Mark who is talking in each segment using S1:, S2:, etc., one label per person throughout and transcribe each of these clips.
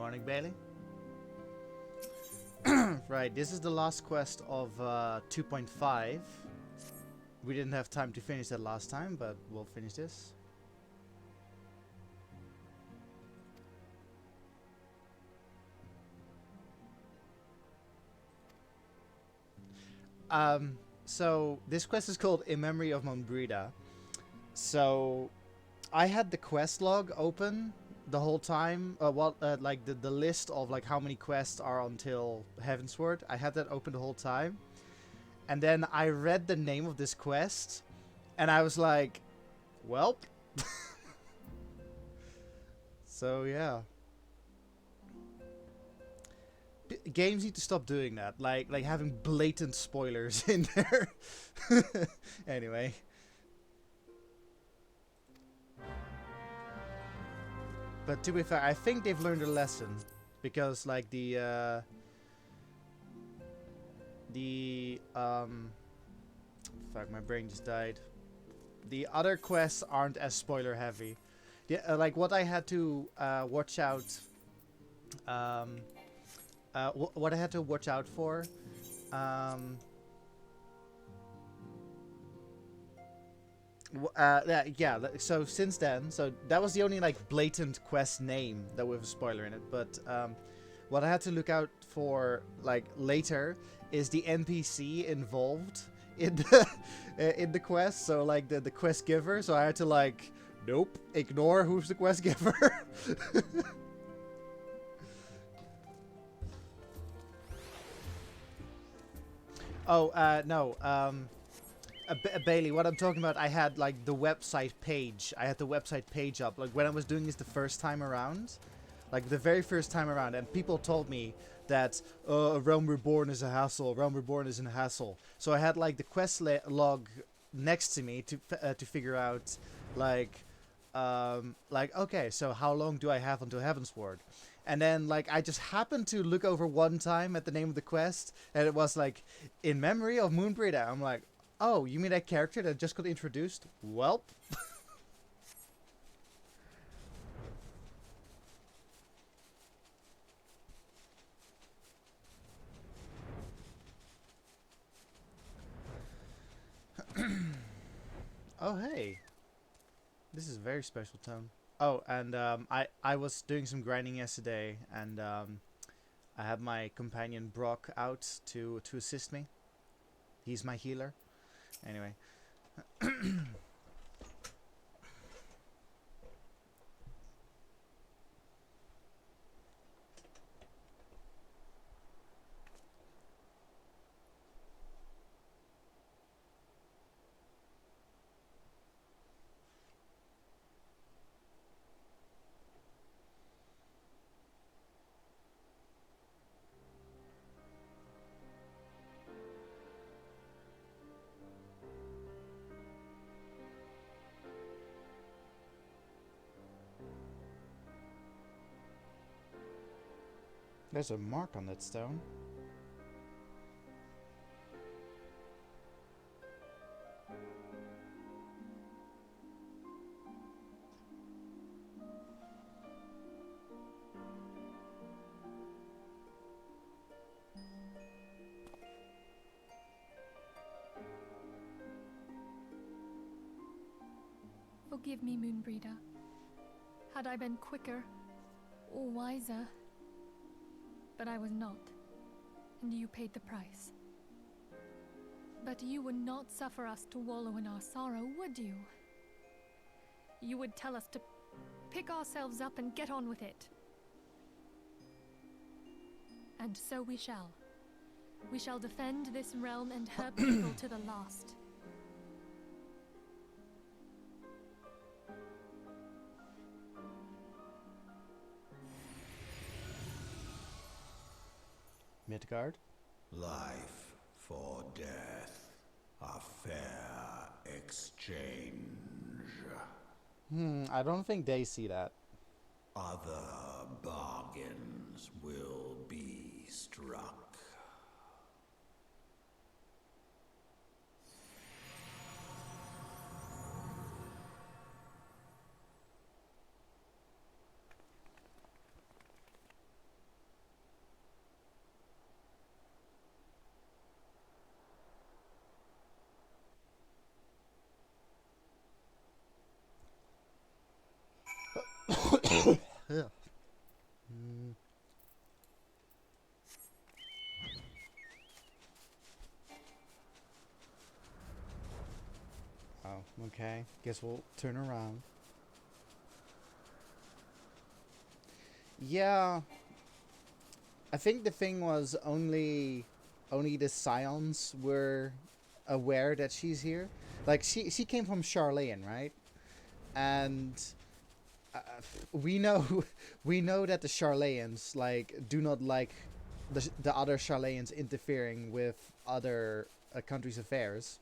S1: morning, Bailey. Right, this is the last quest of 2.5. We didn't have time to finish that last time, but we'll finish this. So this quest is called In Memory of Monbrida. So I had the quest log open the whole time. Like the list of like how many quests are until Heavensward. I had that open the whole time, and then I read the name of this quest, and I was like, "Welp." So yeah. Games need to stop doing that, like having blatant spoilers in there. Anyway. But to be fair, I think they've learned a lesson, because like fuck, my brain just died. The other quests aren't as spoiler heavy. Yeah, like what I had to watch out. What I had to watch out for. Yeah. So since then, so that was the only like blatant quest name that with a spoiler in it. But what I had to look out for like later is the NPC involved in the quest. So like the quest giver. So I had to like, nope, ignore who's the quest giver. Oh, no. Bailey, what I'm talking about, I had like the website page. I had the website page up. Like when I was doing this the first time around, like the very first time around, and people told me that Realm Reborn is a hassle. Realm Reborn is a hassle. So I had like the quest log next to me to figure out like okay, so how long do I have until Heavensward? And then like I just happened to look over one time at the name of the quest, and it was like In Memory of Moonbrida. I'm like, oh, you mean that character that just got introduced? Welp. Oh, hey. This is a very special tone. Oh, and I was doing some grinding yesterday, and I had my companion Brock out to assist me. He's my healer. Anyway. There's a mark on that stone.
S2: Forgive me, Moonbreeder. Had I been quicker or wiser, but I was not, and you paid the price. But you would not suffer us to wallow in our sorrow, would you? You would tell us to pick ourselves up and get on with it. And so we shall. We shall defend this realm and her people to the last.
S1: Midgard.
S3: Life for death, a fair exchange.
S1: I don't think they see that.
S3: Other bargains will be struck.
S1: Ugh. Mm. Oh, okay. Guess we'll turn around. Yeah. I think the thing was only the Scions were aware that she's here. Like she came from Charlayan, right? And we know we know that the Charlayans like do not like the other Charlayans interfering with other countries' affairs.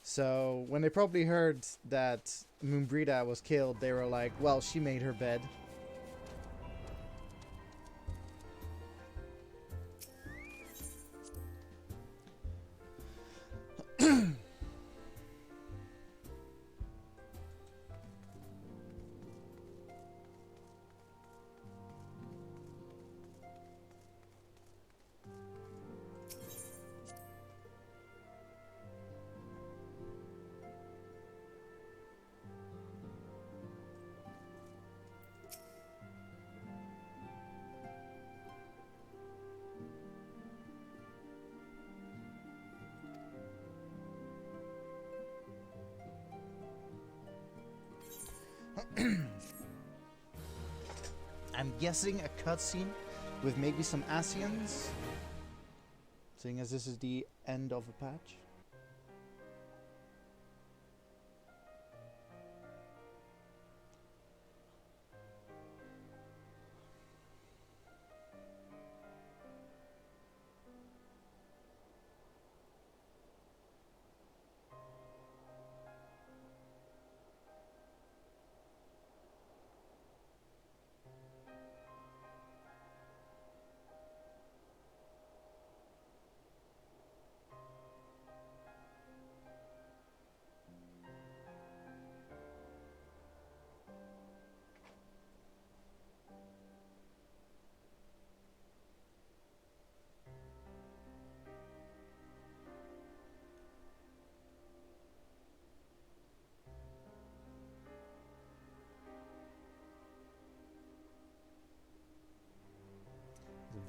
S1: So when they probably heard that Moonbrida was killed, they were like, "Well, she made her bed." I'm guessing a cutscene with maybe some Asians, seeing as this is the end of a patch.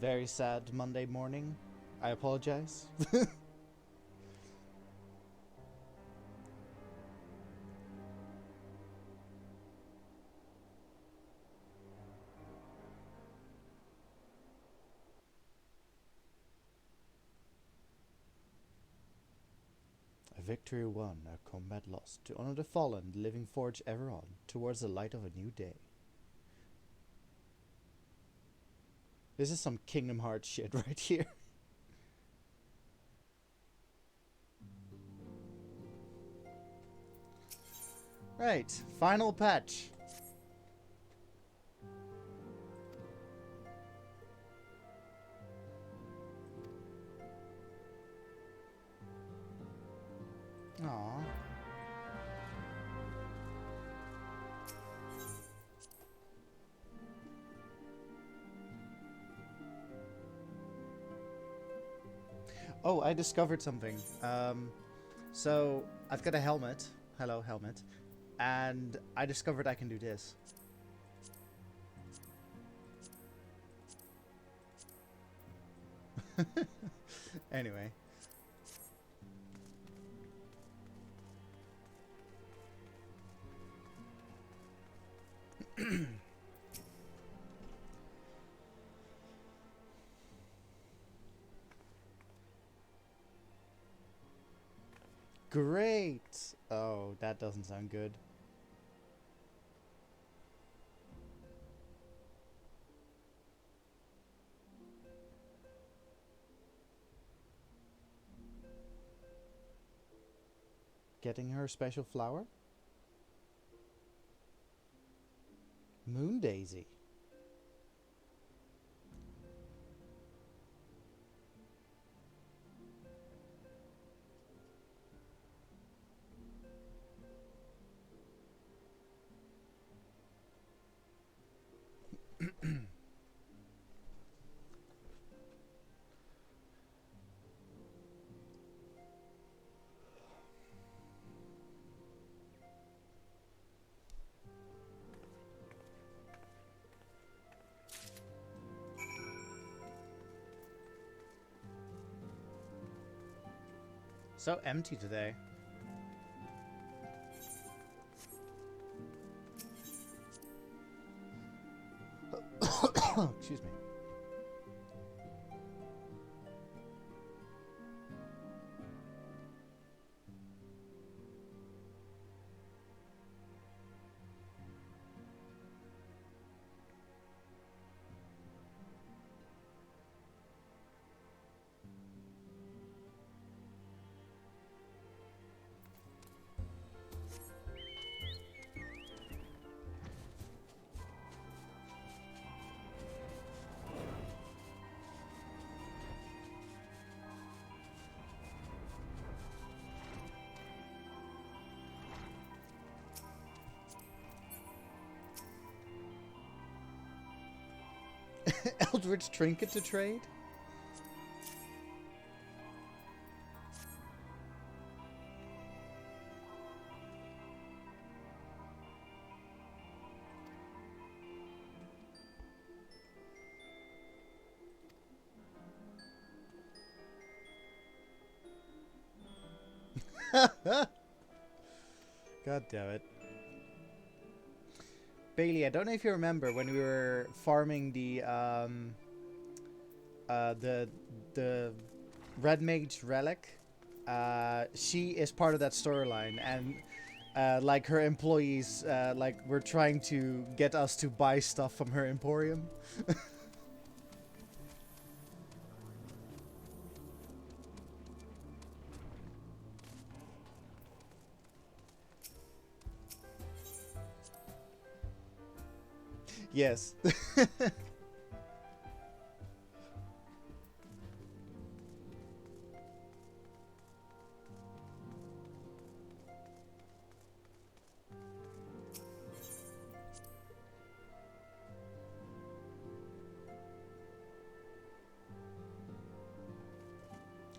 S1: Very sad Monday morning. I apologize. A victory won, a combat lost. To honor the fallen, the living forge ever on, towards the light of a new day. This is some Kingdom Hearts shit right here. Right, final patch. Aww. Oh, I discovered something. So I've got a helmet. Hello, helmet. And I discovered I can do this. Anyway. Great! Oh, that doesn't sound good. Getting her a special flower? Moon Daisy. So empty today. Excuse me. Eldritch trinket to trade? God damn it. Bailey, I don't know if you remember when we were farming the Red Mage relic. She is part of that storyline, and like her employees, like were trying to get us to buy stuff from her emporium. Yes.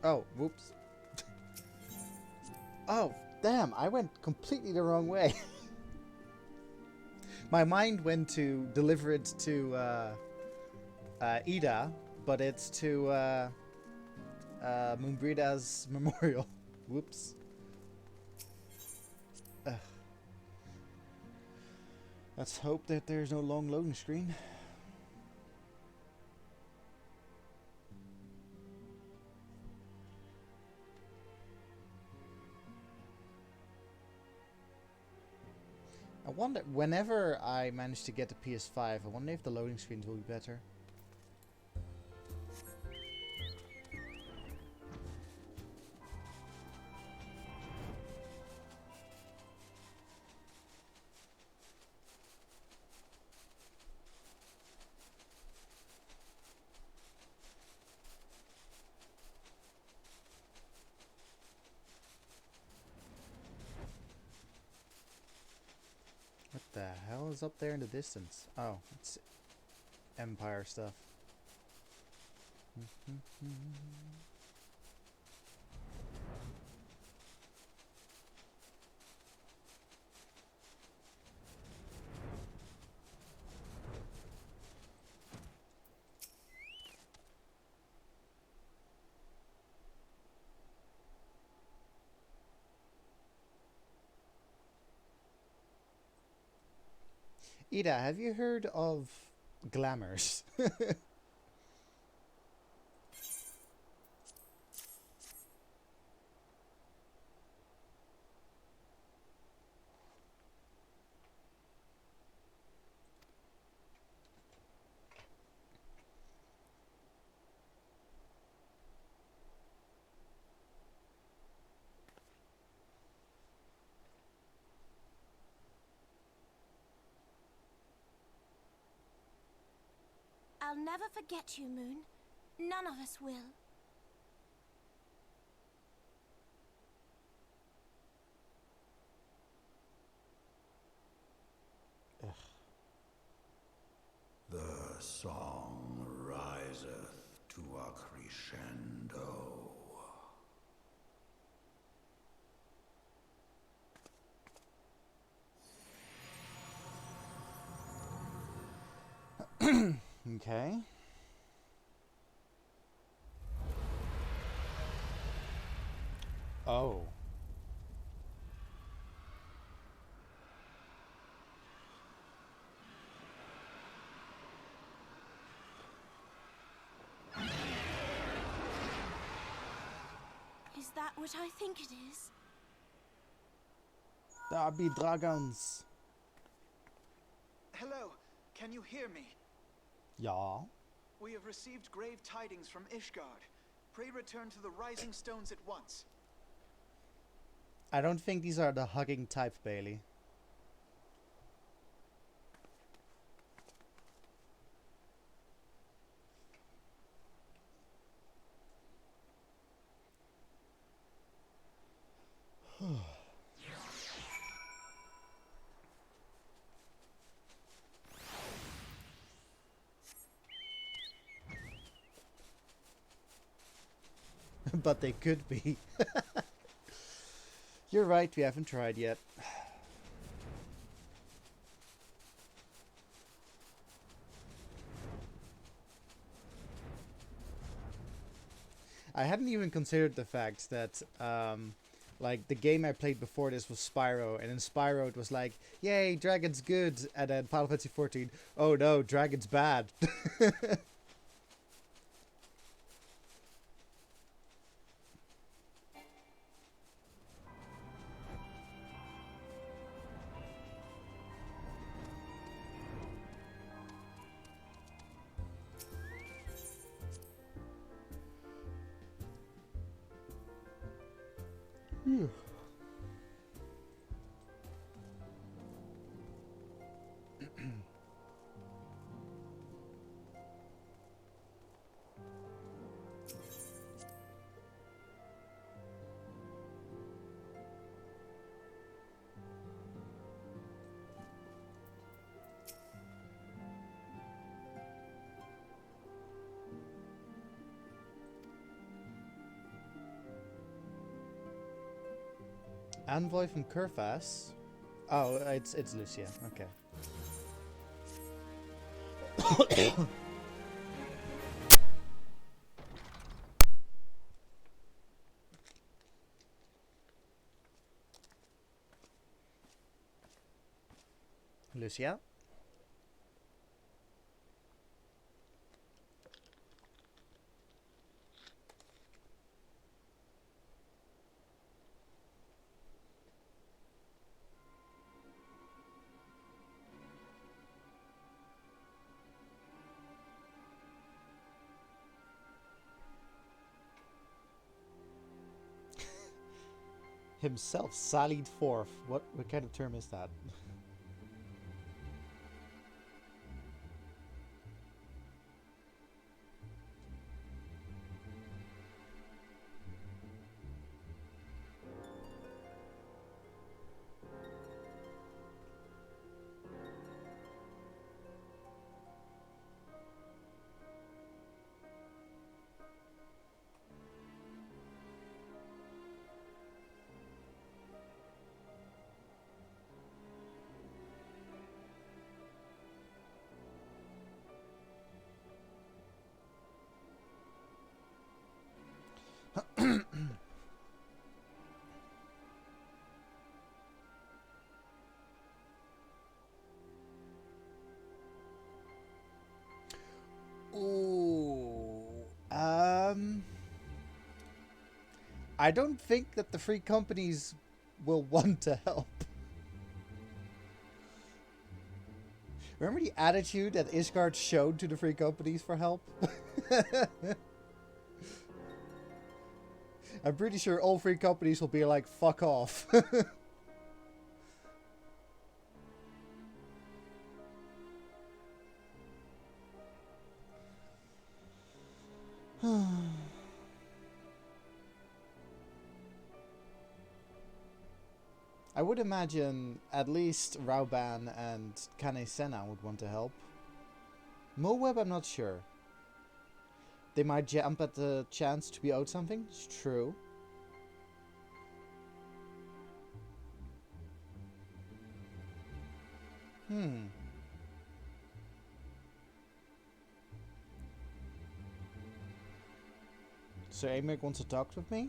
S1: Oh, whoops. Oh, damn, I went completely the wrong way. My mind went to deliver it to Ida, but it's to Moonbrida's memorial. Whoops. Let's hope that there's no long loading screen. I wonder, whenever I manage to get the PS5, I wonder if the loading screens will be better. What the hell is up there in the distance? Oh, it's Empire stuff. Ida, have you heard of glamours?
S4: I'll never forget you, Moon. None of us will.
S3: The song riseth to a crescendo.
S1: Okay. Oh.
S4: Is that what I think it is?
S1: There be dragons.
S5: Hello, can you hear me?
S1: Ja.
S5: We have received grave tidings from Ishgard. Pray return to the Rising Stones at once.
S1: I don't think these are the hugging type, Bailey. But they could be. You're right, we haven't tried yet. I hadn't even considered the fact that, like, the game I played before this was Spyro, and in Spyro it was like, yay, dragon's good, and then Final Fantasy 14, oh no, dragon's bad. Envoy from Curfas? Oh, it's Lucia. Okay. Lucia? Himself sallied forth. What kind of term is that? Ooh. I don't think that the free companies will want to help. Remember the attitude that Ishgard showed to the free companies for help? I'm pretty sure all free companies will be like, fuck off. I would imagine at least Rauban and Kane Senna would want to help. Moab, I'm not sure. They might jump at the chance to be owed something. It's true. So Amik wants to talk with me?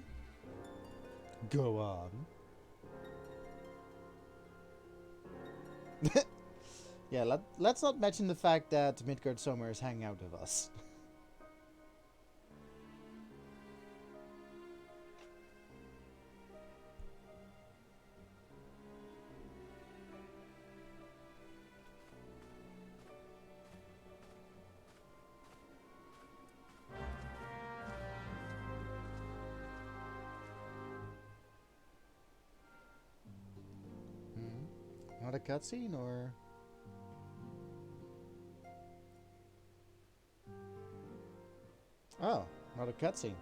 S1: Go on. Yeah, let's not mention the fact that Midgard Sommer is hanging out with us. Not a cutscene, or? Oh, not a cutscene.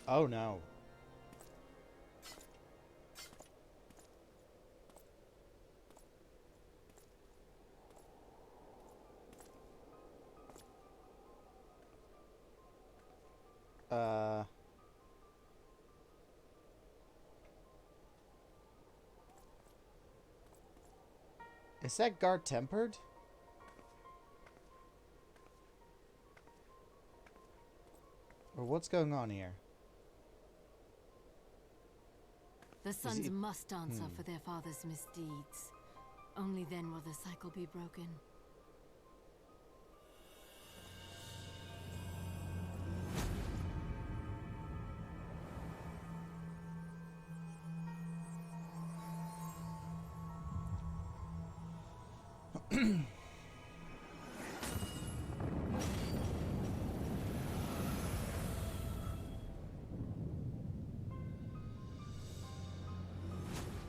S1: Oh no. Is that guard tempered? Or what's going on here?
S6: The sons
S1: he-
S6: must answer for their father's misdeeds. Only then will the cycle be broken.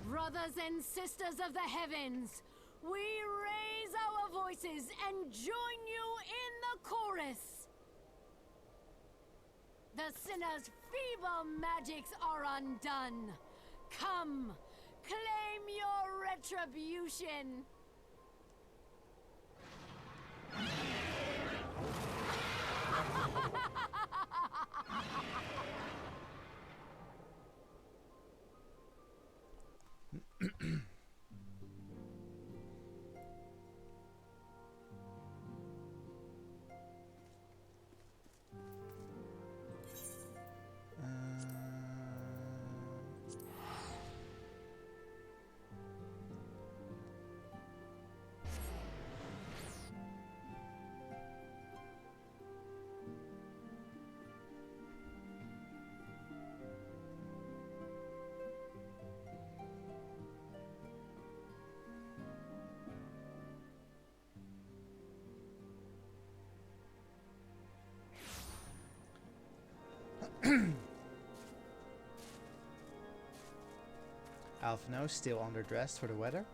S6: Brothers and sisters of the heavens, we raise our voices and join you in the chorus. The sinner's feeble magics are undone. Come, claim your retribution.
S1: Alphino still underdressed for the weather.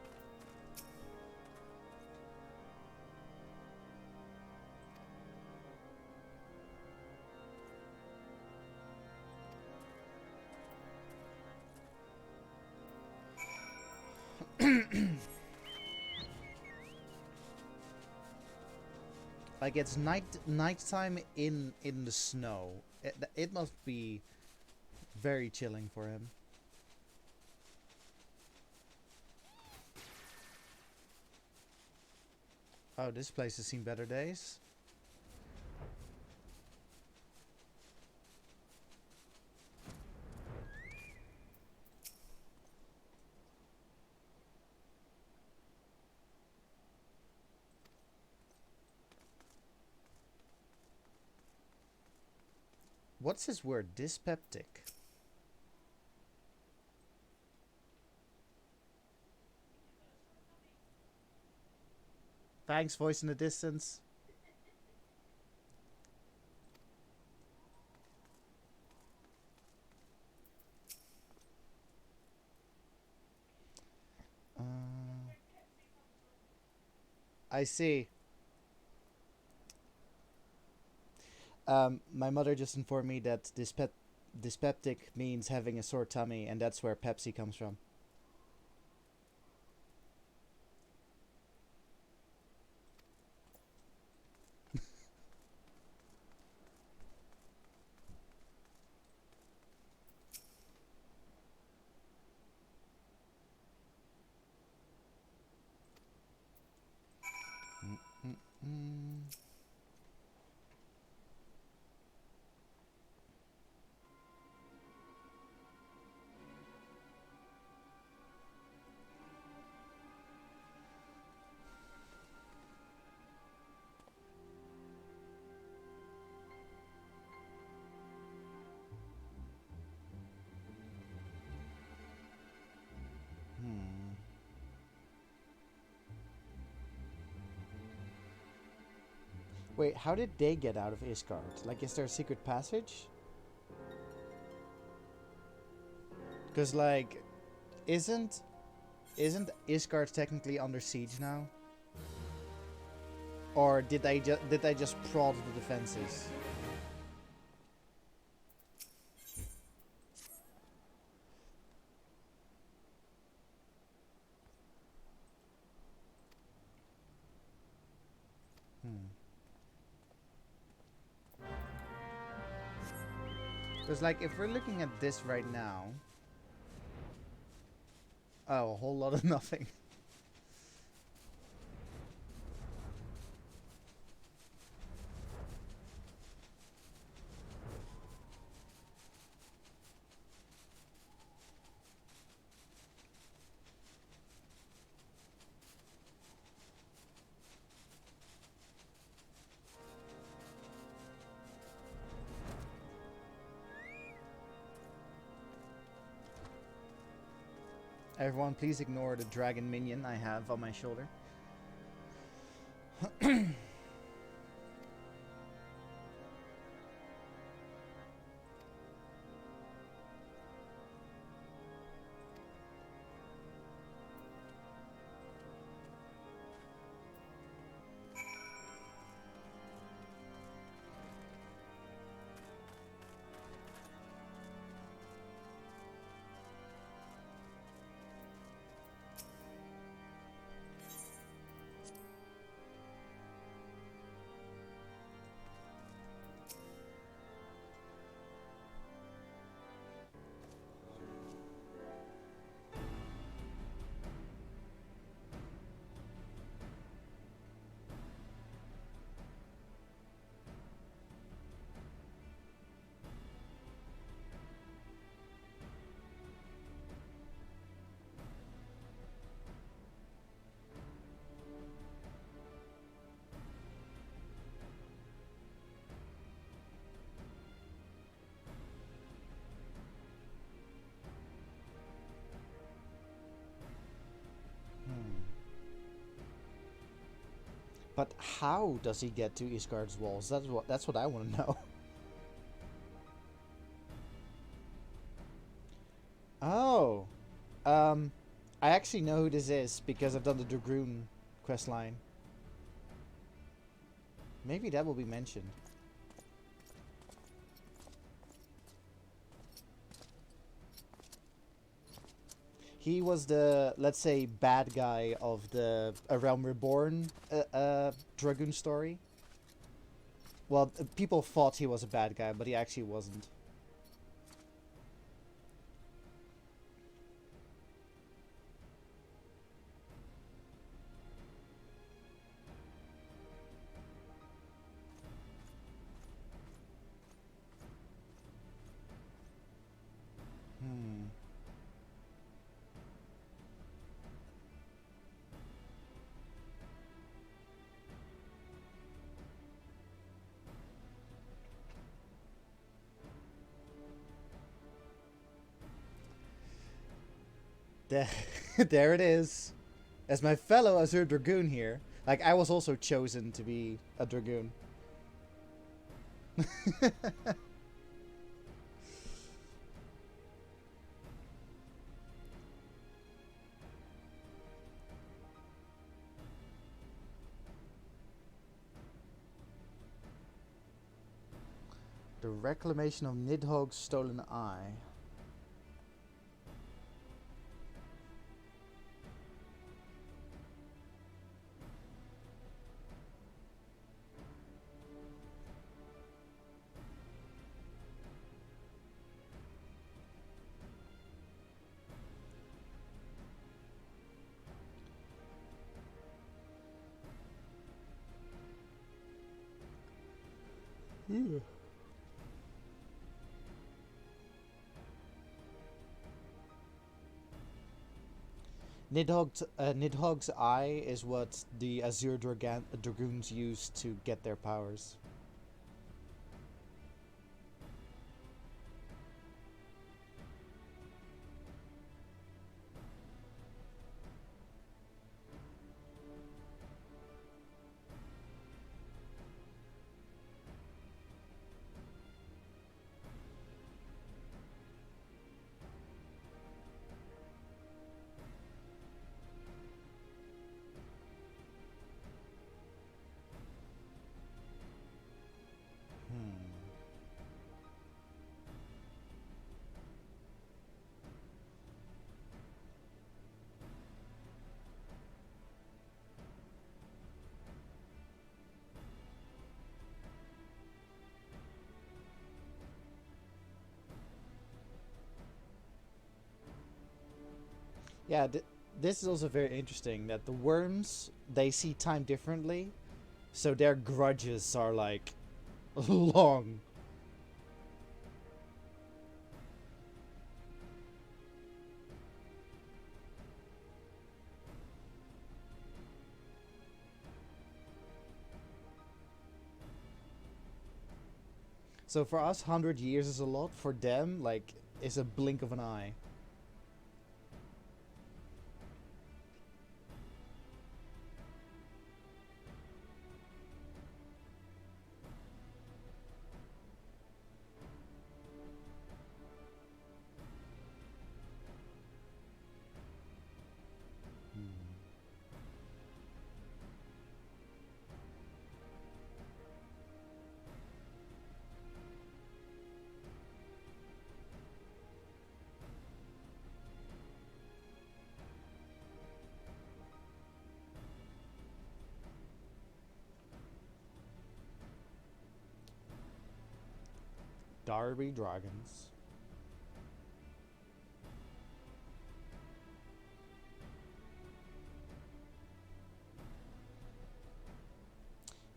S1: Like it's nighttime in the snow. It must be very chilling for him. Oh, this place has seen better days. What's his word? Dyspeptic. Thanks, voice in the distance. I see. My mother just informed me that dyspeptic means having a sore tummy, and that's where Pepsi comes from. Hmm. Wait, how did they get out of Isgard? Like, is there a secret passage? Because, like, isn't Isgard technically under siege now? Or did they just prod the defenses? Because, like, if we're looking at this right now... Oh, a whole lot of nothing. Everyone, please ignore the dragon minion I have on my shoulder. But how does he get to Isgard's walls? That's what I want to know. Oh. I actually know who this is because I've done the Dragoon questline. Maybe that will be mentioned. He was the, let's say, bad guy of the A Realm Reborn Dragoon story. Well, people thought he was a bad guy, but he actually wasn't. There it is. As my fellow Azure Dragoon here, like, I was also chosen to be a Dragoon. The reclamation of Nidhogg's stolen eye. Nidhogg's eye is what the Azure Dragoons use to get their powers. Yeah, this is also very interesting that the worms, they see time differently, so their grudges are like long. So for us, 100 years is a lot. For them, like, it's a blink of an eye. Derby Dragons.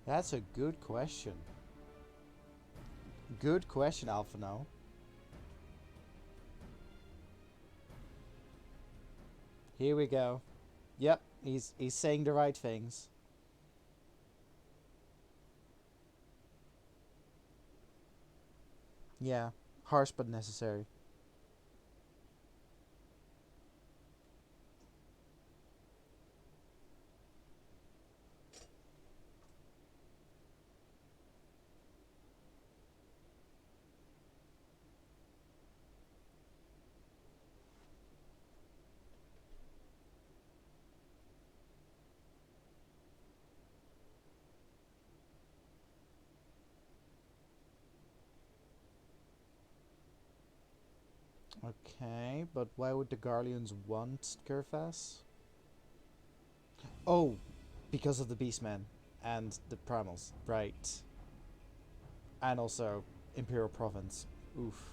S1: That's a good question. Good question, Alphano. Here we go. Yep, he's saying the right things. Yeah, harsh but necessary. Okay, but why would the Garleans want Curfas? Oh, because of the Beastmen and the Primals, right. And also Imperial Province. Oof.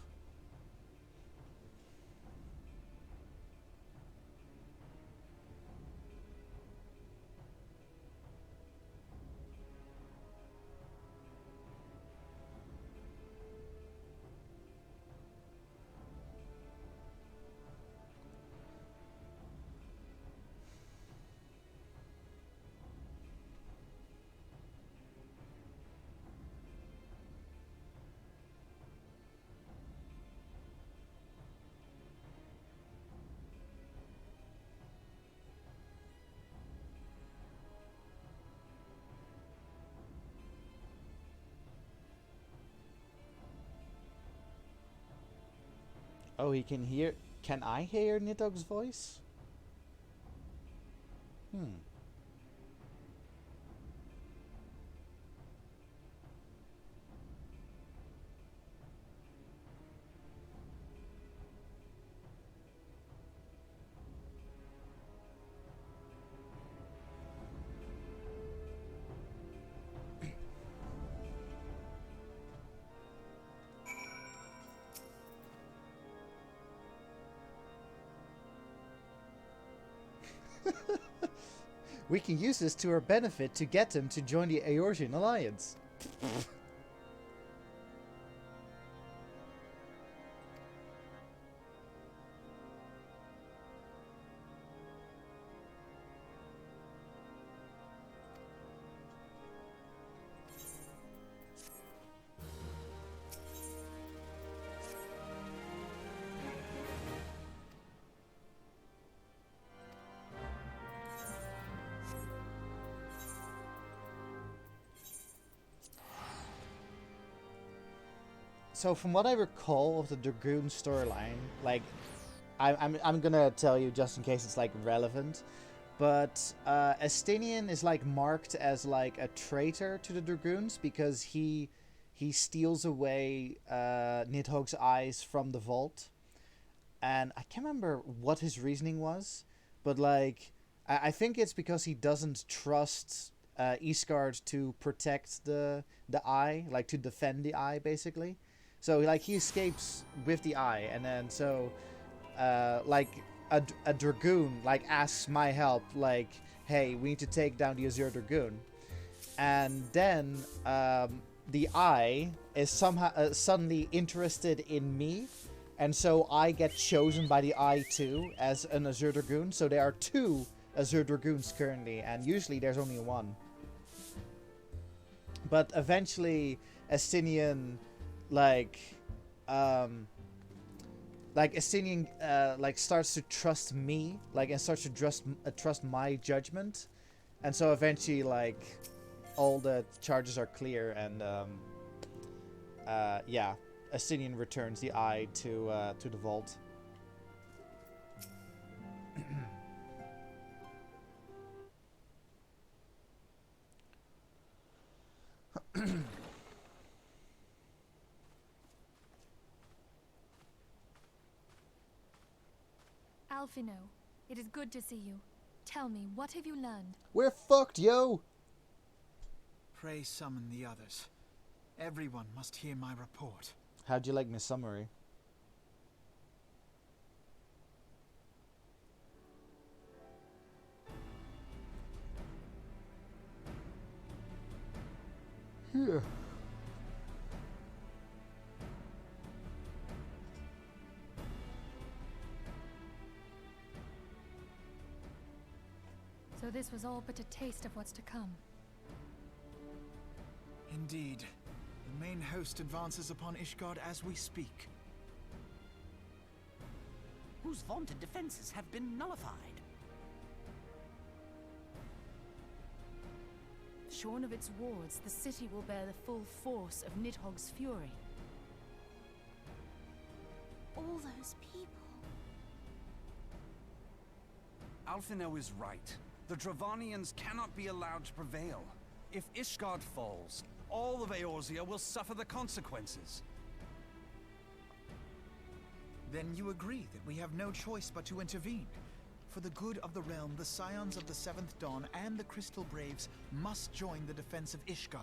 S1: Oh, he can hear... Can I hear Nidhogg's voice? Hmm. We can use this to our benefit to get them to join the Eorzean Alliance. so from what I recall of the Dragoon storyline, like, I'm gonna tell you just in case it's like relevant, but Estinian is like marked as like a traitor to the Dragoons because he steals away Nidhogg's eyes from the vault, and I can't remember what his reasoning was, but like I think it's because he doesn't trust Isgard to protect the eye, like to defend the eye basically. So like he escapes with the eye, and then so like a Dragoon like asks my help, like, hey, we need to take down the Azure Dragoon, and then the eye is somehow suddenly interested in me, and so I get chosen by the eye too as an Azure Dragoon. So there are 2 Azure Dragoons currently, and usually there's only 1. But eventually Estinian Estinian like starts to trust me, like, and starts to trust my judgment, and so eventually like all the charges are clear, and yeah, Estinian returns the eye to the vault.
S2: Alfino, it is good to see you. Tell me, what have you learned?
S1: We're fucked, yo!
S5: Pray summon the others. Everyone must hear my report.
S1: How'd you like my summary? Yeah.
S2: So this was all but a taste of what's to come.
S5: Indeed. The main host advances upon Ishgard as we speak.
S7: Whose vaunted defenses have been nullified.
S6: Shorn of its wards, the city will bear the full force of Nidhogg's fury.
S4: All those people.
S8: Alfino is right. The Dravanians cannot be allowed to prevail. If Ishgard falls, all of Eorzea will suffer the consequences.
S5: Then you agree that we have no choice but to intervene. For the good of the realm, the Scions of the Seventh Dawn and the Crystal Braves must join the defense of Ishgard.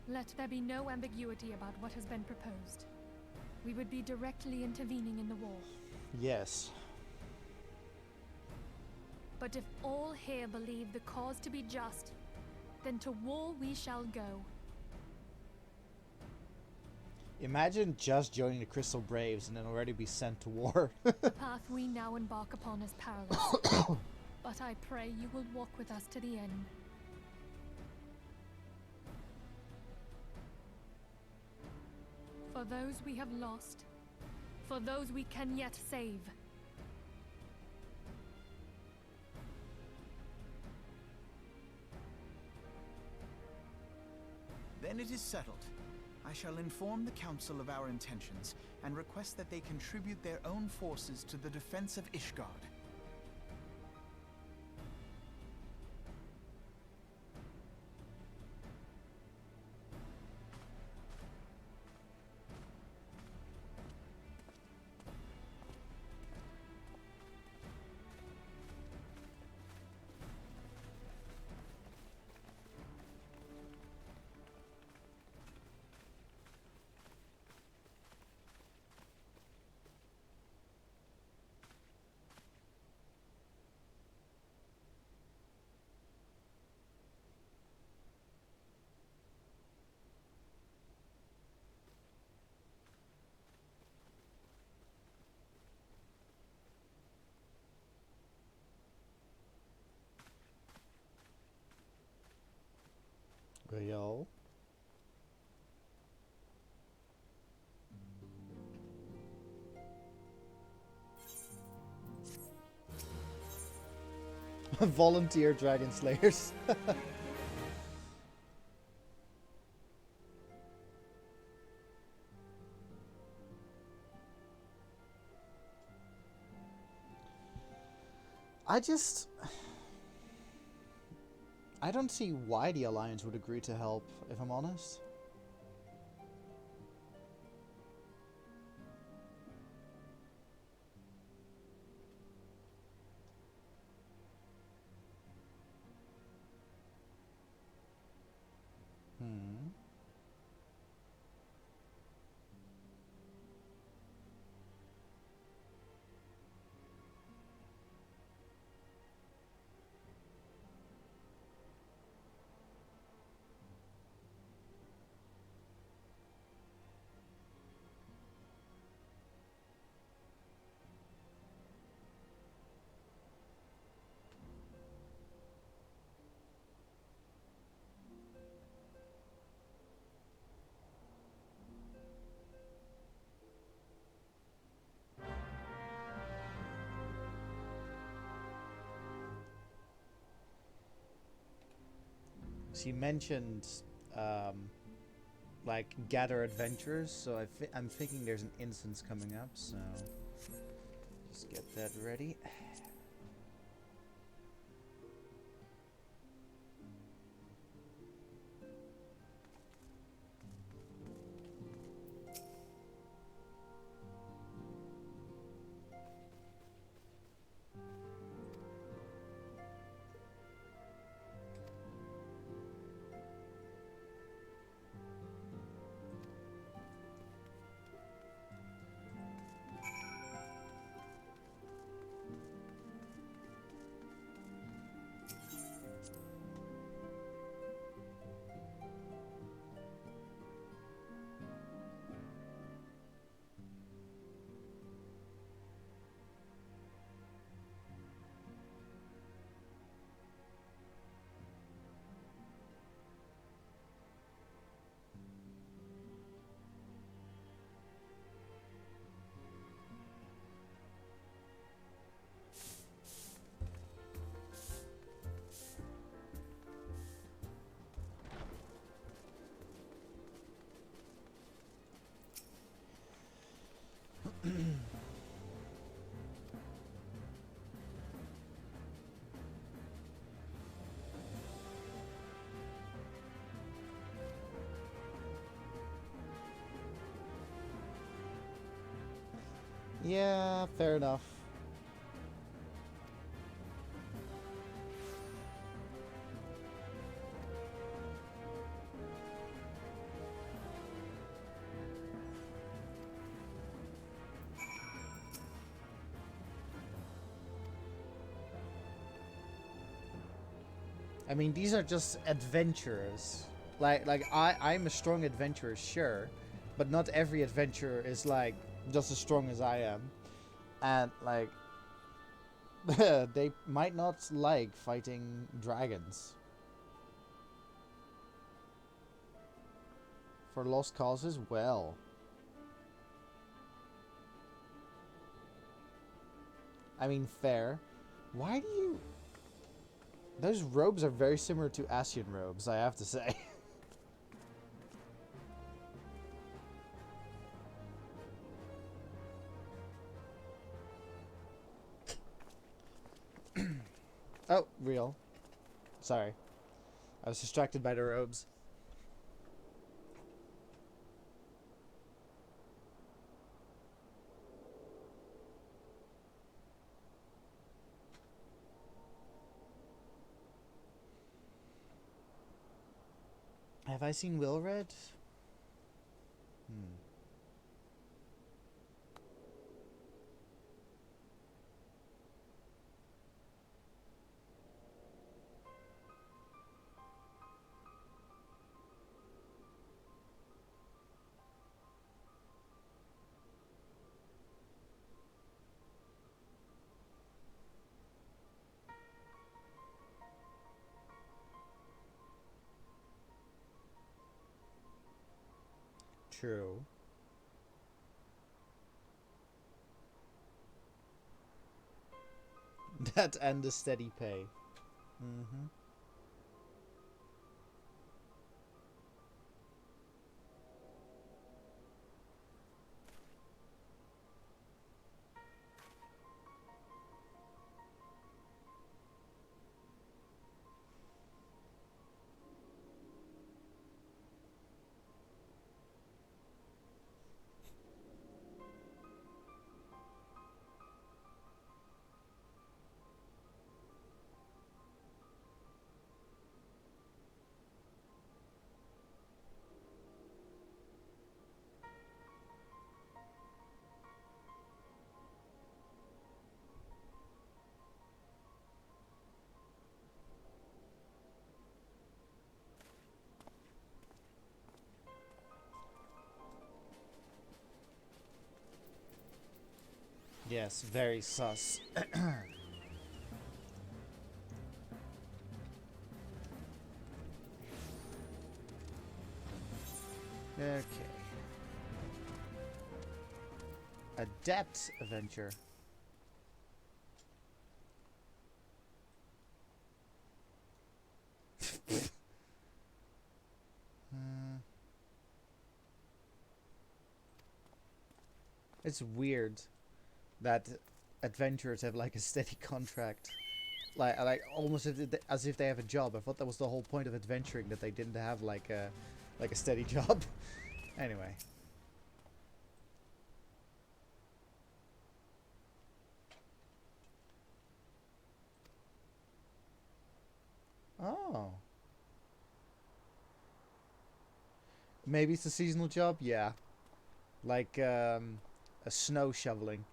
S2: Let there be no ambiguity about what has been proposed. We would be directly intervening in the war.
S1: Yes.
S2: But if all here believe the cause to be just, then to war we shall go.
S1: Imagine just joining the Crystal Braves and then already be sent to war.
S2: The path we now embark upon is perilous. But I pray you will walk with us to the end. For those we have lost, for those we can yet save.
S5: Then it is settled. I shall inform the Council of our intentions and request that they contribute their own forces to the defense of Ishgard.
S1: Yo. Volunteer Dragon Slayers. I don't see why the Alliance would agree to help, if I'm honest. She mentioned, like, gather adventures, so I'm thinking there's an instance coming up, so just get that ready. Yeah, fair enough. I mean, these are just adventurers. I'm a strong adventurer, sure, but not every adventurer is like just as strong as I am, and like they might not like fighting dragons for lost causes. Well, I mean, fair. Why do you? Those robes are very similar to Ascian robes, I have to say. Oh, real. Sorry. I was distracted by the robes. Have I seen Wilred? True. That and the steady pay. Mm-hmm. Yes, very sus. Okay. A depth adventure. It's weird that adventurers have like a steady contract, like almost as if they have a job. I thought that was the whole point of adventuring, that they didn't have like a steady job. Anyway. Oh. Maybe it's a seasonal job? Yeah. Like, a snow shoveling.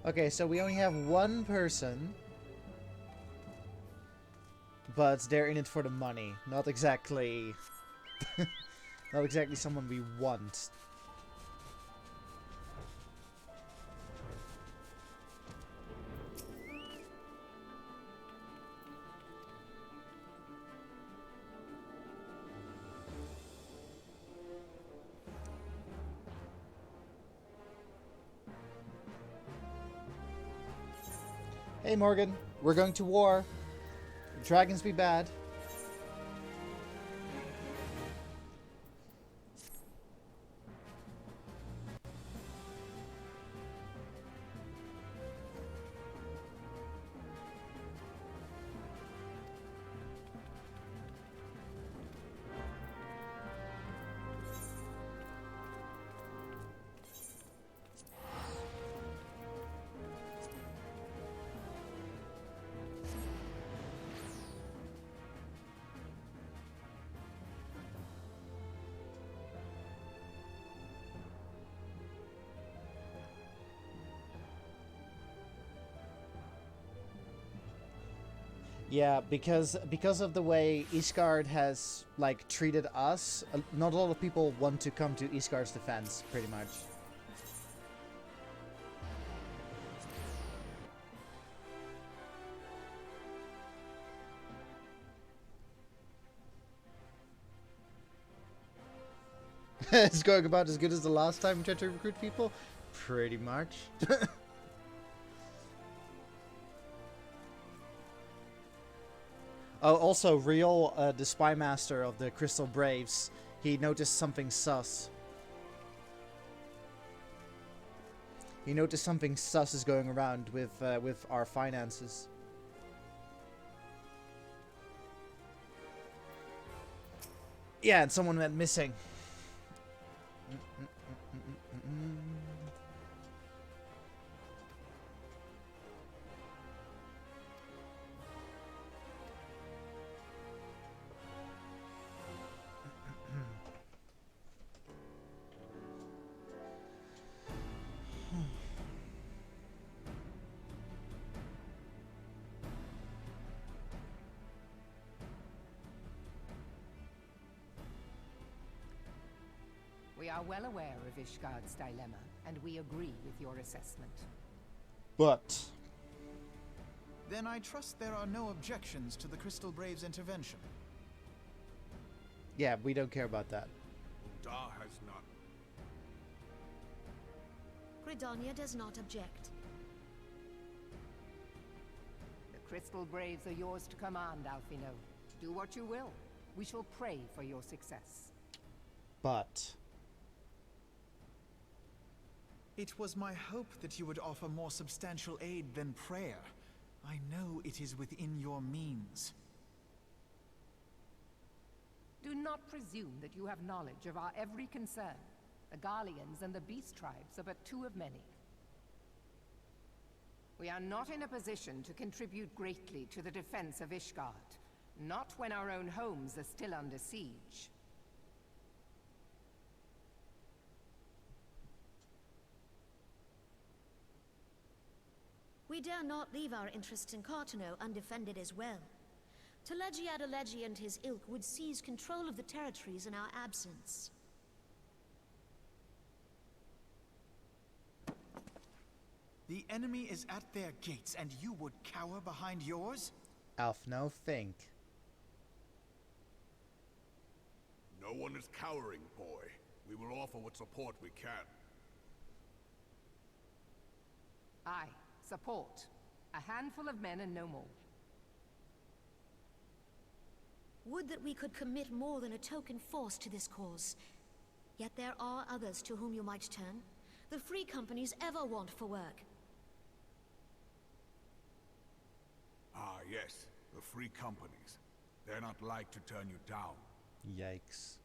S1: Okay, so we only have one person, but they're in it for the money. Not exactly, not exactly someone we want. Hey Morgan, we're going to war. Dragons be bad. Yeah, because of the way Ishgard has like treated us, not a lot of people want to come to Ishgard's defense, pretty much. It's going about as good as the last time we tried to recruit people? Pretty much. Oh, also, Riol, the spy master of the Crystal Braves, he noticed something sus. He noticed something sus is going around with our finances. Yeah, and someone went missing.
S9: We are well aware of Ishgard's dilemma, and we agree with your assessment.
S1: But...
S5: Then I trust there are no objections to the Crystal Braves' intervention.
S1: yeah, we don't care about that.
S3: Da has not.
S4: Gridania does not object.
S9: The Crystal Braves are yours to command, Alfino. Do what you will. We shall pray for your success.
S1: But...
S5: It was my hope that you would offer more substantial aid than prayer. I know it is within your means.
S9: Do not presume that you have knowledge of our every concern. The Garleans and the Beast Tribes are but two of many. We are not in a position to contribute greatly to the defense of Ishgard, Not when our own homes are still under siege.
S10: We dare not leave our interests in Cartano undefended as well. Telegi Adalegi and his ilk would seize control of the territories in our absence.
S5: The enemy is at their gates, and you would cower behind yours?
S1: Alf, no think.
S3: No one is cowering, boy. We will offer what support we can.
S9: Aye, support. A handful of men and no more.
S10: Would that we could commit more than a token force to this cause. Yet there are others to whom you might turn. The free companies ever want for work.
S3: Ah, yes. The free companies. They're not like to turn you down.
S1: Yikes.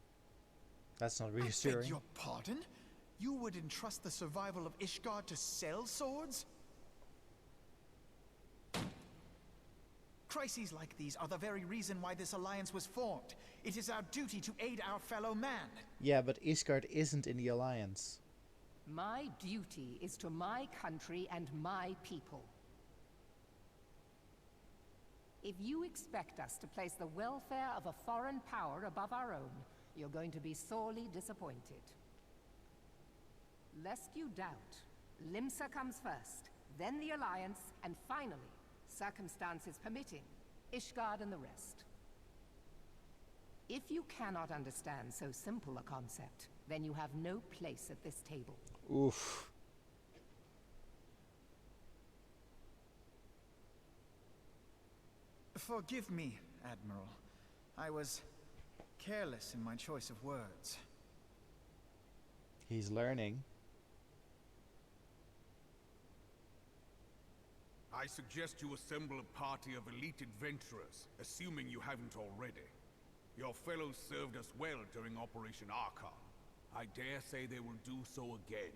S1: That's not
S5: I beg
S1: reassuring.
S5: your pardon? You would entrust the survival of Ishgard to sell swords? Crises like these are the very reason why this alliance was formed. It is our duty to aid our fellow man.
S1: Yeah, but Ishgard isn't in the alliance.
S9: My duty is to my country and my people. If you expect us to place the welfare of a foreign power above our own, you're going to be sorely disappointed. Lest you doubt, Limsa comes first, then the Alliance, and finally, circumstances permitting, Ishgard and the rest. If you cannot understand so simple a concept, then you have no place at this table.
S1: Oof.
S5: Forgive me, Admiral. I was careless in my choice of words.
S1: He's learning.
S3: I suggest you assemble a party of elite adventurers, assuming you haven't already. Your fellows served us well during Operation Archon. I dare say they will do so again.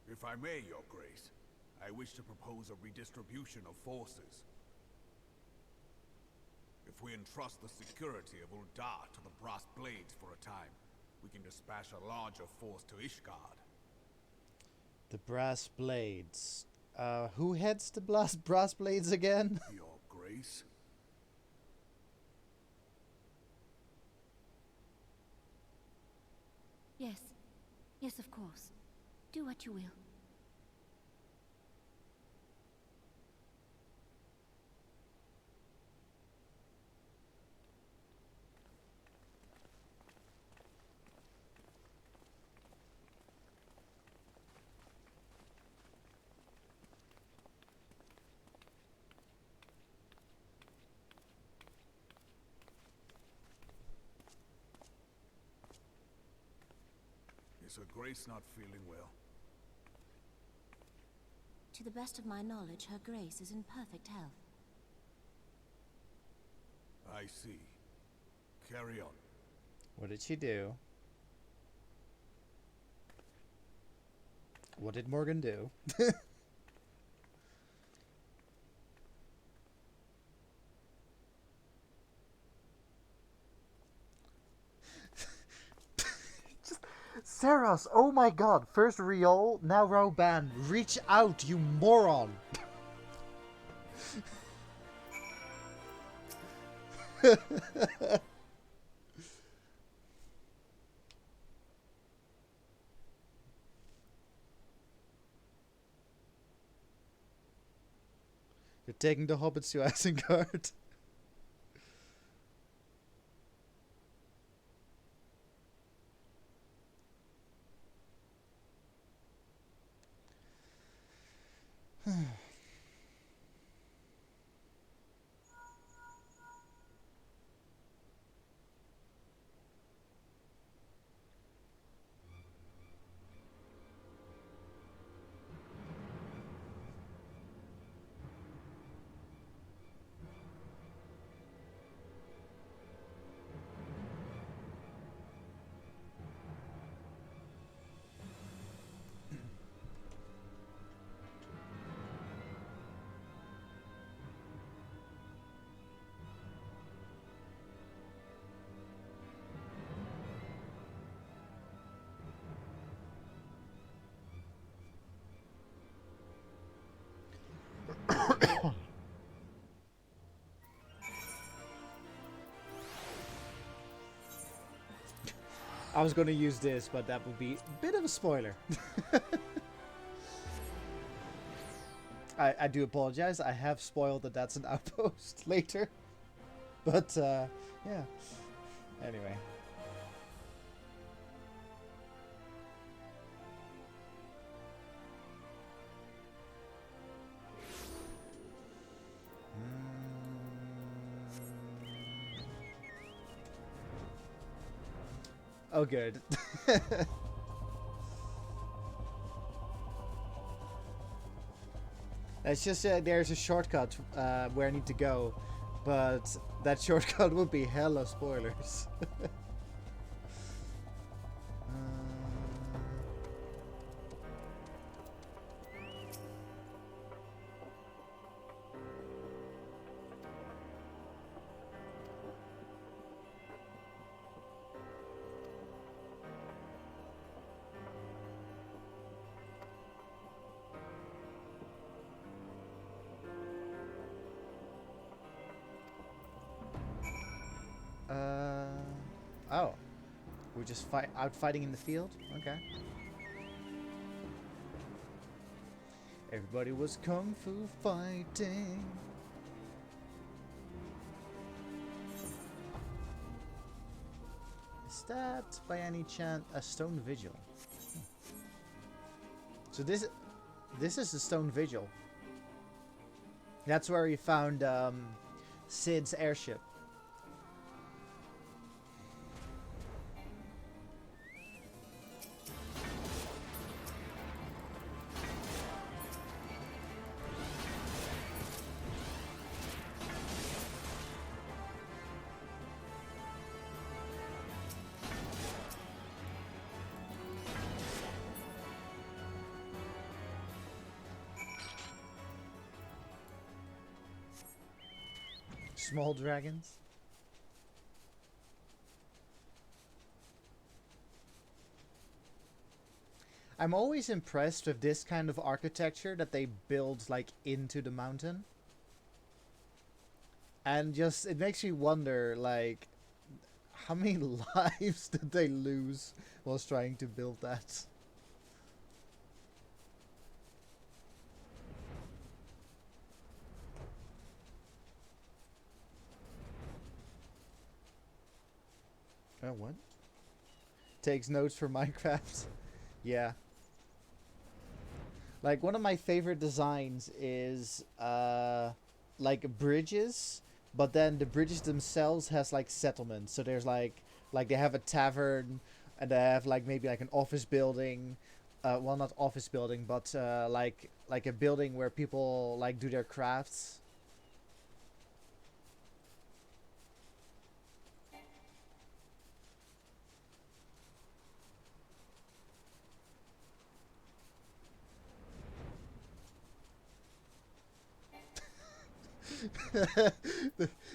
S3: If I may, Your Grace, I wish to propose a redistribution of forces. If we entrust the security of Uldar to the Brass Blades for a time, we can dispatch a larger force to Ishgard.
S1: The Brass Blades. Who heads the Brass Blades again?
S3: Your Grace?
S4: Yes. Yes, of course. Do what you will.
S3: Is Her Grace not feeling well?
S4: To the best of my knowledge, Her Grace is in perfect health.
S3: I see. Carry on.
S1: What did she do? What did Morgan do? Saros, oh my god. First Riol, now Roban. Reach out, you moron. You're taking the hobbits to Isengard. I was gonna use this, but that would be a bit of a spoiler. I do apologize. I have spoiled that that's an outpost later. But, yeah. Anyway. Oh, good. It's just there's a shortcut where I need to go, but that shortcut would be hella spoilers. Oh. We're just out fighting in the field? Okay. Everybody was kung fu fighting. Is that, by any chance, a stone vigil? So this is the stone vigil. That's where we found Sid's airship. Small dragons. I'm always impressed with this kind of architecture that they build like into the mountain. And just it makes me wonder like how many lives did they lose whilst trying to build that? What? Takes notes for Minecraft. Yeah. Like one of my favorite designs is like bridges, but then the bridges themselves has like settlements. So there's like they have a tavern and they have like maybe like an office building. Well, not office building, but like a building where people like do their crafts.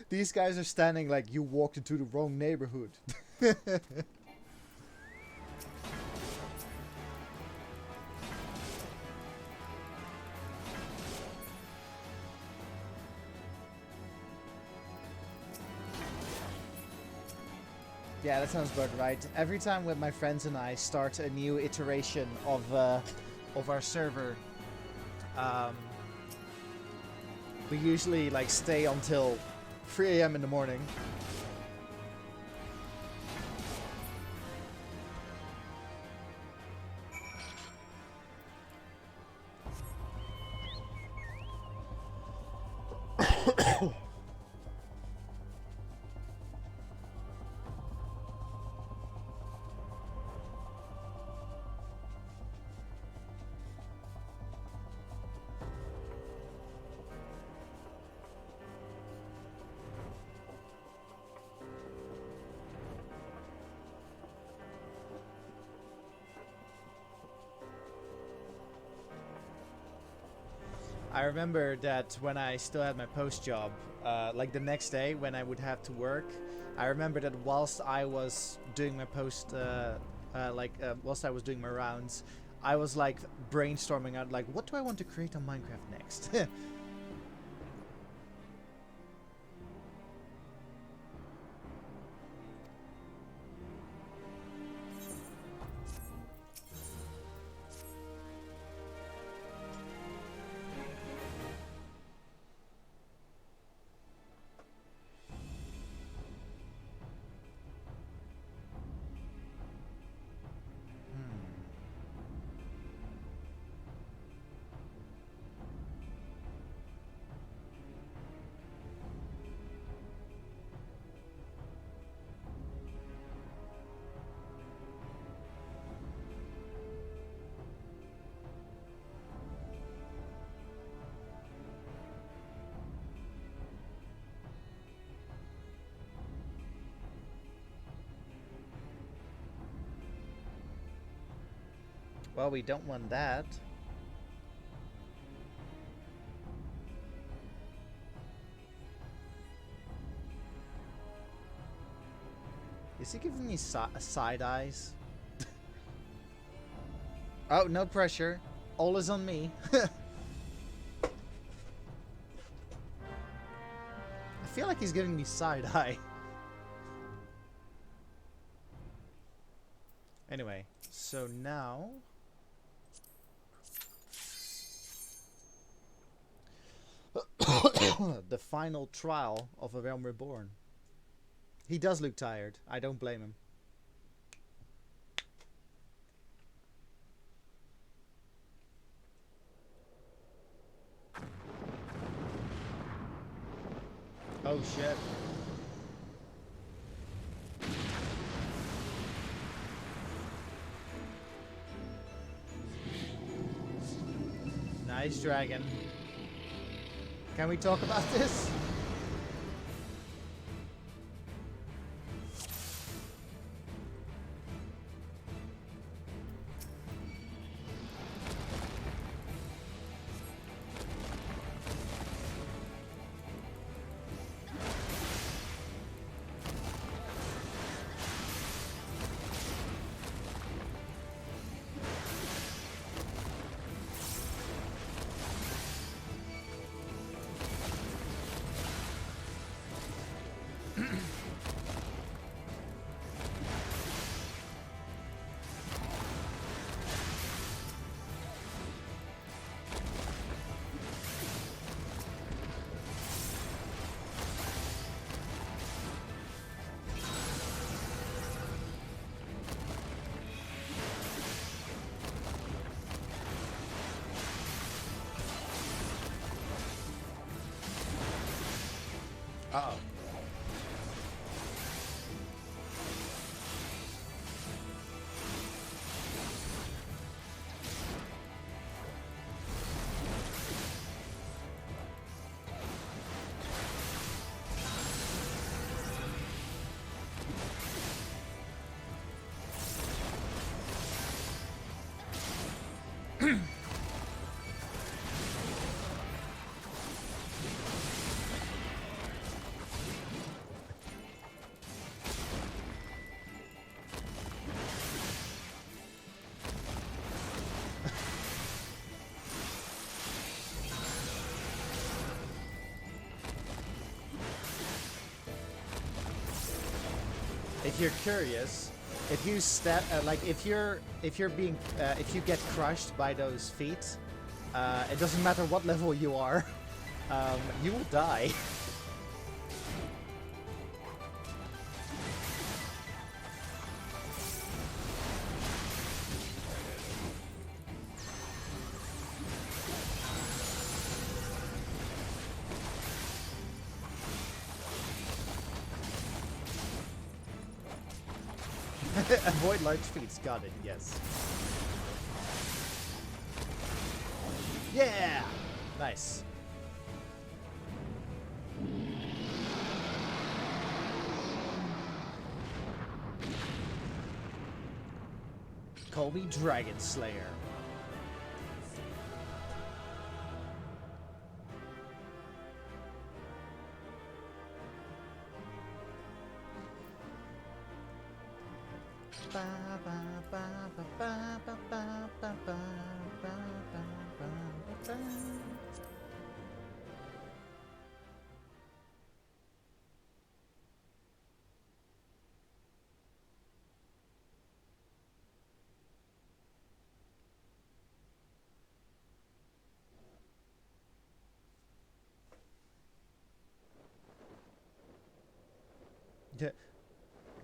S1: These guys are standing like you walked into the wrong neighborhood. Yeah, that sounds about right. Every time when my friends and I start a new iteration of our server, we usually like stay until 3 AM in the morning. I remember that when I still had my post job, like the next day when I would have to work, I remember that whilst I was doing my post, whilst I was doing my rounds, I was like brainstorming out like, what do I want to create on Minecraft next? Well, we don't want that. Is he giving me side eyes? Oh, no pressure. All is on me. I feel like he's giving me side eye. Anyway, so now... the final trial of A Realm Reborn. He does look tired. I don't blame him. Oh shit. Nice dragon. Can we talk about this? Uh-oh. If you're curious, if you step like if you get crushed by those feet, it doesn't matter what level you are, you will die. Avoid large feats. Got it. Yes. Yeah. Nice. Call me Dragon Slayer.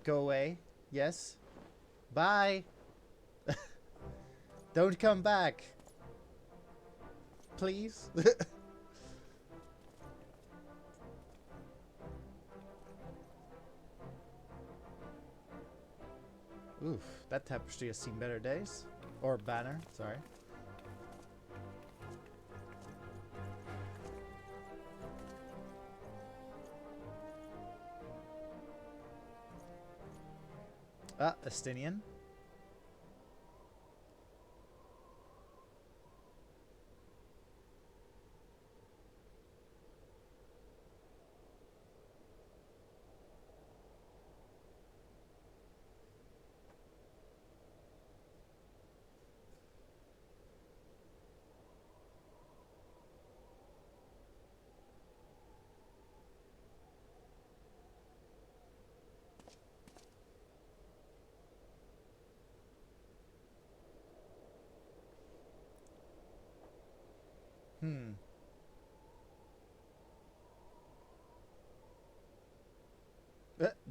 S1: Go away. Yes. Bye. Don't come back. Please. Oof, that tapestry has seen better days. Or banner, sorry. Ah, Estinian. Hmm.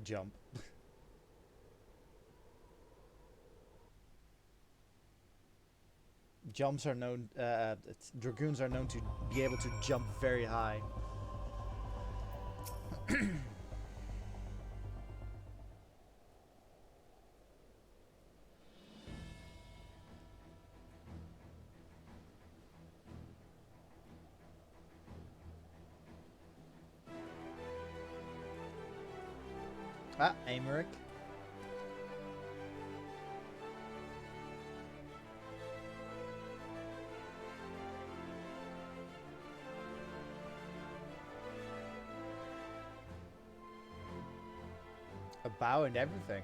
S1: Jump. Jumps are known. Dragoons are known to be able to jump very high. Ah, Amaric. A bow and everything.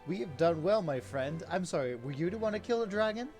S1: We have done well, my friend. I'm sorry, were you the one to kill a dragon?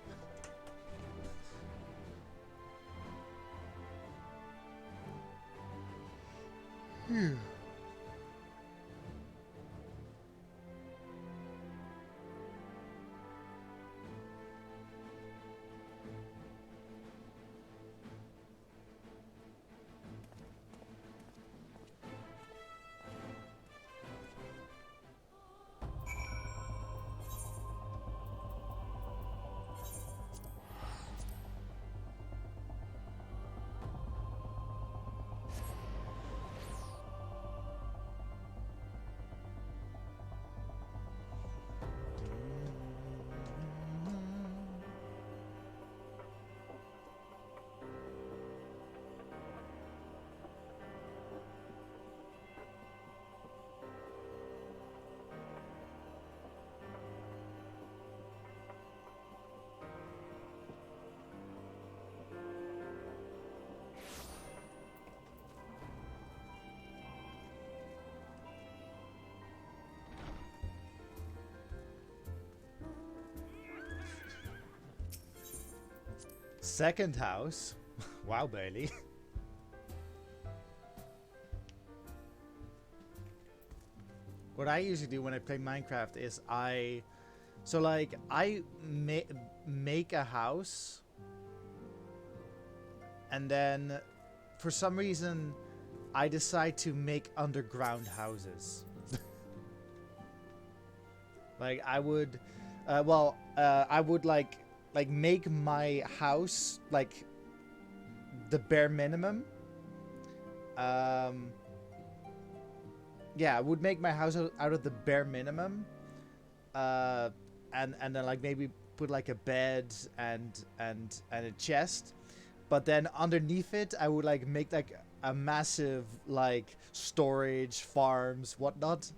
S1: Second house. Wow, Bailey. What I usually do when I play Minecraft is I make a house, and then for some reason I decide to make underground houses. Like I would make my house like the bare minimum. Yeah, I would make my house out of the bare minimum, and then like maybe put like a bed and a chest, but then underneath it I would like make like a massive like storage, farms, whatnot.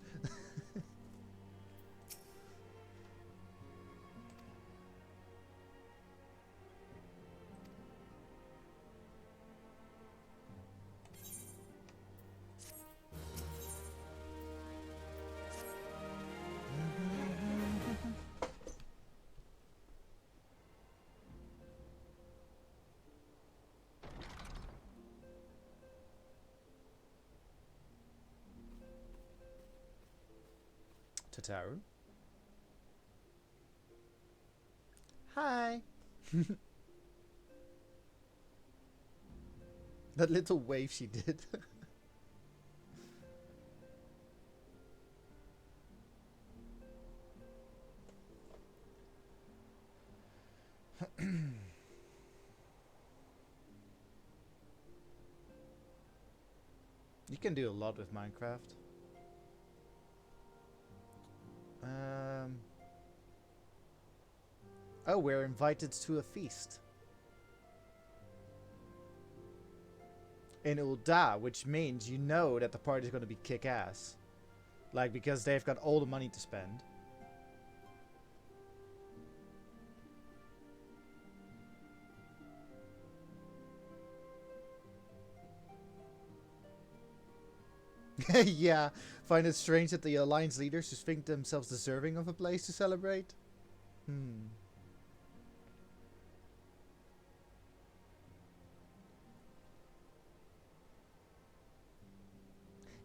S1: Tataru. Hi. That little wave she did. You can do a lot with Minecraft. Oh, we're invited to a feast. In Ul'dah, which means you know that the party's gonna be kick-ass. Like, because they've got all the money to spend. Yeah, find it strange that the Alliance leaders just think themselves deserving of a place to celebrate?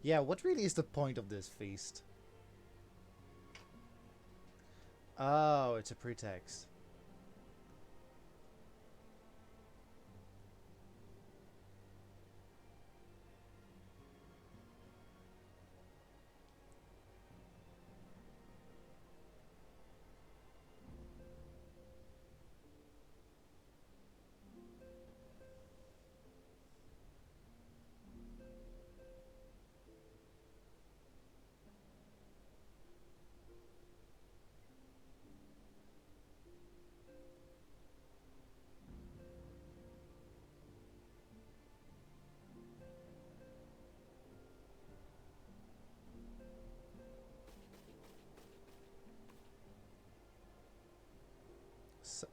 S1: Yeah, what really is the point of this feast? Oh, it's a pretext.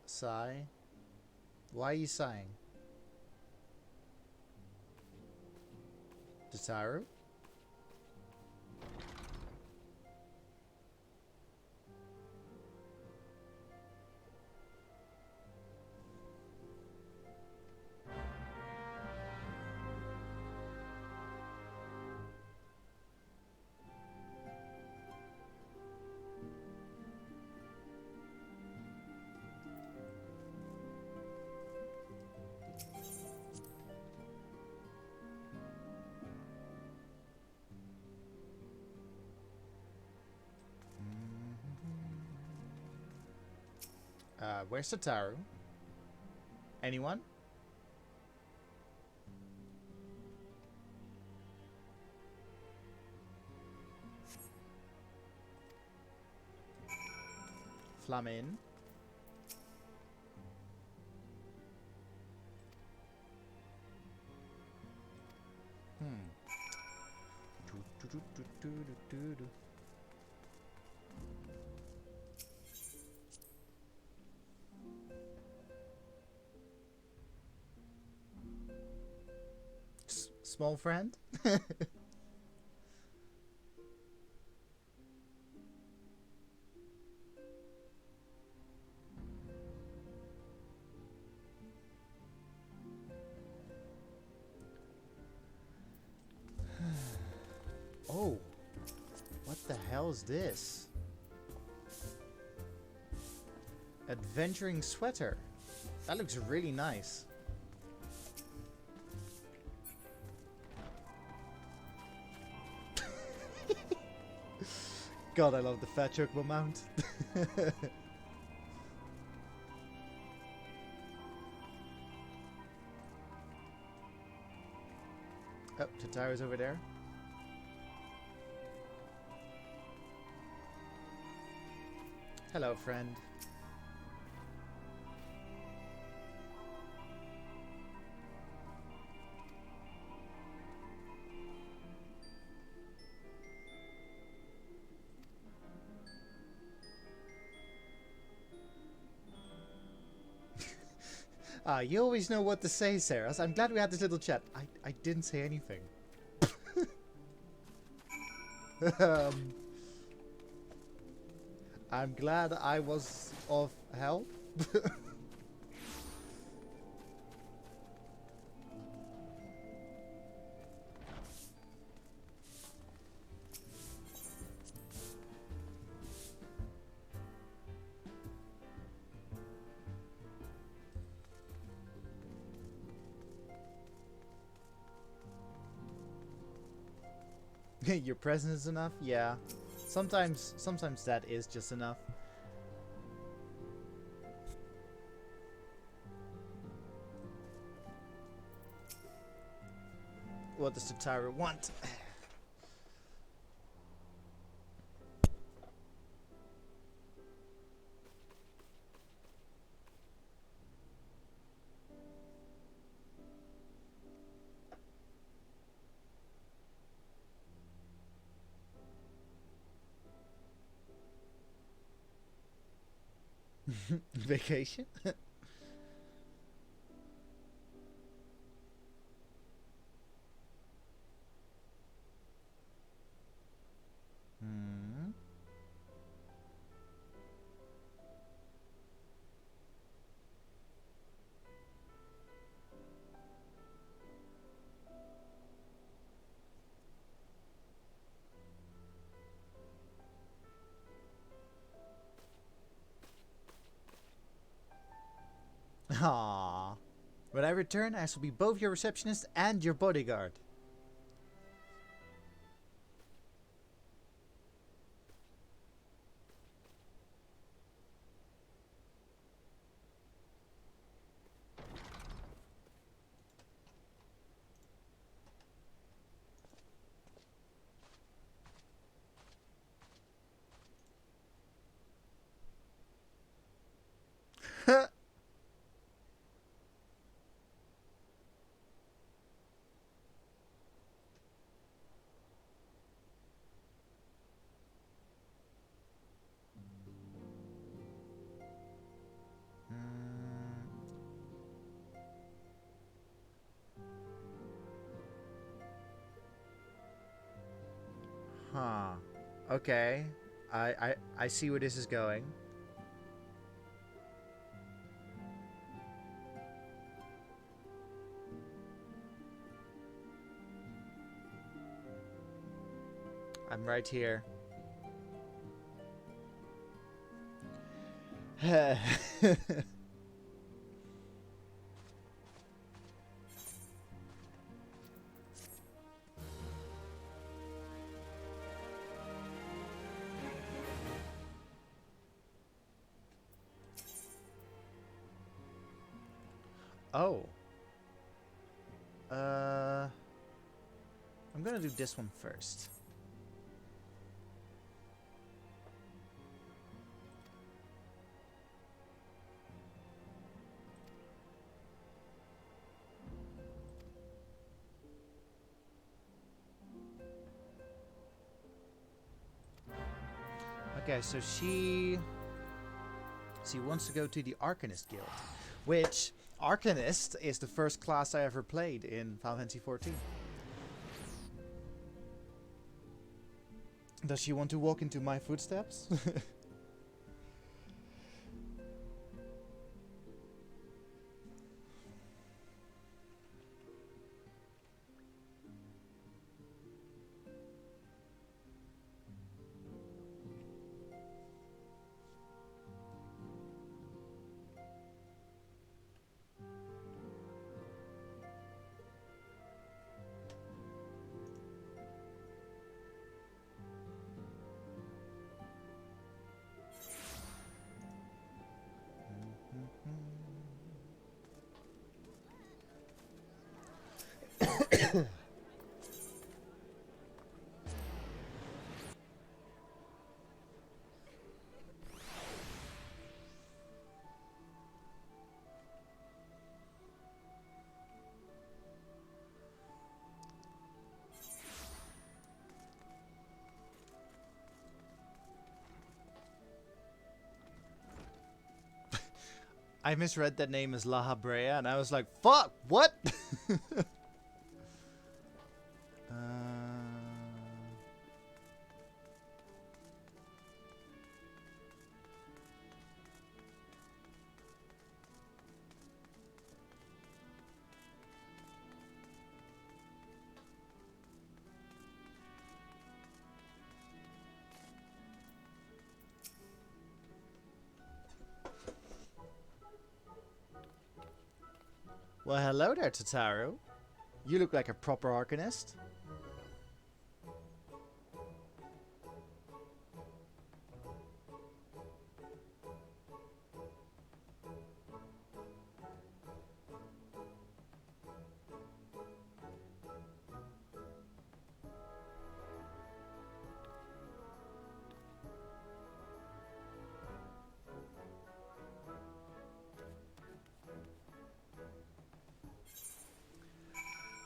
S1: Sigh? Why are you sighing? Tataru? Where's Tataru? Anyone? Flamin. Small friend? Oh, what the hell is this? Adventuring sweater. That looks really nice. God, I love the fat chocobo mount. Oh, Tataru's over there. Hello, friend. You always know what to say, Sarah. I'm glad we had this little chat. I didn't say anything. I'm glad I was of help. Your presence is enough? Yeah. Sometimes that is just enough. What does the Tyrant want? Vacation? Hmm. Aww. When I return, I shall be both your receptionist and your bodyguard. Huh. Okay. I see where this is going. I'm right here. Oh. I'm gonna do this one first. Okay, so she wants to go to the Arcanist Guild, which Arcanist is the first class I ever played in Final Fantasy XIV. Does she want to walk into my footsteps? I misread that name as La Habrea, and I was like, fuck, what? Well, hello there, Tataru. You look like a proper Arcanist.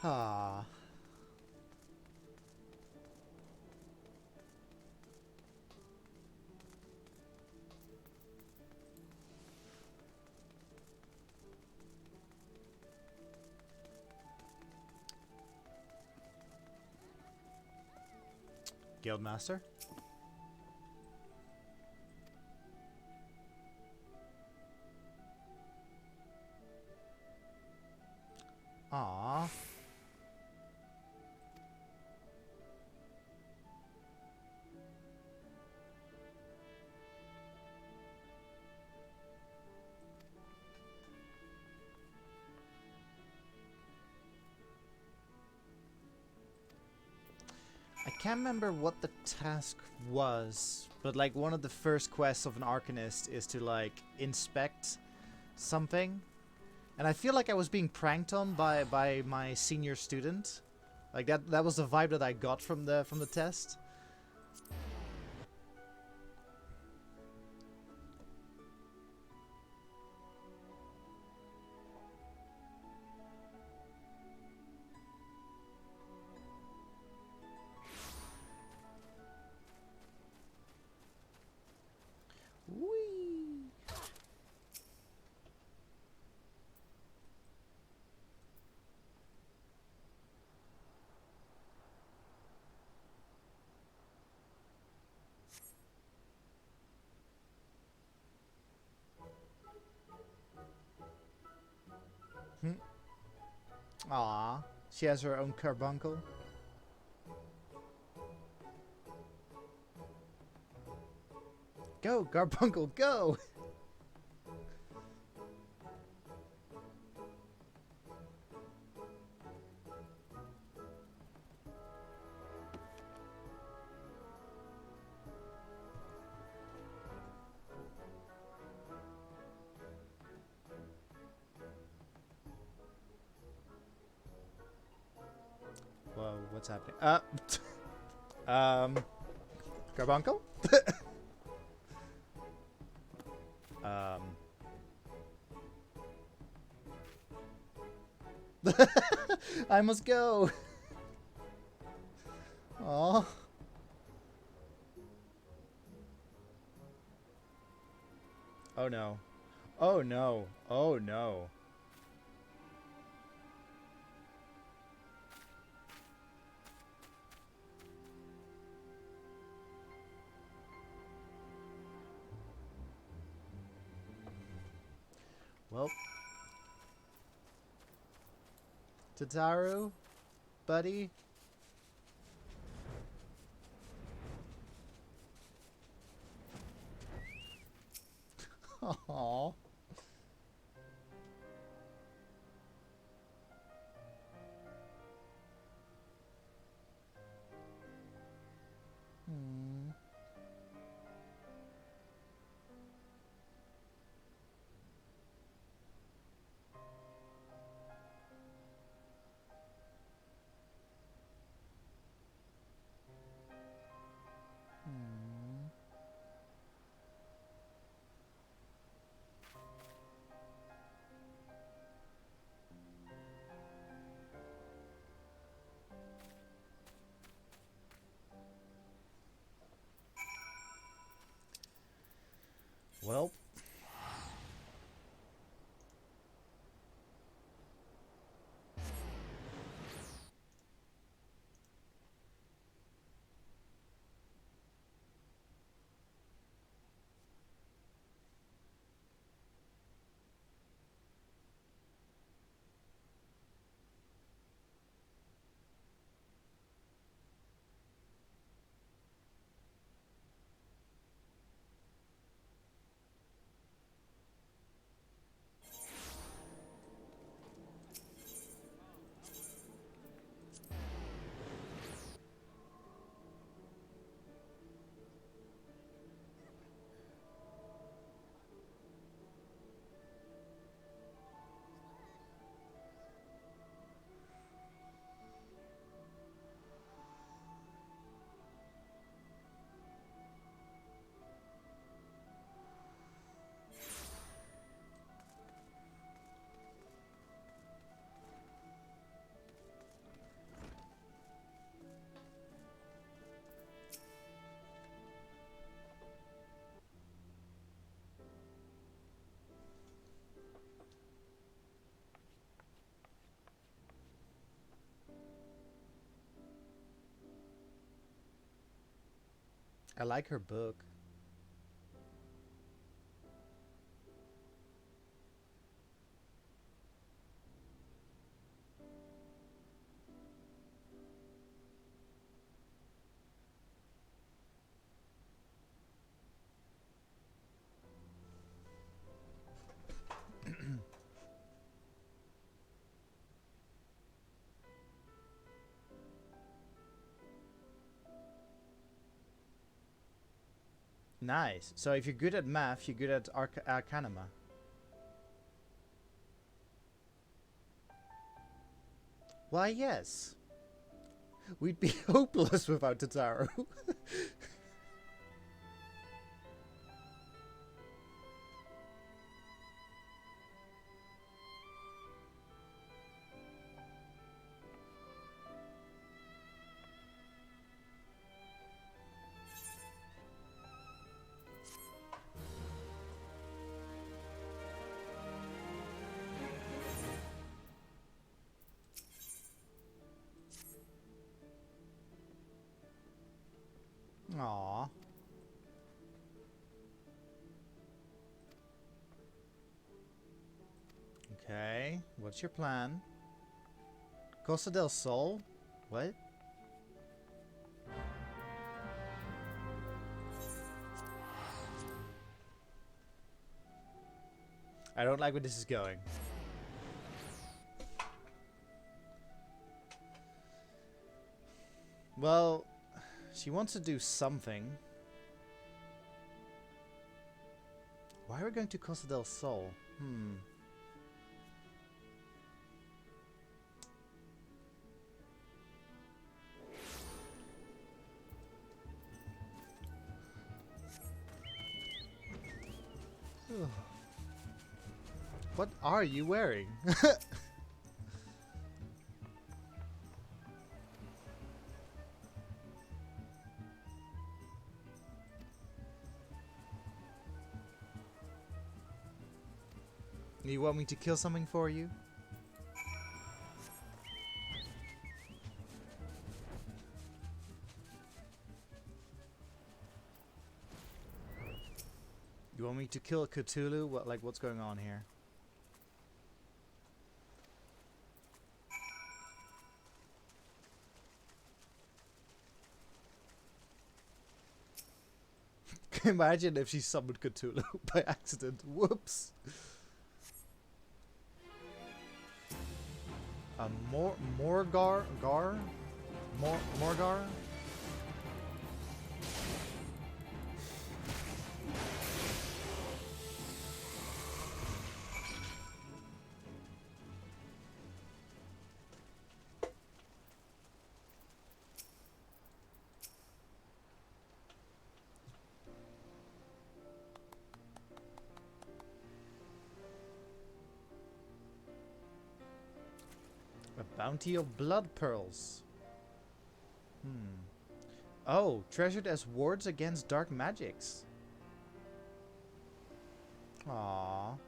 S1: Ah. Guildmaster? Aww. I can't remember what the task was, but like one of the first quests of an Arcanist is to like inspect something. And I feel like I was being pranked on by my senior student. Like that was the vibe that I got from the test. Whee! Aw, she has her own carbuncle. Go, carbuncle, go! Whoa, what's happening? Carbuncle? I must go. Aw. Oh no. Oh no. Oh no. Well. Tataru, buddy. Aww. Hmm. Hmm. Well. I like her book. Nice. So if you're good at math, you're good at Arcanima. Why, yes. We'd be hopeless without the tarot. Aww. Okay, what's your plan? Costa del Sol? What? I don't like where this is going. Well, she wants to do something. Why are we going to Costa del Sol? What are you wearing? You want me to kill something for you? You want me to kill Cthulhu? What, like, what's going on here? Imagine if she summoned Cthulhu by accident. Whoops. A Morgar? Morgar? A bounty of blood pearls. Oh, treasured as wards against dark magics. Aww.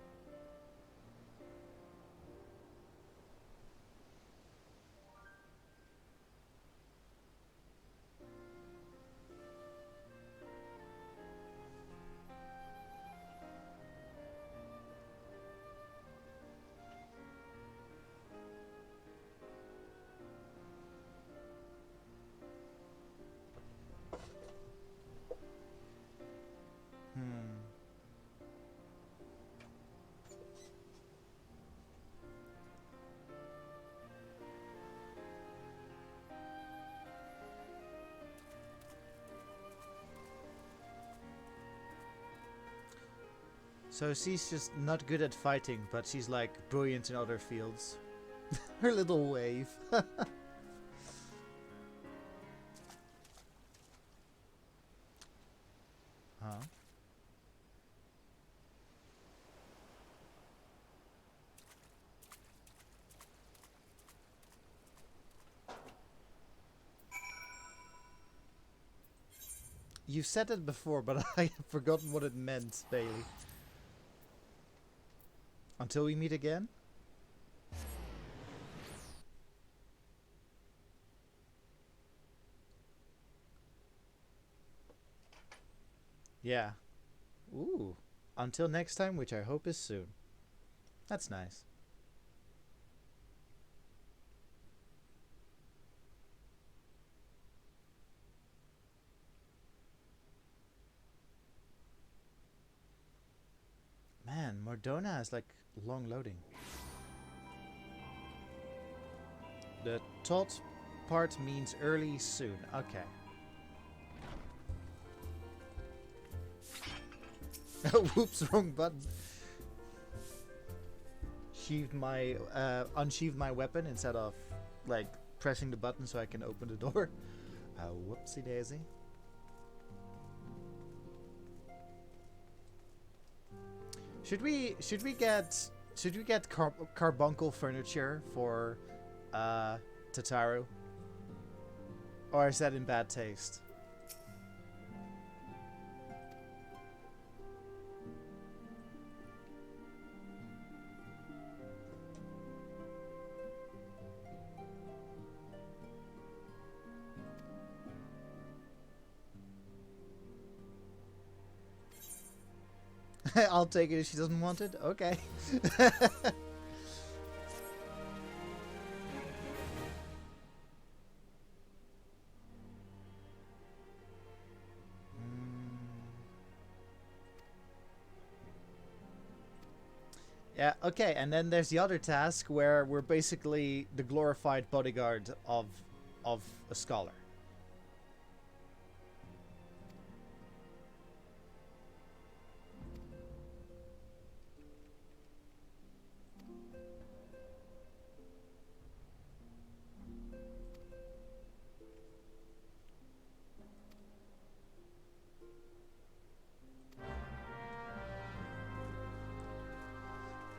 S1: So she's just not good at fighting, but she's like brilliant in other fields. Her little wave. Huh? You've said it before, but I have forgotten what it meant, Bailey. Until we meet again? Yeah. Ooh. Until next time, which I hope is soon. That's nice. Man, Mordona is like long loading. The tot part means early soon. Okay. Whoops, wrong button. Unsheathed my weapon instead of like pressing the button so I can open the door. Whoopsie daisy. Should we get carbuncle furniture for Tataru? Or is that in bad taste? I'll take it if she doesn't want it. Okay. Yeah, okay, and then there's the other task where we're basically the glorified bodyguard of a scholar.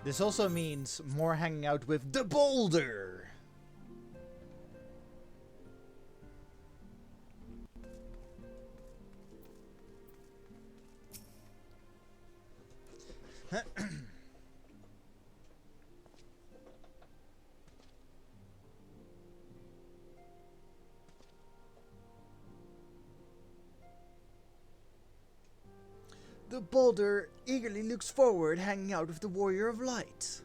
S1: This also means more hanging out with the boulder. The boulder eagerly looks forward, hanging out with the warrior of light.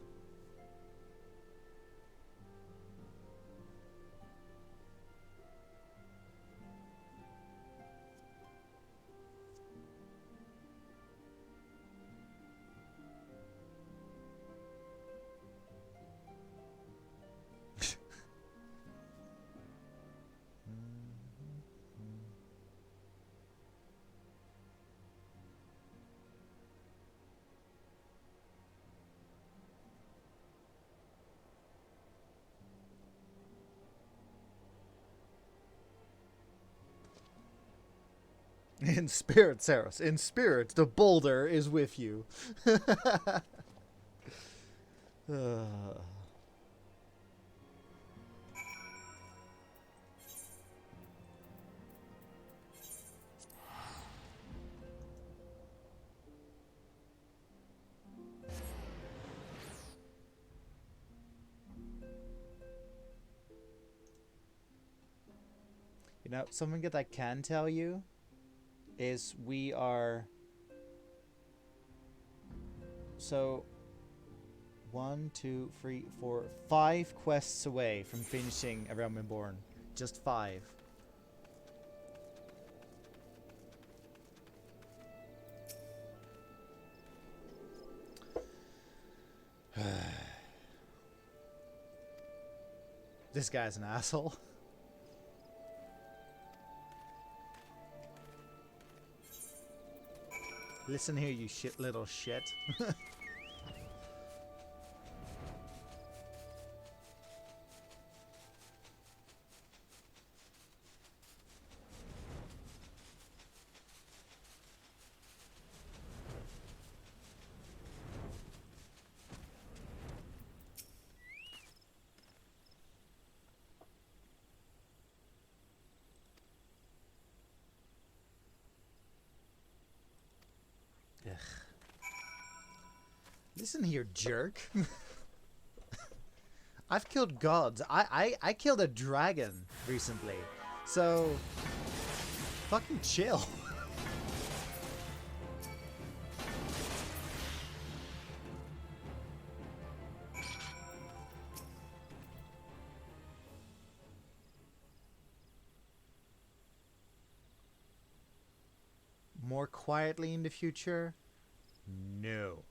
S1: In spirit, Saros. In spirit, the boulder is with you. You know, something that I can tell you is we are so 1, 2, 3, 4, 5 quests away from finishing A Realm Reborn. Just 5. This guy's an asshole. Listen here, you shit little shit. Ugh. Listen here, jerk. I've killed gods. I killed a dragon recently. So fucking chill. more quietly in the future? No.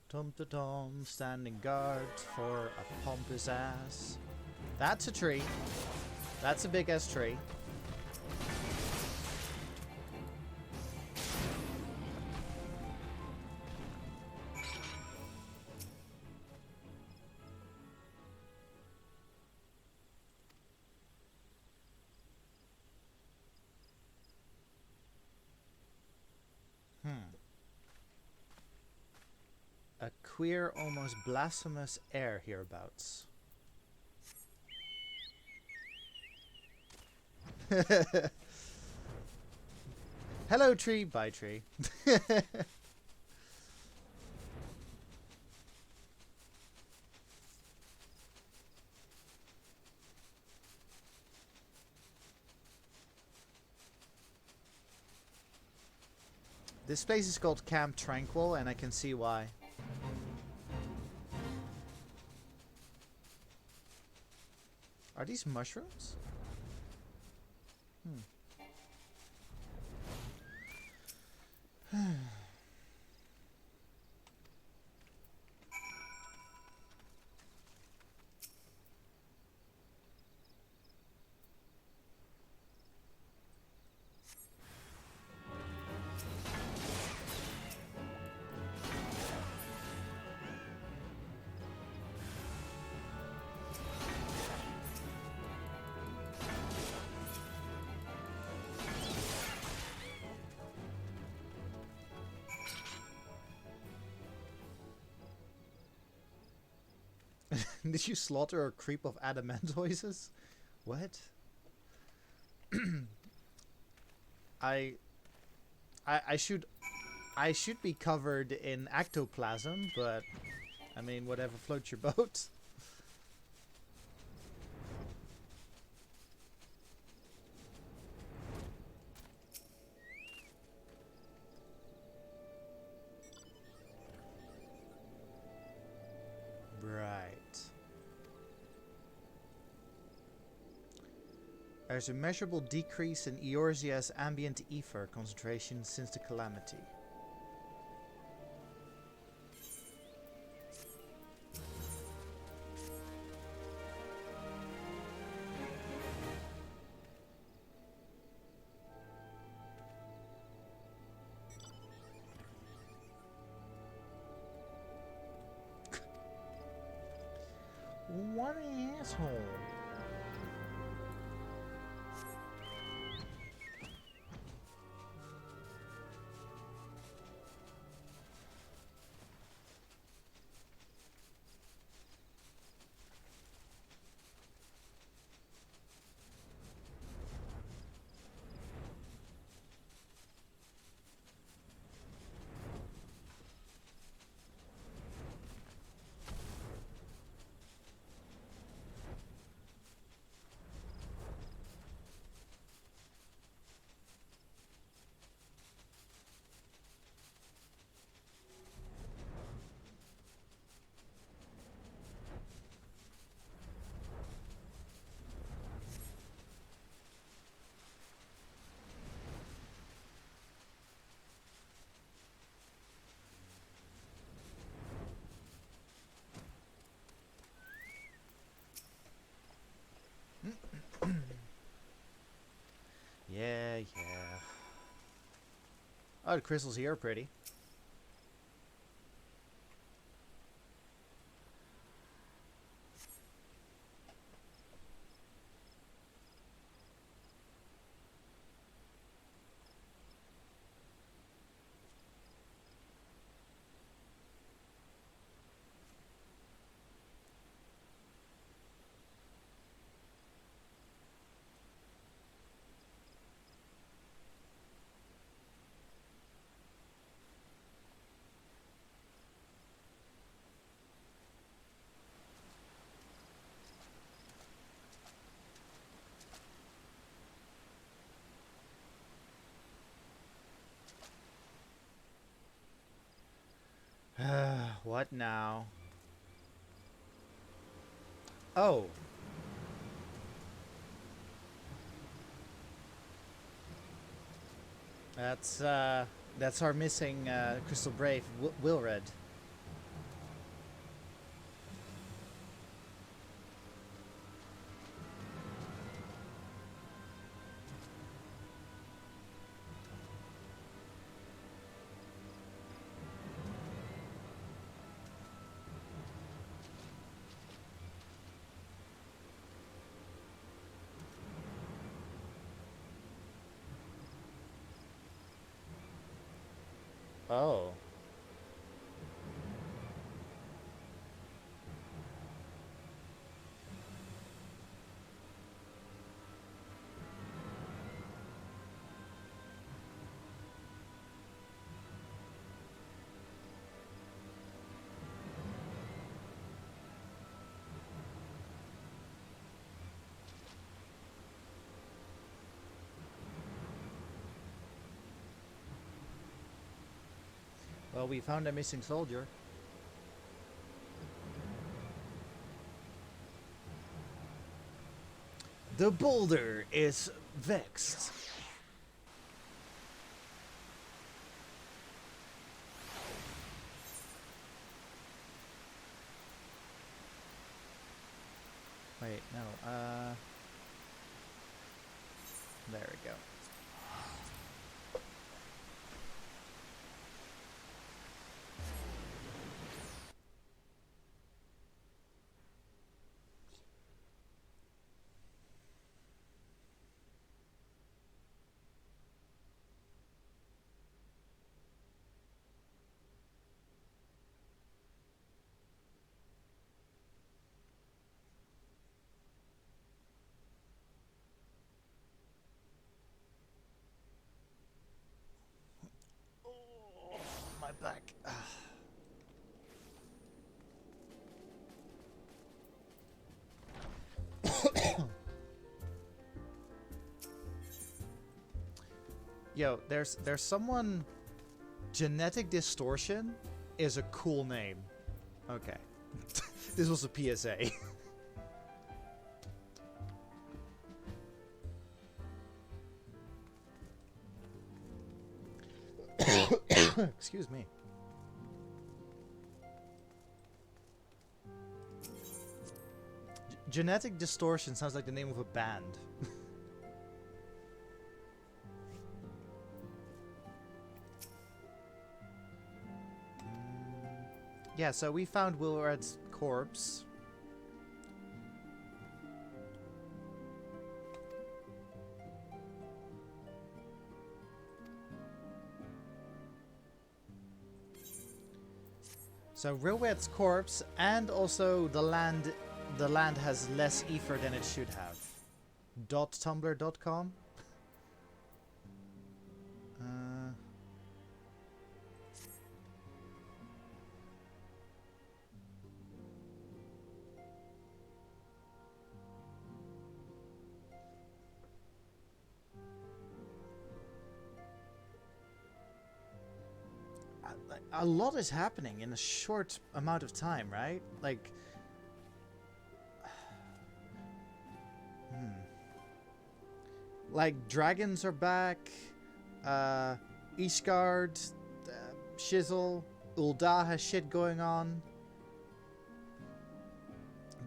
S1: Dum-da-dum, standing guard for a pompous ass. That's a tree. That's a big-ass tree. A queer, almost blasphemous air hereabouts. Hello, tree. Bye, tree. This place is called Camp Tranquil, and I can see why. Are these mushrooms? Did you slaughter a creep of adamantoises? What? I should be covered in ectoplasm, but I mean, whatever floats your boat. Right. There's a measurable decrease in Eorzea's ambient ether concentration since the calamity. What an asshole. Yeah. Oh, the crystals here are pretty. What now? Oh. That's our missing Crystal Brave, Wilred. Oh. Well, we found a missing soldier. The boulder is vexed. Wait, no, there we go. My back. Yo, there's someone. Genetic distortion is a cool name. Okay. This was a PSA. Excuse me. Genetic distortion sounds like the name of a band. Yeah, so we found Wilred's corpse. So Wilred's corpse, and also the land has less ether than it should have. .tumblr.com. A lot is happening in a short amount of time, right? Like, like dragons are back. Ishgard, Shizzle, Ul'dah has shit going on.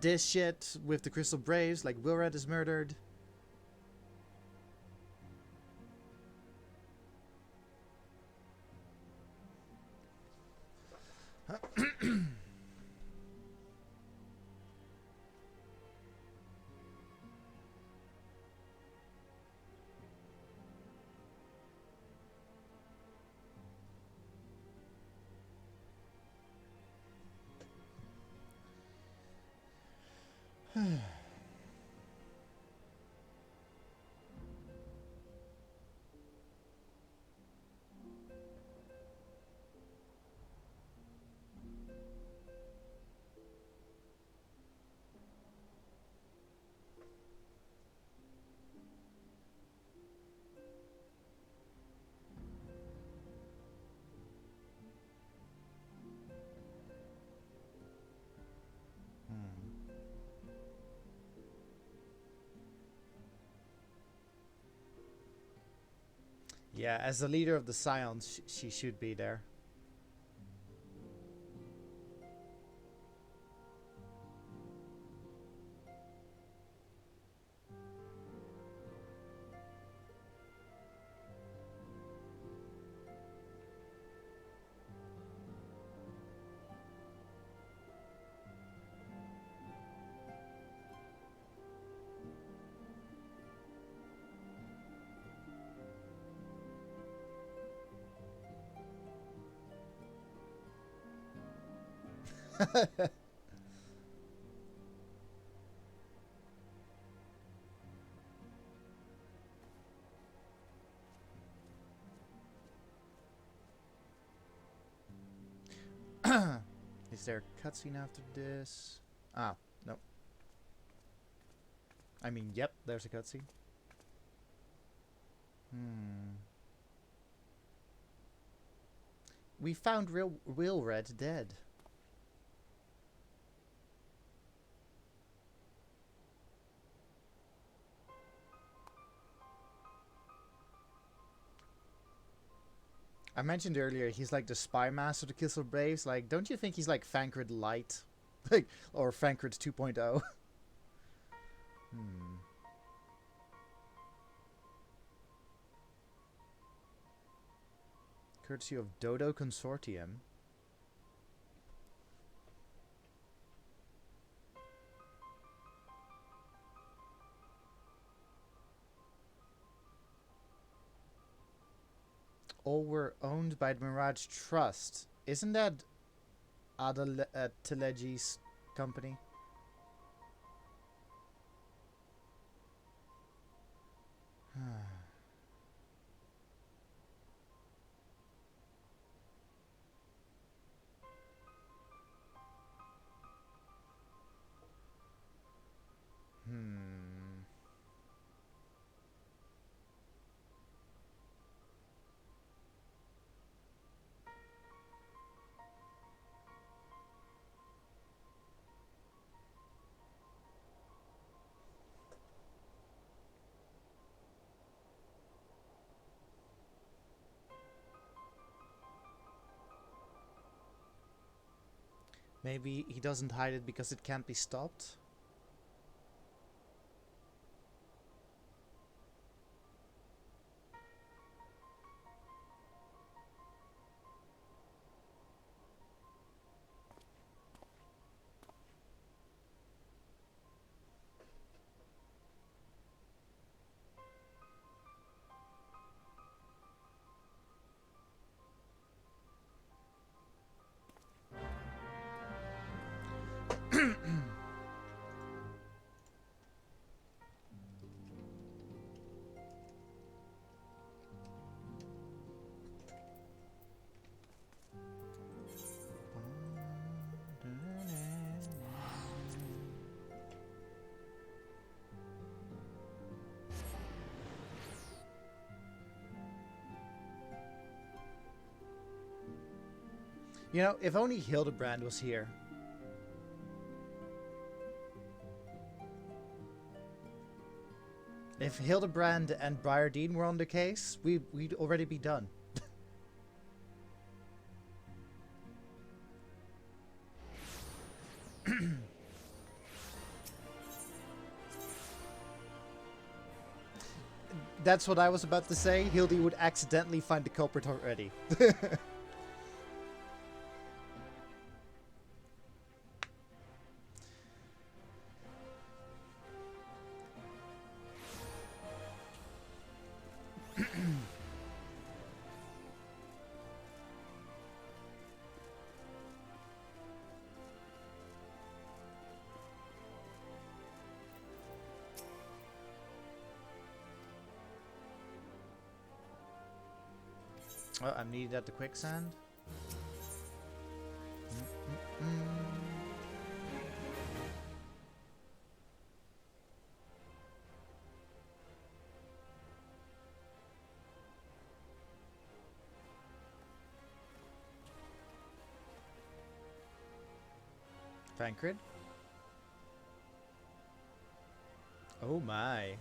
S1: This shit with the Crystal Braves, like Wilred is murdered. Yeah, as the leader of the Scions, she should be there. Is there a cutscene after this? Ah, no. I mean, yep, there's a cutscene. We found Wilred dead. I mentioned earlier he's like the spy master of the Crystal Braves. Like, don't you think he's like Fankred Light? Like, or Fankred 2.0? Courtesy of Dodo Consortium. All were owned by the Mirage Trust. Isn't that Telegi's company? Maybe he doesn't hide it because it can't be stopped? You know, if only Hildebrand was here. If Hildebrand and Briardine were on the case, we'd already be done. That's what I was about to say. Hildy would accidentally find the culprit already. Oh, I'm needed at the quicksand. Fankred? Oh my.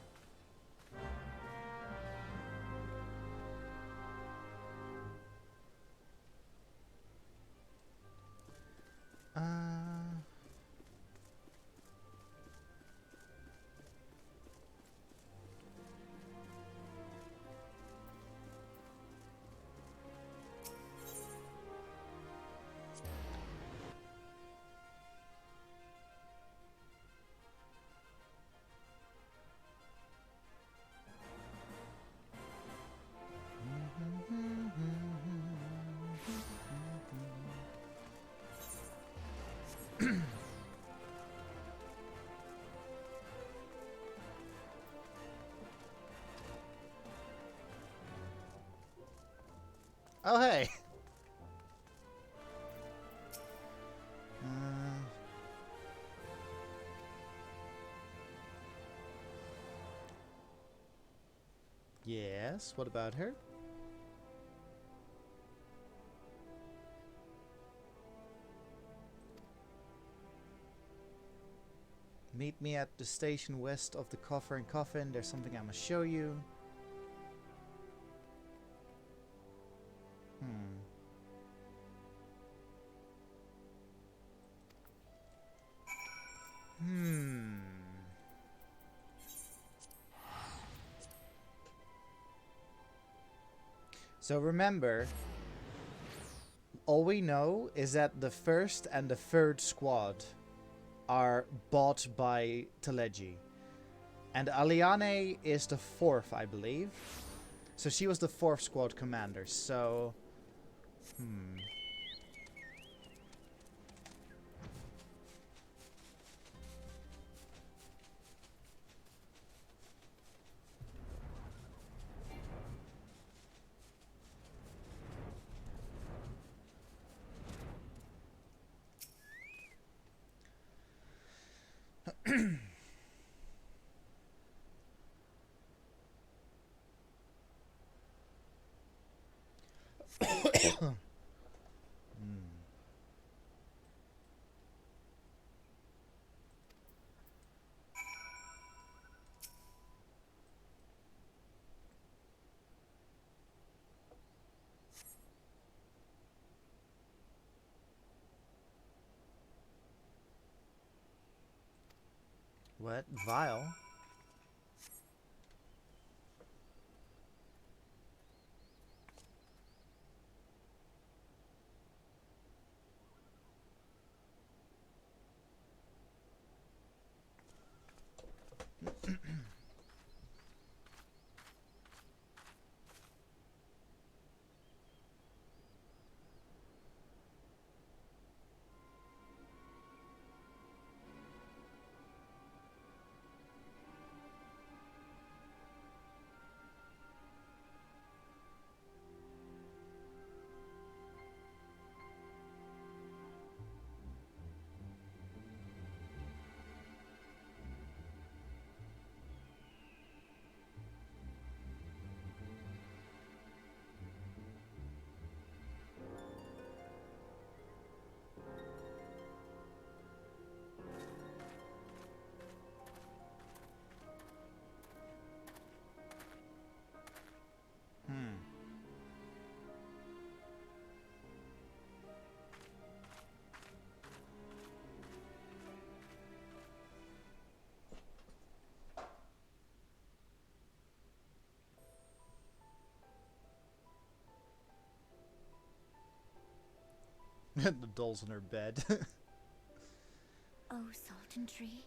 S1: Yes, what about her? Meet me at the station west of the Coffer and Coffin. There's something I must show you. So remember, all we know is that the first and the third squad are bought by Teleji. And Aliane is the fourth, I believe. So she was the fourth squad commander, so... What? Vile? The doll's in her bed.
S4: Oh, Sultan Tree,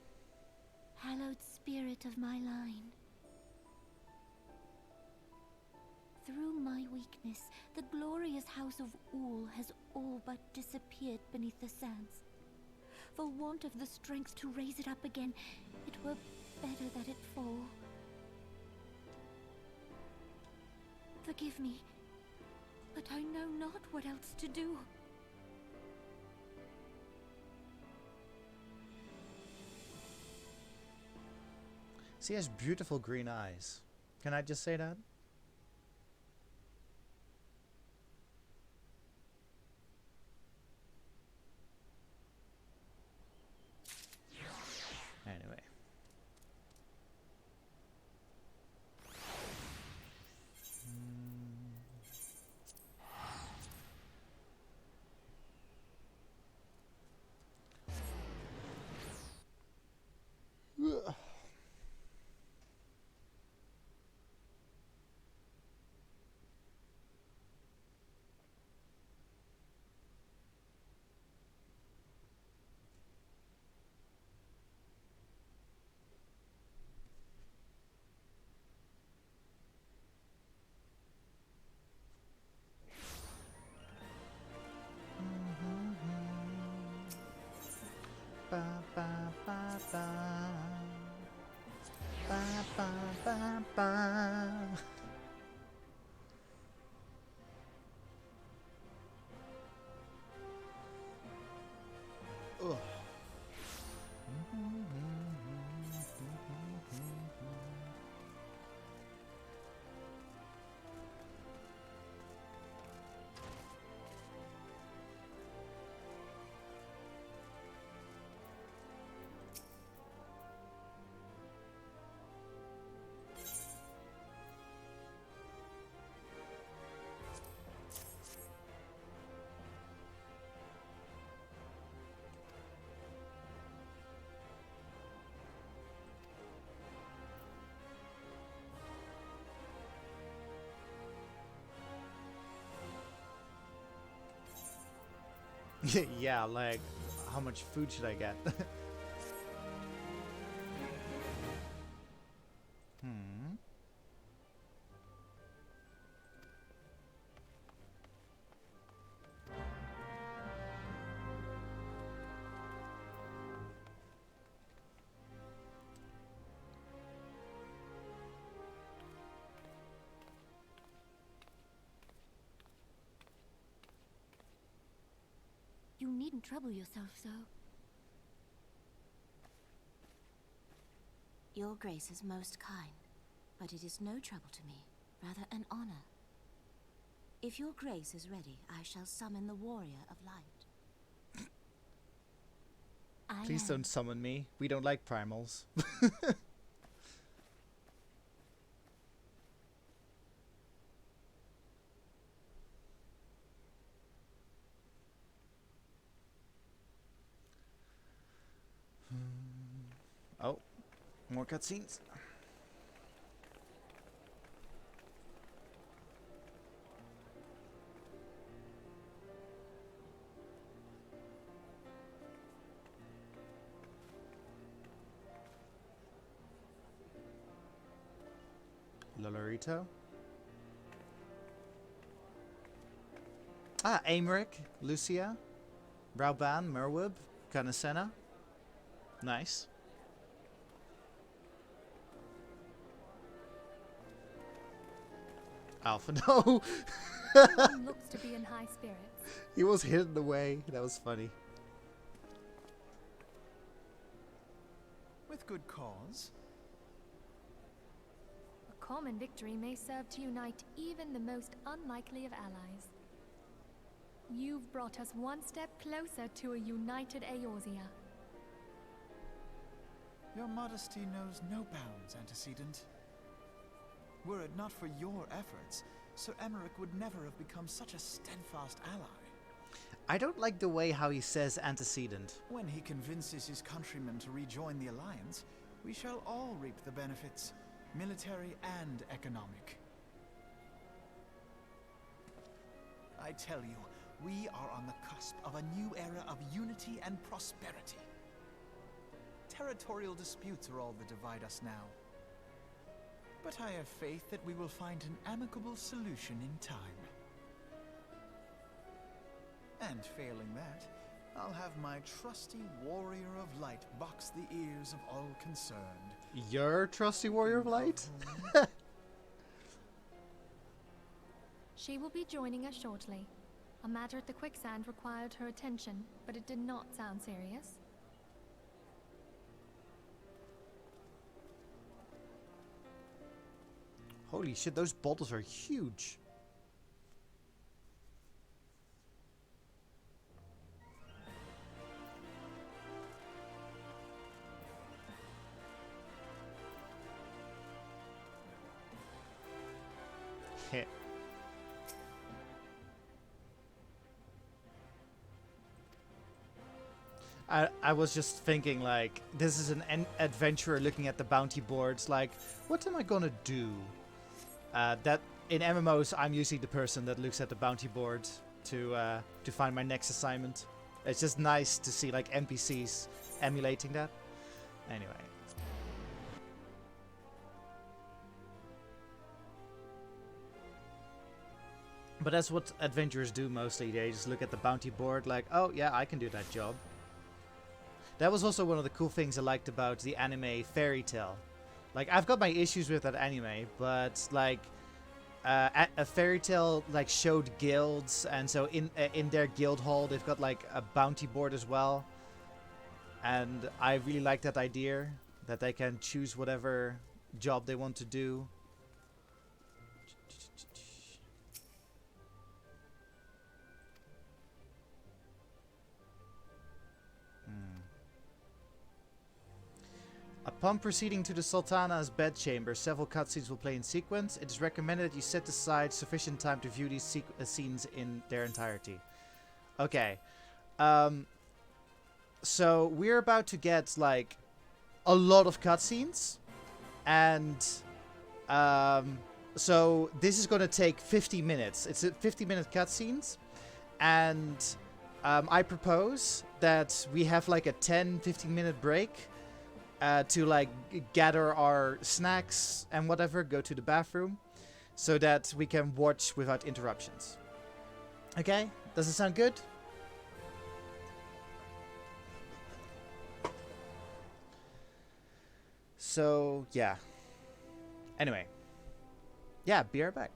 S4: hallowed spirit of my line. Through my weakness, the glorious house of Ul has all but disappeared beneath the sands. For want of the strength to raise it up again, it were better that it fall. Forgive me, but I know not what else to do.
S1: She has beautiful green eyes. Can I just say that? Anyway. Ugh. Ba ba ba ba. Ba ba ba ba. Ugh. Yeah, like, how much food should I get? Hmm.
S4: You needn't trouble yourself so. Your Grace is most kind, but it is no trouble to me, rather an honor. If your Grace is ready, I shall summon the Warrior of Light.
S1: Please don't summon me. We don't like primals. Oh, more cutscenes. Lolorito. Ah, Aymeric, Lucia, Brauban, Merwib, Canacena. Nice. Alpha, no!
S2: One looks to be in high spirits.
S1: He was hidden away. That was funny.
S5: With good cause.
S2: A common victory may serve to unite even the most unlikely of allies. You've brought us one step closer to a united Eorzea.
S5: Your modesty knows no bounds, Antecedent. Were it not for your efforts, Sir Aymeric would never have become such a steadfast ally.
S1: I don't like the way how he says antecedent.
S5: When he convinces his countrymen to rejoin the Alliance, we shall all reap the benefits, military and economic. I tell you, we are on the cusp of a new era of unity and prosperity. Territorial disputes are all that divide us now. But I have faith that we will find an amicable solution in time. And failing that, I'll have my trusty Warrior of Light box the ears of all concerned.
S1: Your trusty Warrior of Light?
S2: She will be joining us shortly. A matter at the quicksand required her attention, but it did not sound serious.
S1: Holy shit, those bottles are huge. Hit. I was just thinking, like, this is an adventurer looking at the bounty boards, like, what am I gonna do? That in MMOs, I'm usually the person that looks at the bounty board to find my next assignment. It's just nice to see like NPCs emulating that. Anyway. But that's what adventurers do mostly. They just look at the bounty board like, oh yeah, I can do that job. That was also one of the cool things I liked about the anime Fairy Tail. Like, I've got my issues with that anime, but like a Fairy Tail like showed guilds, and so in their guild hall they've got like a bounty board as well. And I really like that idea that they can choose whatever job they want to do. Upon proceeding to the Sultana's bedchamber, several cutscenes will play in sequence. It is recommended that you set aside sufficient time to view these scenes in their entirety. Okay. So we're about to get like a lot of cutscenes, and so this is going to take 50 minutes. It's a 50-minute cutscenes, and I propose that we have like a 10-15 minute break to like gather our snacks and whatever, go to the bathroom, so that we can watch without interruptions. Okay? Does it sound good? So, yeah. Anyway. Yeah, be right back.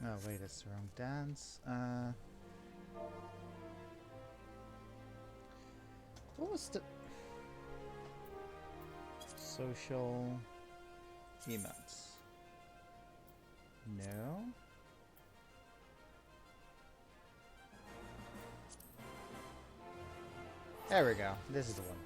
S1: Oh wait, that's the wrong dance. What was the social emotes? No. There we go. This is the one.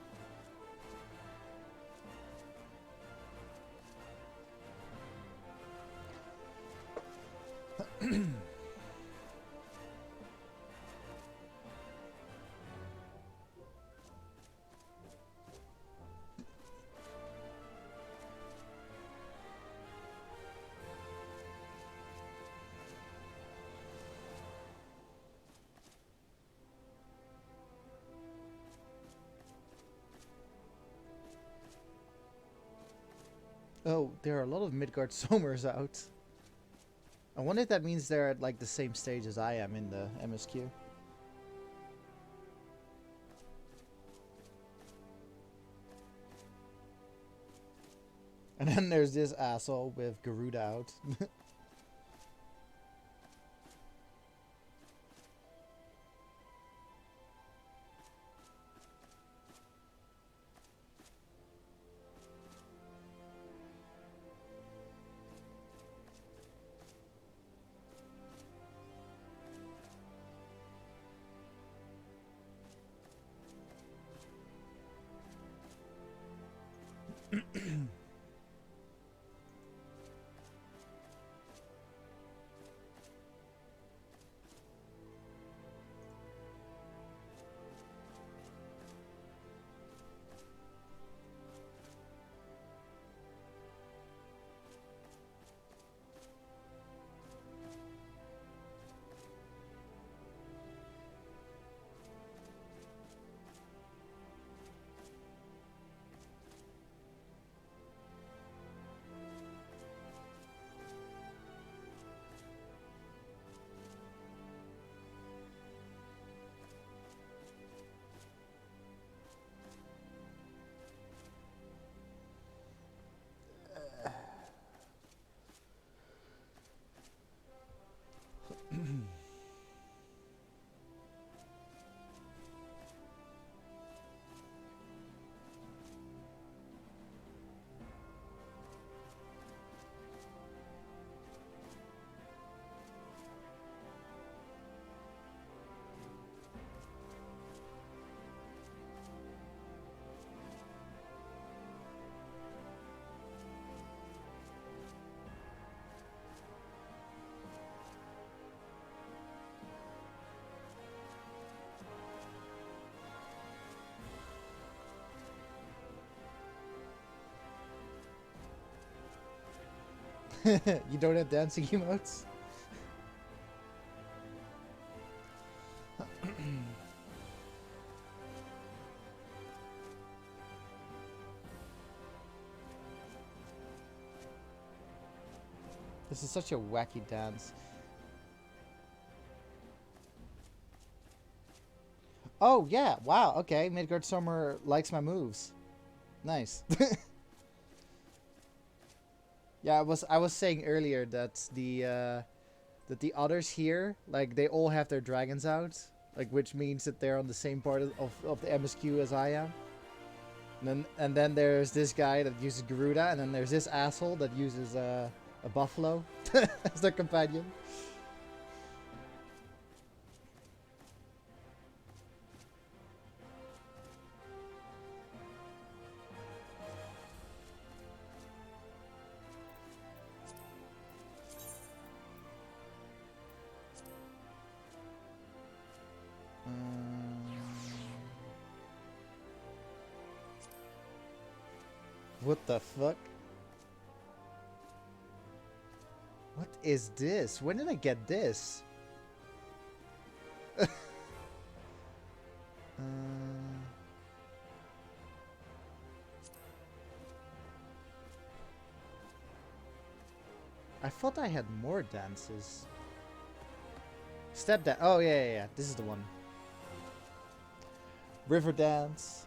S1: Oh, there are a lot of Midgard Somers out. I wonder if that means they're at like the same stage as I am in the MSQ. And then there's this asshole with Garuda out. You don't have dancing emotes? This is such a wacky dance. Oh, yeah. Wow. Okay. Midgard Summer likes my moves. Nice. Yeah, I was saying earlier that the others here, like, they all have their dragons out, like, which means that they're on the same part of the MSQ as I am. And then there's this guy that uses Garuda, and then there's this asshole that uses a buffalo as their companion. What the fuck? What is this? When did I get this? I thought I had more dances. Step dance. Oh, yeah. This is the one. River dance.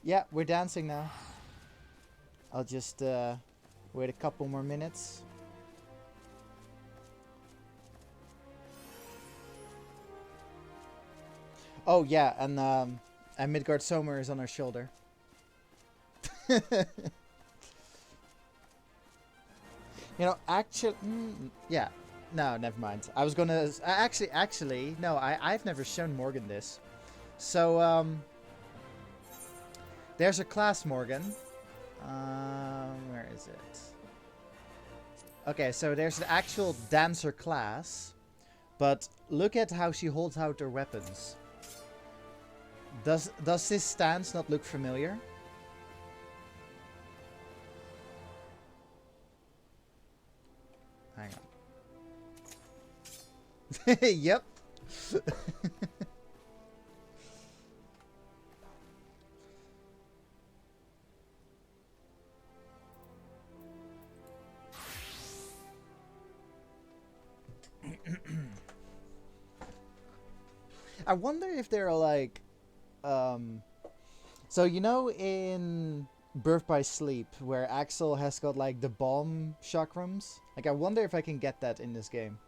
S1: Yeah, we're dancing now. I'll just wait a couple more minutes. Oh yeah, and Midgard Somer is on our shoulder. You know, actually, yeah. No, never mind. I was gonna actually, no. I've never shown Morgan this. So there's a class, Morgan. Where is it? Okay, so there's an actual dancer class, but look at how she holds out her weapons. Does this stance not look familiar? Hang on. Yep. I wonder if they're like, so you know in Birth by Sleep where Axel has got like the bomb chakrams? Like I wonder if I can get that in this game.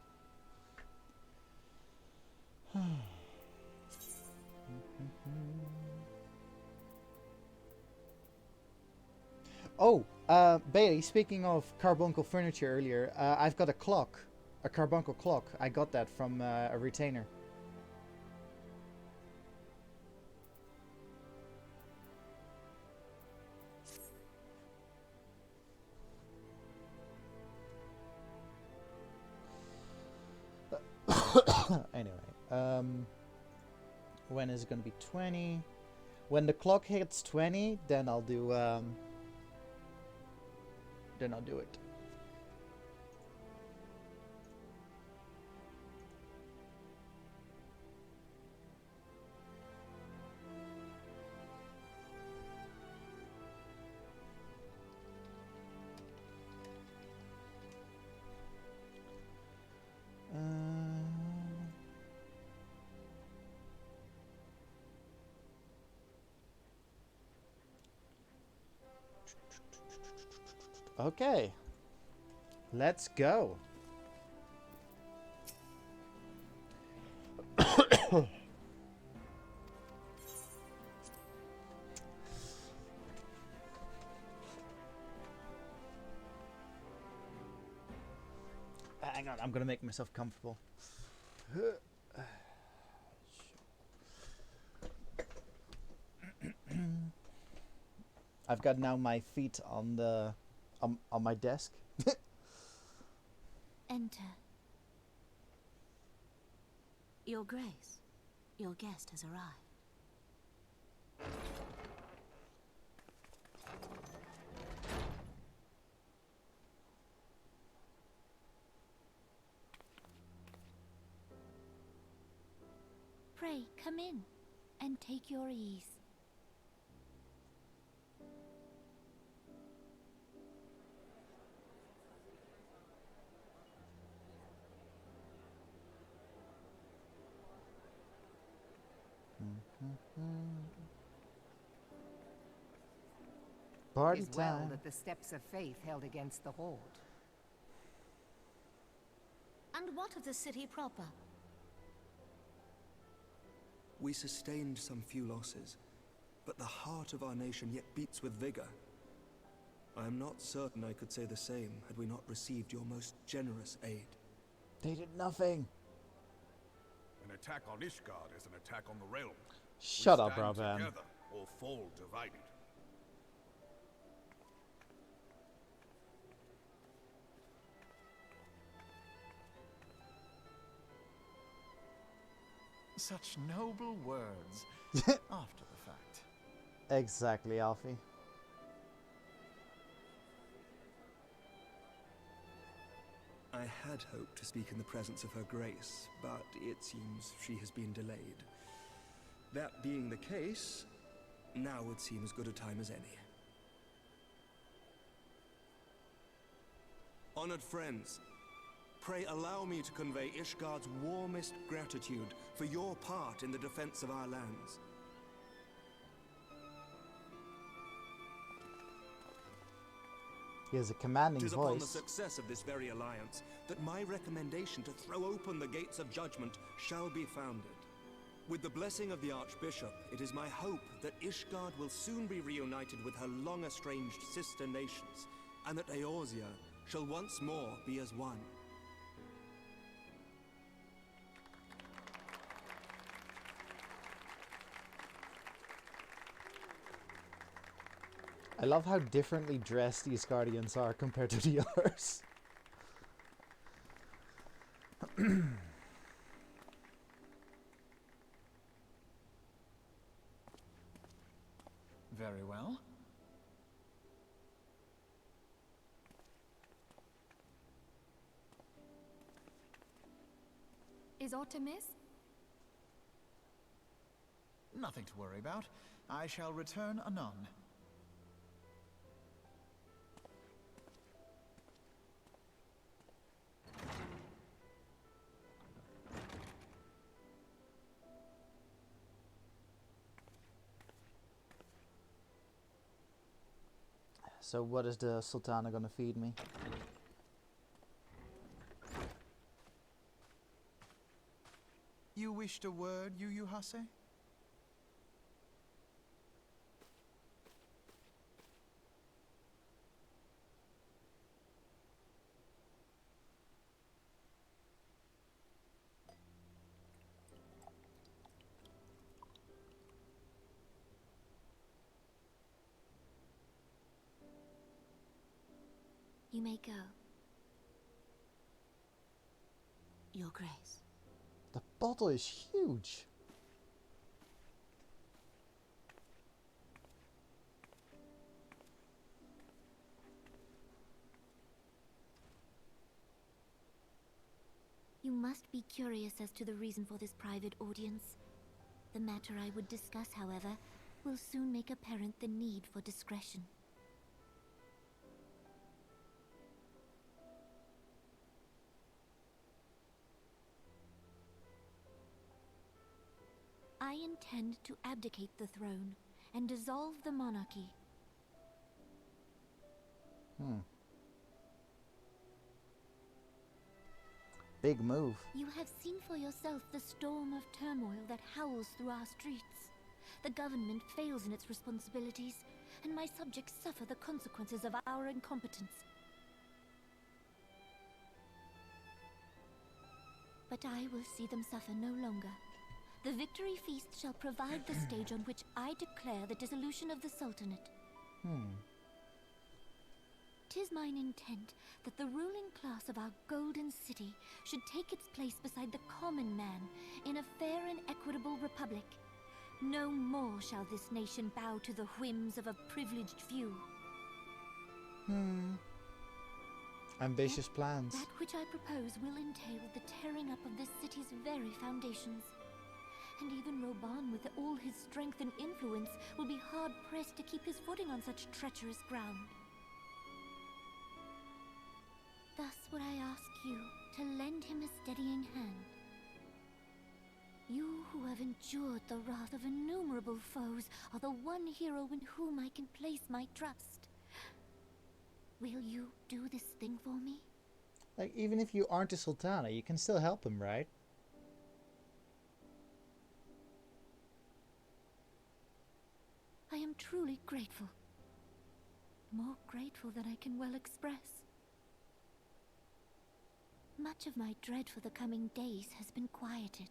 S1: Oh, Bailey, speaking of carbuncle furniture earlier, I've got a clock. A carbuncle clock. I got that from a retainer. Anyway, when is it gonna be 20? When the clock hits 20, then I'll do it. Okay, let's go. Hang on, I'm gonna make myself comfortable. I've got now my feet on the on my desk.
S4: Enter. Your Grace, your guest has arrived. Pray, come in and take your ease.
S1: Party
S9: It is well
S1: time.
S9: that the steps of faith held against the Horde.
S10: And what of the city proper?
S11: We sustained some few losses, but the heart of our nation yet beats with vigor. I am not certain I could say the same had we not received your most generous aid.
S1: They did nothing.
S3: An attack on Ishgard is an attack on the realm.
S1: Shut
S3: We
S1: up,
S3: stand
S1: Roban.
S3: together or fall divided.
S5: Such noble words after the fact.
S1: Exactly, Alfie.
S11: I had hoped to speak in the presence of her grace, but it seems she has been delayed. That being the case, now would seem as good a time as any. Honored friends, pray allow me to convey Ishgard's warmest gratitude for your part in the defense of our lands.
S1: He has a commanding
S11: Tis upon the
S1: voice.
S11: success of this very alliance that my recommendation to throw open the gates of judgment shall be founded. With the blessing of the Archbishop, it is my hope that Ishgard will soon be reunited with her long-estranged sister nations, and that Eorzea shall once more be as one.
S1: I love how differently dressed these Guardians are compared to the others.
S5: Very well.
S2: Is Artemis?
S5: Nothing to worry about. I shall return anon.
S1: So what is the Sultana gonna feed me?
S5: You wished a word, Yu Hase?
S4: You may go. Your Grace.
S1: The bottle is huge.
S4: You must be curious as to the reason for this private audience. The matter I would discuss, however, will soon make apparent the need for discretion. I intend to abdicate the throne and dissolve the monarchy.
S1: Big move.
S4: You have seen for yourself the storm of turmoil that howls through our streets. The government fails in its responsibilities, and my subjects suffer the consequences of our incompetence. But I will see them suffer no longer. The victory feast shall provide the stage on which I declare the dissolution of the Sultanate. 'Tis mine intent that the ruling class of our golden city should take its place beside the common man in a fair and equitable republic. No more shall this nation bow to the whims of a privileged few.
S1: Ambitious plans.
S4: That which I propose will entail the tearing up of this city's very foundations. And even Roban, with all his strength and influence, will be hard-pressed to keep his footing on such treacherous ground. Thus would I ask you to lend him a steadying hand. You who have endured the wrath of innumerable foes are the one hero in whom I can place my trust. Will you do this thing for me?
S1: Like, even if you aren't a Sultana, you can still help him, right?
S4: I am truly grateful. More grateful than I can well express. Much of my dread for the coming days has been quieted.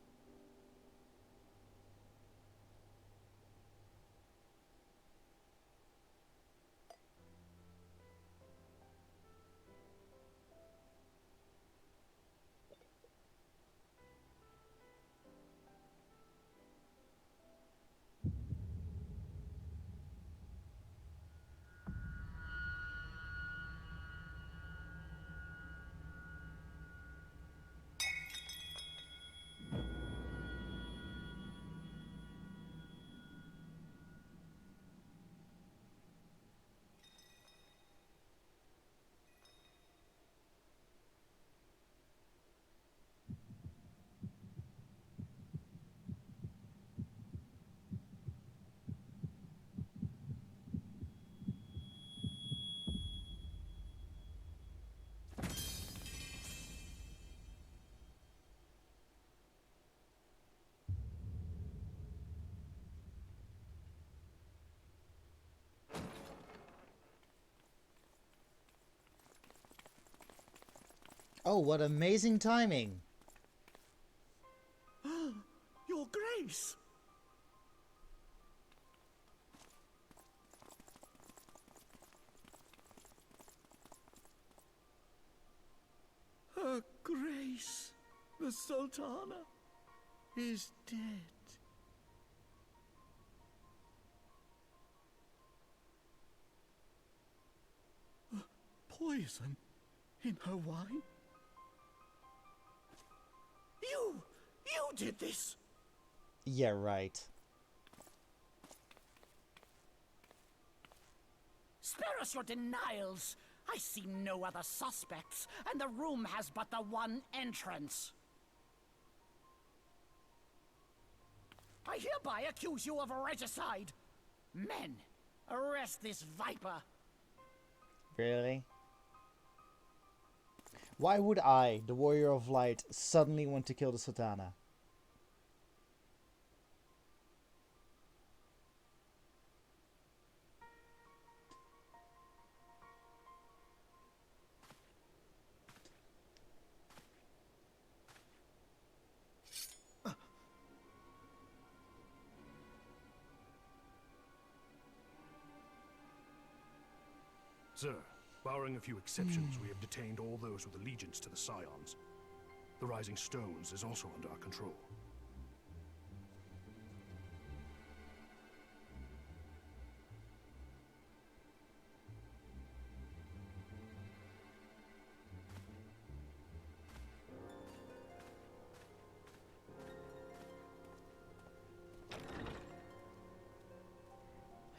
S1: Oh, what amazing timing!
S7: Your Grace! Her Grace, the Sultana, is dead. Poison in her wine? You did this!
S1: Yeah, right.
S7: Spare us your denials! I see no other suspects, and the room has but the one entrance. I hereby accuse you of regicide. Men, arrest this viper.
S1: Really? Why would I, the Warrior of Light, suddenly want to kill the Sultana?
S12: Sir, barring a few exceptions, we have detained all those with allegiance to the Scions. The Rising Stones is also under our control.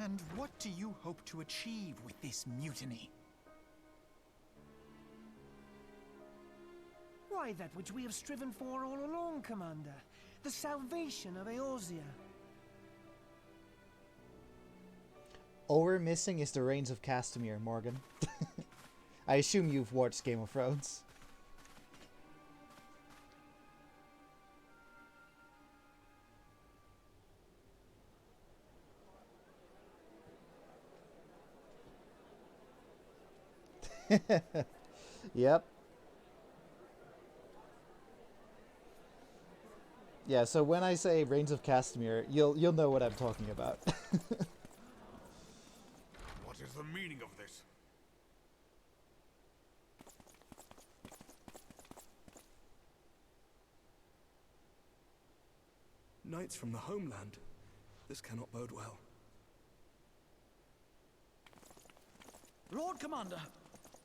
S5: And what do you hope to achieve with this mutiny?
S13: Why, that which we have striven for all along, Commander. The salvation of Eorzea.
S1: All we're missing is the Reigns of Castamere, Morgan. I assume you've watched Game of Thrones. Yep. Yeah, so when I say Reigns of Castamere, you'll know what I'm talking about.
S3: What is the meaning of this?
S11: Knights from the homeland. This cannot bode well.
S7: Lord Commander,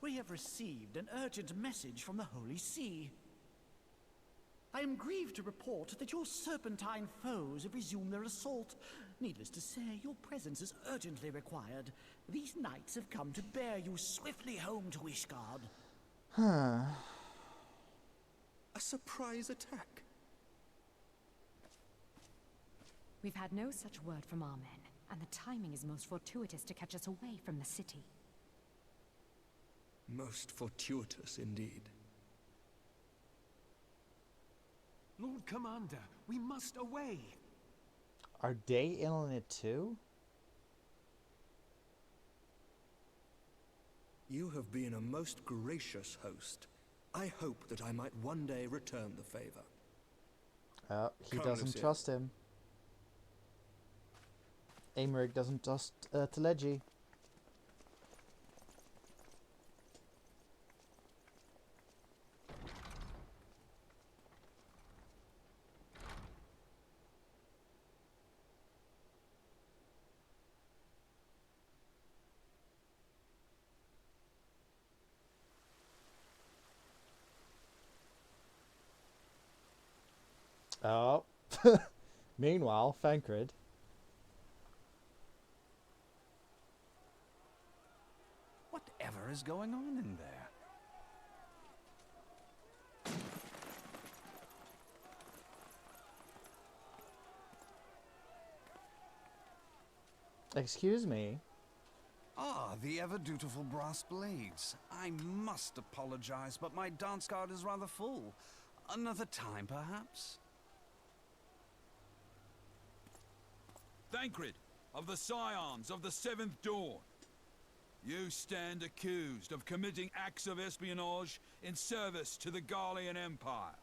S7: we have received an urgent message from the Holy See. I am grieved to report that your serpentine foes have resumed their assault. Needless to say, your presence is urgently required. These knights have come to bear you swiftly home to Ishgard.
S1: Huh.
S11: A surprise attack?
S14: We've had no such word from our men, and the timing is most fortuitous to catch us away from the city.
S11: Most fortuitous indeed.
S13: Lord Commander, we must away.
S1: Are they in on it too?
S11: You have been a most gracious host. I hope that I might one day return the favor.
S1: He doesn't trust him. Aymeric doesn't trust Teleji. Oh. Meanwhile, Thancred.
S8: Whatever is going on in there?
S1: Excuse me?
S8: Ah, the ever-dutiful brass blades. I must apologize, but my dance card is rather full. Another time, perhaps?
S15: Thancred, of the Scions of the Seventh Dawn.
S8: You stand accused of committing acts of espionage in service to the Garlean Empire.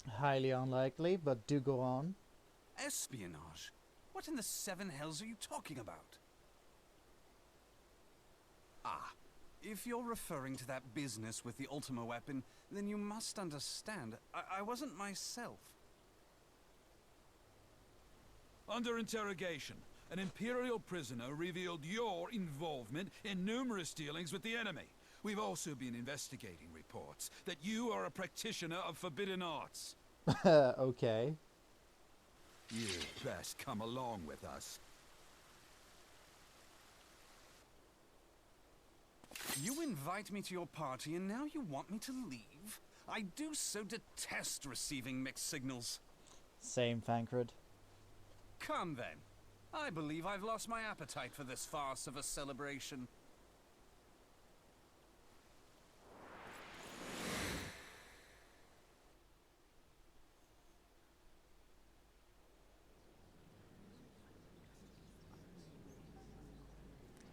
S1: Highly unlikely, but do go on.
S8: Espionage? What in the seven hells are you talking about? Ah, if you're referring to that business with the Ultima weapon, then you must understand, I wasn't myself. Under interrogation, an Imperial prisoner revealed your involvement in numerous dealings with the enemy. We've also been investigating reports that you are a practitioner of forbidden arts.
S1: Okay.
S8: You'd best come along with us. You invite me to your party and now you want me to leave? I do so detest receiving mixed signals.
S1: Same, Thancred.
S8: Come then. I believe I've lost my appetite for this farce of a celebration.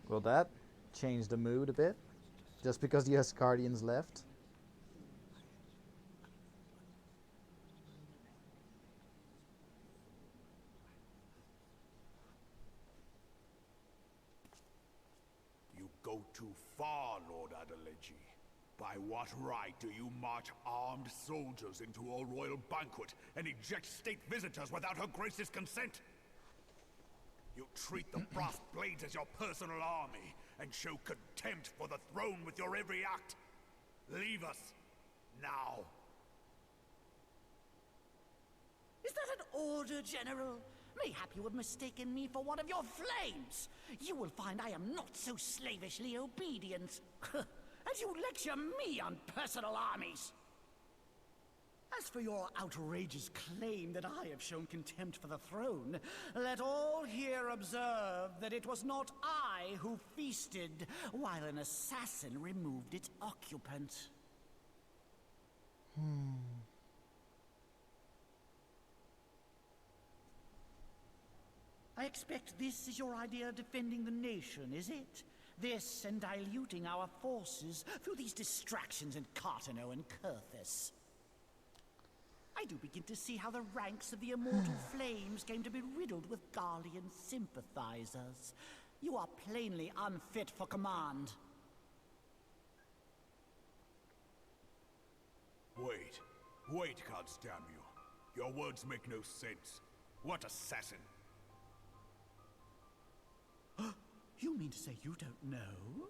S1: Will that change the mood a bit? Just because the Asgardians left?
S3: You go too far, Lord Adeleji. By what right do you march armed soldiers into a royal banquet and eject state visitors without her grace's consent? You treat the brass blades as your personal army and show contempt for the throne with your every act. Leave us now.
S7: Is that an order, General? Mayhap you have mistaken me for one of your flames. You will find I am not so slavishly obedient. As you lecture me on personal armies. As for your outrageous claim that I have shown contempt for the throne, let all here observe that it was not I who feasted while an assassin removed its occupant. I expect this is your idea of defending the nation, is it? This and diluting our forces through these distractions in Cartano and Kurthis. I do begin to see how the ranks of the Immortal Flames came to be riddled with Garlean sympathizers. You are plainly unfit for command.
S3: Wait, goddamn you. Your words make no sense. What assassin?
S7: You mean to say you don't know?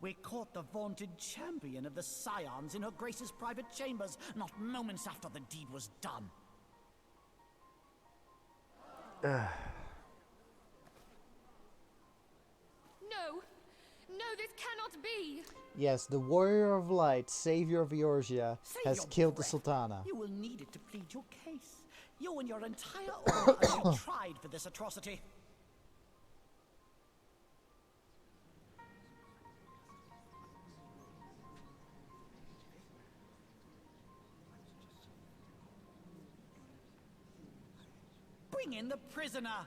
S7: We caught the vaunted champion of the Scions in her Grace's private chambers, not moments after the deed was done.
S2: No! No, this cannot be!
S1: Yes, the Warrior of Light, Savior of Eorzea, has killed the Sultana.
S7: You will need it to plead your case. You and your entire order are being tried for this atrocity. Bring in the prisoner!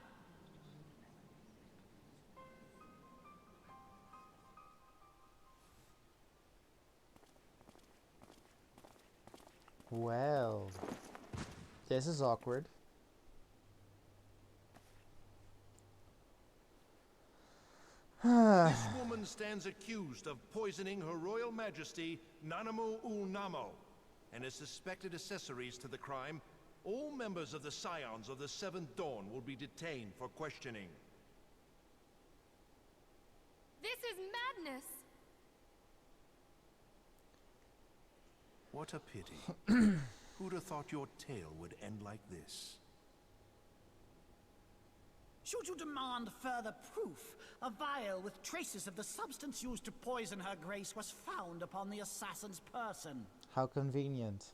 S1: Well, this is awkward.
S15: This woman stands accused of poisoning Her Royal Majesty Nanamu Namo and his suspected accessories to the crime. All members of the Scions of the Seventh Dawn will be detained for questioning.
S2: This is madness!
S15: What a pity. Who'd have thought your tale would end like this?
S7: Should you demand further proof, a vial with traces of the substance used to poison her grace was found upon the assassin's person.
S1: How convenient.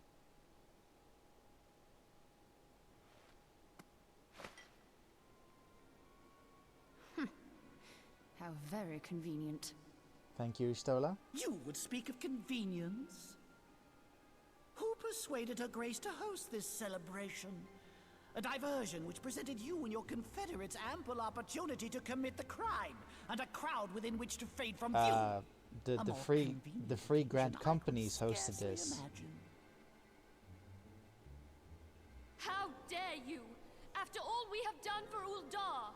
S14: How very convenient.
S1: Thank you, Stola.
S7: You would speak of convenience? Who persuaded her grace to host this celebration? A diversion which presented you and your confederates ample opportunity to commit the crime, and a crowd within which to fade from view.
S1: the free grant companies hosted this.
S7: Imagine.
S2: How dare you! After all we have done for Uldar!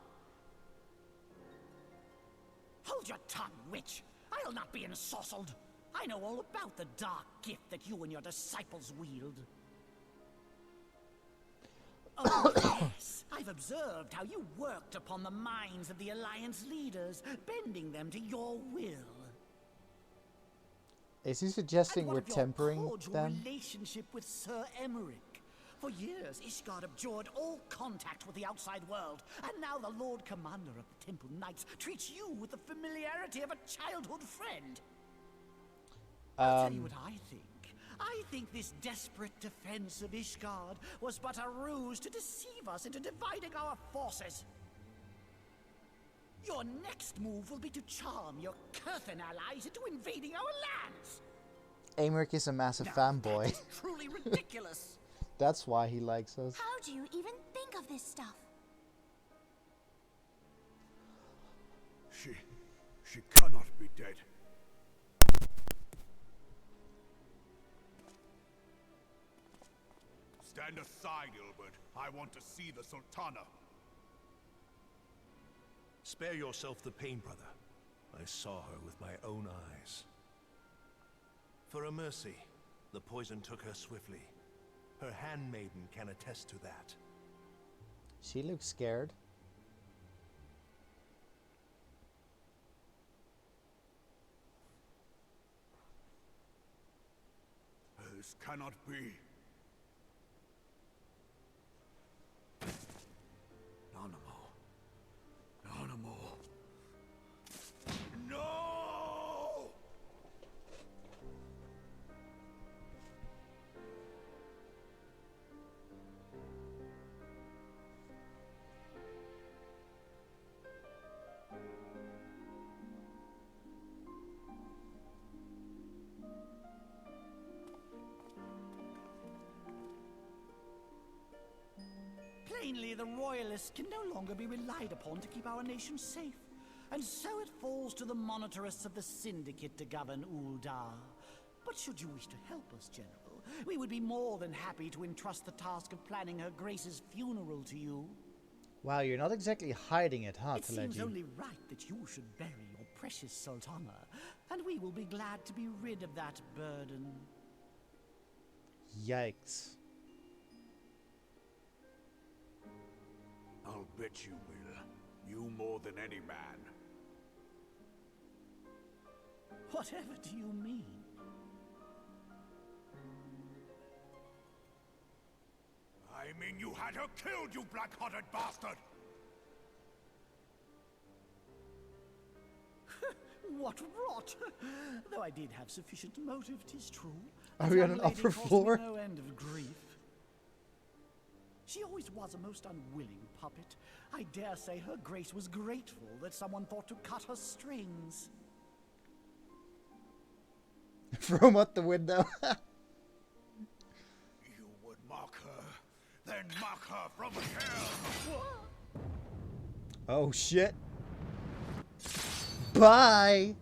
S7: Hold your tongue, witch! I'll not be ensorcelled! I know all about the dark gift that you and your disciples wield. Oh, yes! I've observed how you worked upon the minds of the Alliance leaders, bending them to your will.
S1: Is he suggesting we're tempering them?
S7: Relationship with Sir Emmerich. For years, Ishgard abjured all contact with the outside world, and now the Lord Commander of the Temple Knights treats you with the familiarity of a childhood friend. I'll tell you what I think. I think this desperate defense of Ishgard was but a ruse to deceive us into dividing our forces. Your next move will be to charm your Kurthan allies into invading our lands.
S1: Emmerich is a massive fanboy.
S7: That is truly ridiculous.
S1: That's why he likes us.
S4: How do you even think of this stuff?
S3: She cannot be dead. Stand aside, Ilbert. I want to see the Sultana.
S15: Spare yourself the pain, brother. I saw her with my own eyes. For a mercy, the poison took her swiftly. Her handmaiden can attest to that.
S1: She looks scared.
S3: This cannot be. No!
S7: Plainly, the Royalists can no longer be relied upon to keep our nation safe. And so it falls to the monitorists of the Syndicate to govern Uldar. But should you wish to help us, General, we would be more than happy to entrust the task of planning Her Grace's funeral to you.
S1: Wow, you're not exactly hiding it, huh,
S7: It seems only right that you should bury your precious Sultana, and we will be glad to be rid of that burden.
S1: Yikes.
S3: I'll bet you will. You more than any man.
S7: Whatever do you mean?
S3: I mean you had her killed, you black-hearted bastard!
S7: What rot! Though I did have sufficient motive, 'tis true.
S1: Are we on an upper floor?
S7: No end of grief. She always was a most unwilling puppet. I dare say Her Grace was grateful that someone thought to cut her strings.
S1: From out the window.
S3: You would mock her, then mock her from hell!
S1: Oh shit. Bye!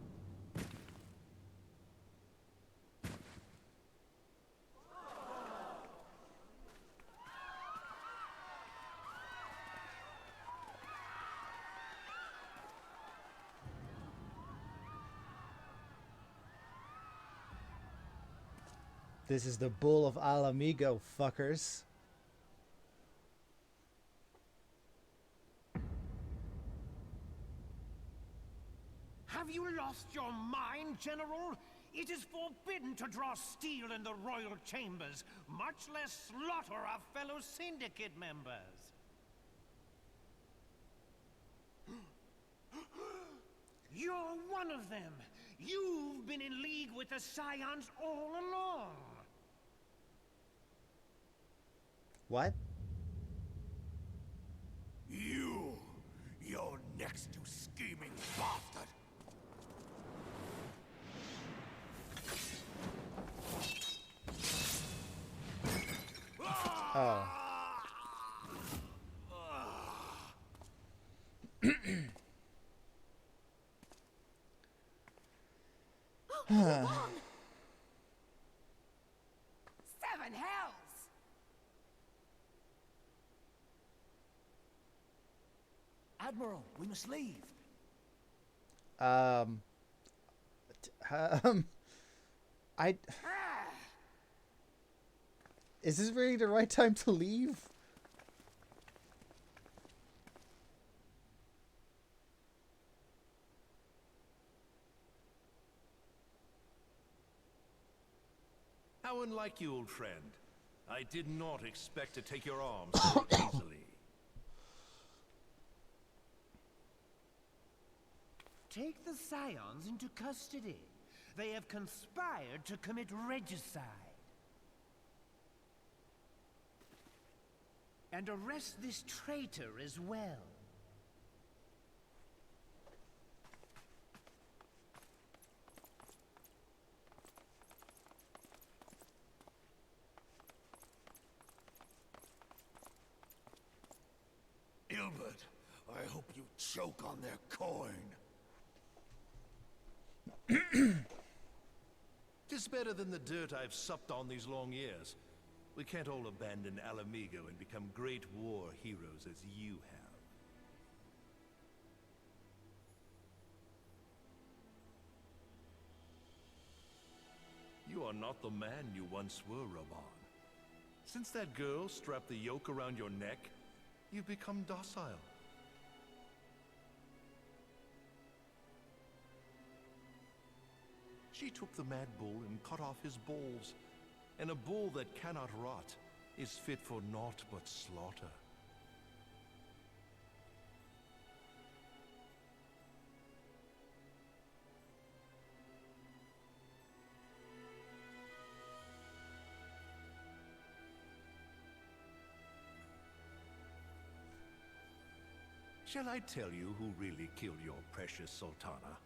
S1: This is the Bull of Al Amigo, fuckers.
S13: Have you lost your mind, General? It is forbidden to draw steel in the royal chambers, much less slaughter our fellow syndicate members. You're one of them. You've been in league with the Scions all along.
S1: What?
S3: You're next, you scheming bastard!
S1: Oh.
S9: Seven hells!
S7: Admiral, we must leave.
S1: I... Is this really the right time to leave?
S15: How unlike you, old friend. I did not expect to take your arms so easily.
S13: Take the Scions into custody. They have conspired to commit regicide. And arrest this traitor as well.
S3: Ilbert, I hope you choke on their coin.
S15: Tis better than the dirt I've supped on these long years. We can't all abandon Alamigo and become great war heroes as you have. You are not the man you once were, Raban. Since that girl strapped the yoke around your neck, you've become docile. She took the mad bull and cut off his balls. And a bull that cannot rot is fit for naught but slaughter. Shall I tell you who really killed your precious Sultana?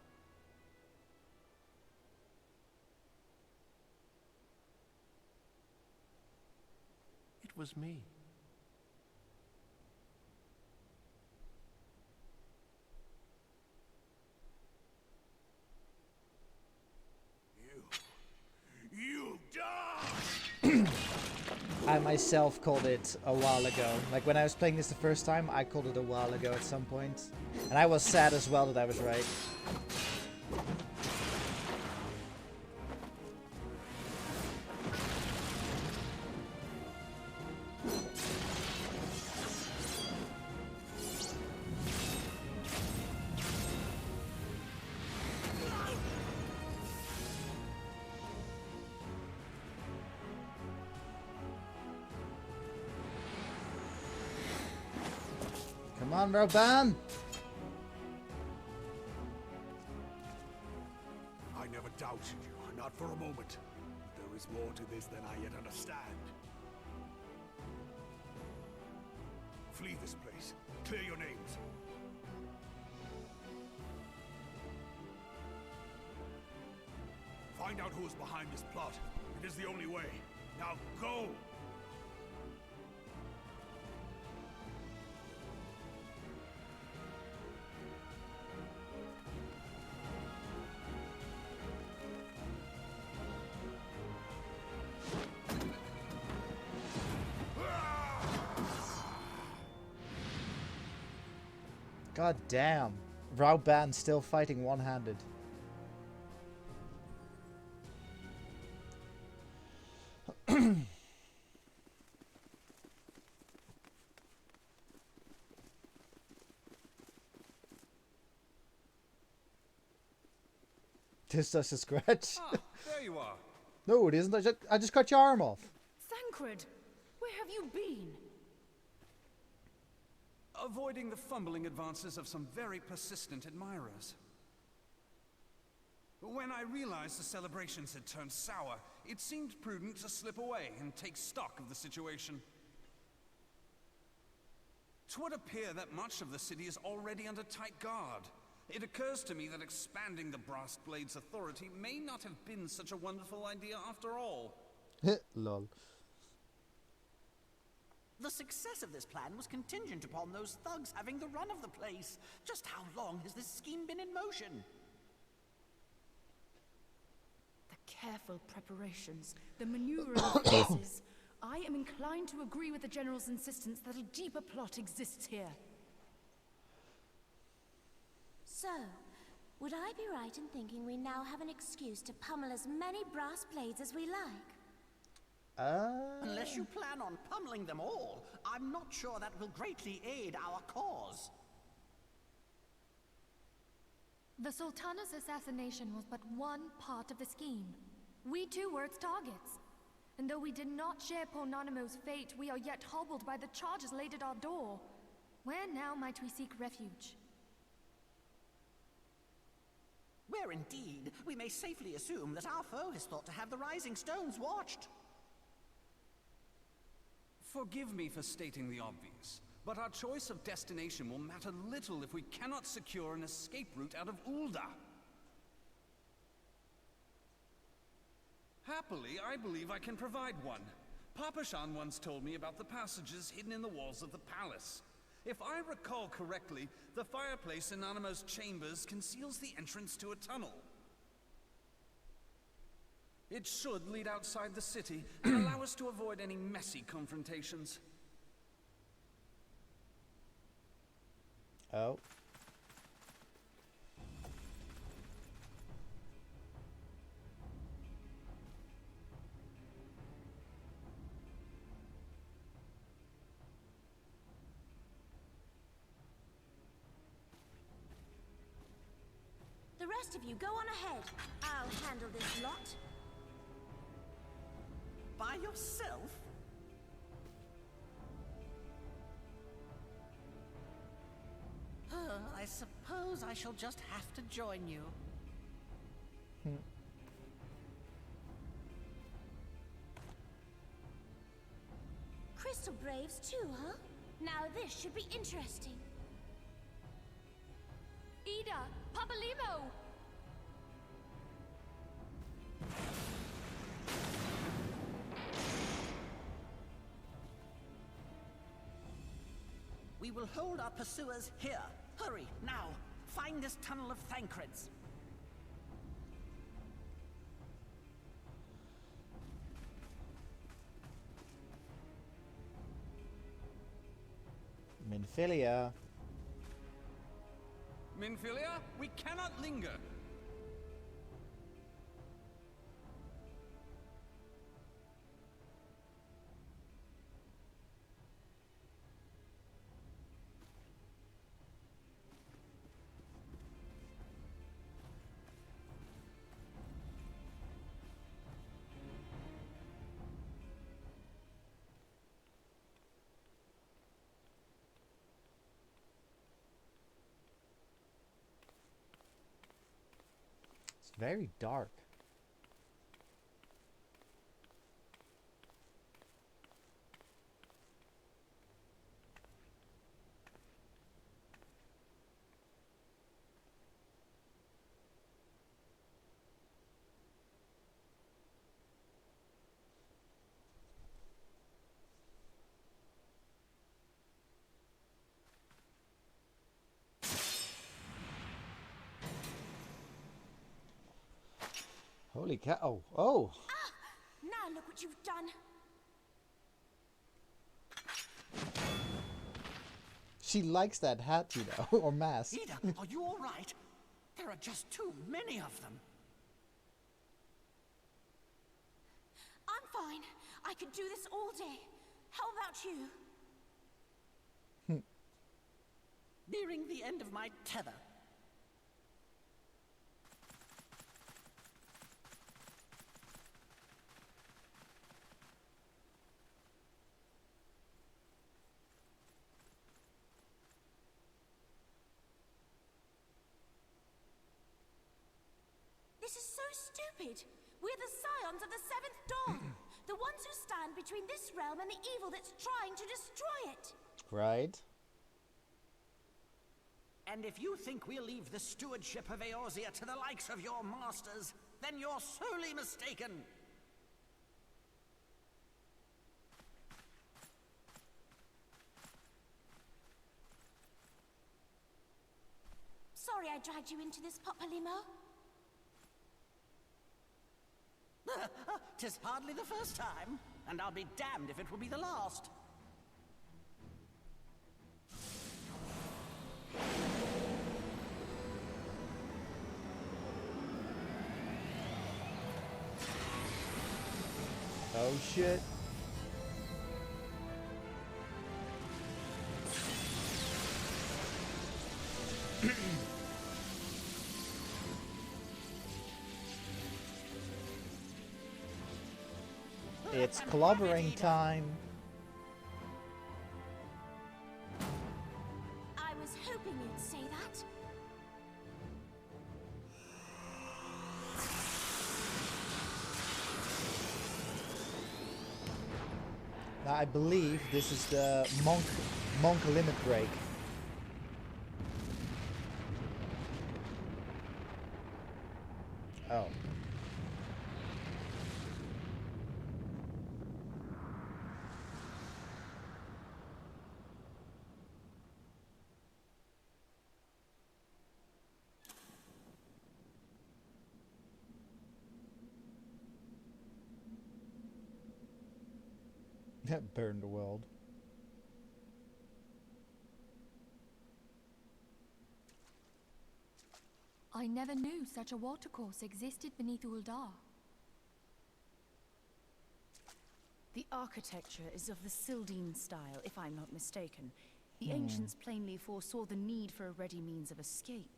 S15: It was me.
S3: You die!
S1: I myself called it a while ago. Like when I was playing this the first time, I called it a while ago at some point. And I was sad as well that I was right. Come on, Roban!
S3: I never doubted you, not for a moment. But there is more to this than I yet understand. Flee this place. Clear your names. Find out who is behind this plot. It is the only way. Now go!
S1: God damn. Rauban still fighting one-handed. This does a scratch.
S8: Ah, there you are.
S1: No, it isn't. I just cut your arm off.
S6: Thancred, where have you been?
S8: Avoiding the fumbling advances of some very persistent admirers. When I realized the celebrations had turned sour, it seemed prudent to slip away and take stock of the situation. 'Twould appear that much of the city is already under tight guard. It occurs to me that expanding the Brass Blade's authority may not have been such a wonderful idea after all.
S1: Lol.
S7: The success of this plan was contingent upon those thugs having the run of the place. Just how long has this scheme been in motion?
S16: careful preparations, the maneuvering of forces, I am inclined to agree with the General's insistence that a deeper plot exists here.
S4: So, would I be right in thinking we now have an excuse to pummel as many brass blades as we like?
S7: Unless you plan on pummeling them all, I'm not sure that will greatly aid our cause.
S2: The Sultana's assassination was but one part of the scheme. We too were its targets. And though we did not share poor Nanamo's fate, we are yet hobbled by the charges laid at our door. Where now might we seek refuge?
S7: Where indeed, we may safely assume that our foe has thought to have the Rising Stones watched.
S17: Forgive me for stating the obvious, but our choice of destination will matter little if we cannot secure an escape route out of Ul'dah. Happily, I believe I can provide one. Papashan once told me about the passages hidden in the walls of the palace. If I recall correctly, the fireplace in Nanamo's chambers conceals the entrance to a tunnel. It should lead outside the city and allow us to avoid any messy confrontations.
S1: Oh.
S4: The rest of you go on ahead. I'll handle this lot.
S7: By yourself? I suppose I shall just have to join you.
S4: Crystal Braves too, huh? Now this should be interesting.
S2: Ida! Papalimo!
S7: We will hold our pursuers here. Hurry, now! Find this tunnel of Thancreds.
S1: Minfilia.
S17: Minfilia, we cannot linger.
S1: Very dark. Holy cow. Oh, oh.
S4: Ah! Now look what you've done.
S1: She likes that hat, you know, or mask.
S7: Ida, are you all right? There are just too many of them.
S4: I'm fine. I could do this all day. How about you?
S7: Nearing the end of my tether.
S4: This is so stupid. We're the scions of the Seventh Dawn. The ones who stand between this realm and the evil that's trying to destroy it.
S1: Right.
S7: And if you think we'll leave the stewardship of Eorzea to the likes of your masters, then you're sorely mistaken.
S4: Sorry I dragged you into this, Papalimo.
S18: 'Tis hardly the first time, and I'll be damned if it will be the last.
S1: Oh shit. It's clobbering time.
S4: I was hoping you'd say that.
S1: Now I believe this is the monk limit break. Oh. That burned the world.
S2: I never knew such a watercourse existed beneath Uldar.
S16: The architecture is of the Sildine style, if I'm not mistaken. The ancients plainly foresaw the need for a ready means of escape.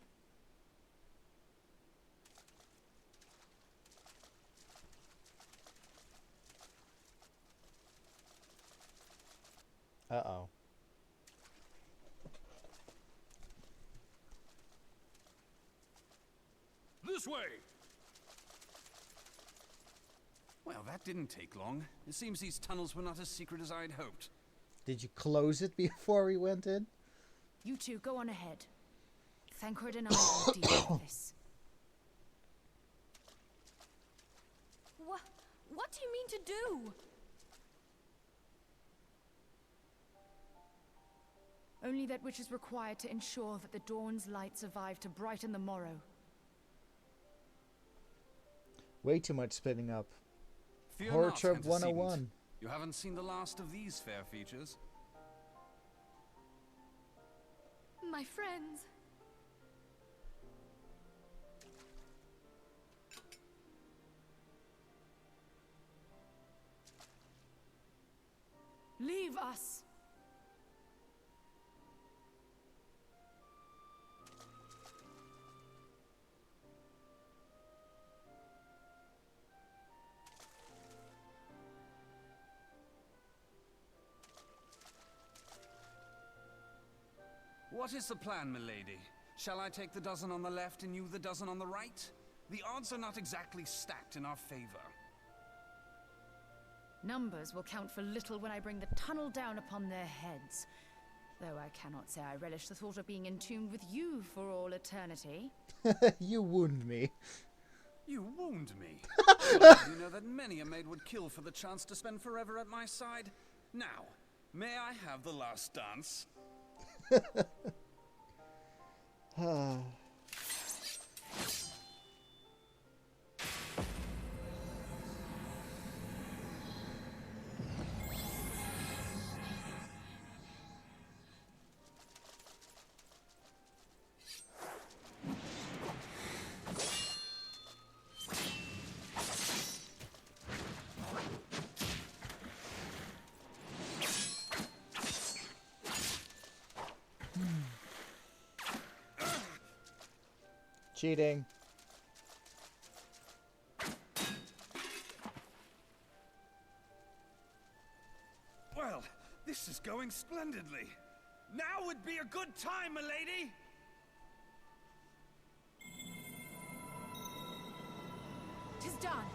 S1: Uh-oh.
S8: This way!
S17: Well, that didn't take long. It seems these tunnels were not as secret as I'd hoped.
S1: Did you close it before we went in?
S16: You two, go on ahead. Thancred and I will deal with this.
S2: What do you mean to do?
S16: Only that which is required to ensure that the dawn's light survive to brighten the morrow.
S1: Oh, way too much splitting up.
S17: Fear
S1: Horror
S17: not,
S1: Trope
S17: antecedent.
S1: 101.
S17: You haven't seen the last of these fair features.
S2: My friends.
S16: Leave us!
S17: What is the plan, milady? Shall I take the dozen on the left and you the dozen on the right? The odds are not exactly stacked in our favor.
S16: Numbers will count for little when I bring the tunnel down upon their heads. Though I cannot say I relish the thought of being entombed with you for all eternity.
S1: You wound me.
S17: You wound me? Well, you know that many a maid would kill for the chance to spend forever at my side. Now, may I have the last dance?
S1: Cheating.
S17: Well, this is going splendidly. Now would be a good time, milady!
S16: Tis done.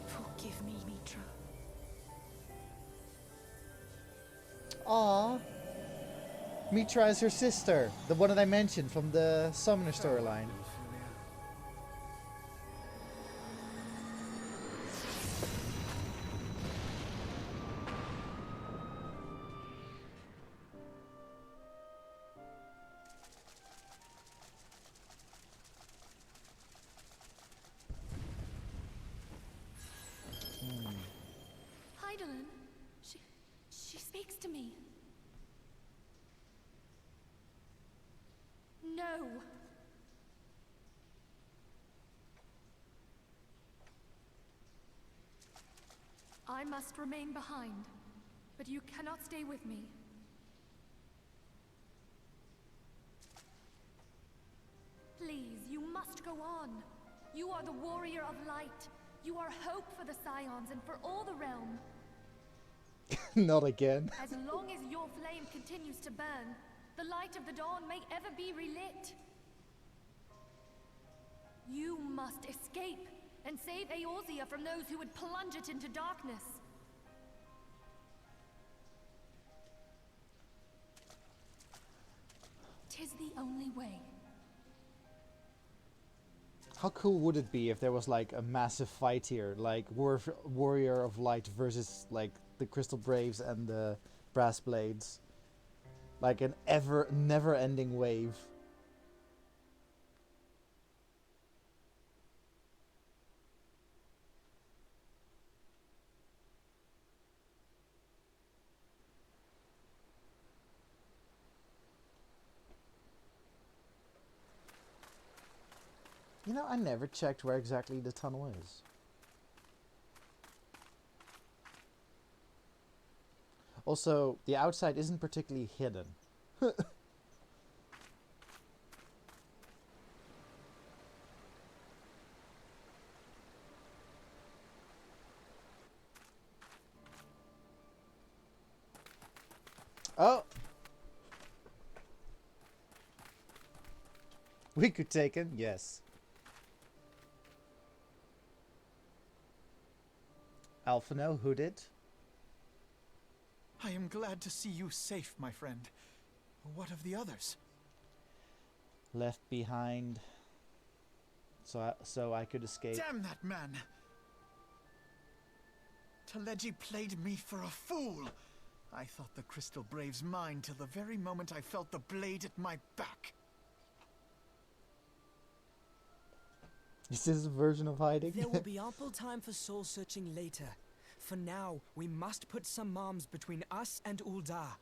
S16: Forgive me, Mitra.
S1: Aww. Mitra is her sister, the one that I mentioned from the Summoner storyline.
S2: Fridolin. She speaks to me. No. I must remain behind, but you cannot stay with me. Please, you must go on. You are the warrior of light. You are hope for the Scions and for all the realm.
S1: Not again.
S2: As long as your flame continues to burn, the light of the dawn may ever be relit. You must escape and save Eorzea from those who would plunge it into darkness. Tis the only way.
S1: How cool would it be if there was like a massive fight here, like Warrior of Light versus like the Crystal Braves and the Brass Blades, like an never-ending wave. You know, I never checked where exactly the tunnel is. Also, the outside isn't particularly hidden. Oh! We could take him, yes. Alphino, who did?
S5: I am glad to see you safe, my friend. What of the others?
S1: Left behind. So I could escape.
S5: Damn that man! Teleji played me for a fool! I thought the Crystal Brave's mine till the very moment I felt the blade at my back.
S1: Is this a version of hiding?
S19: There will be ample time for soul searching later. For now, we must put some arms between us and Ul'dah.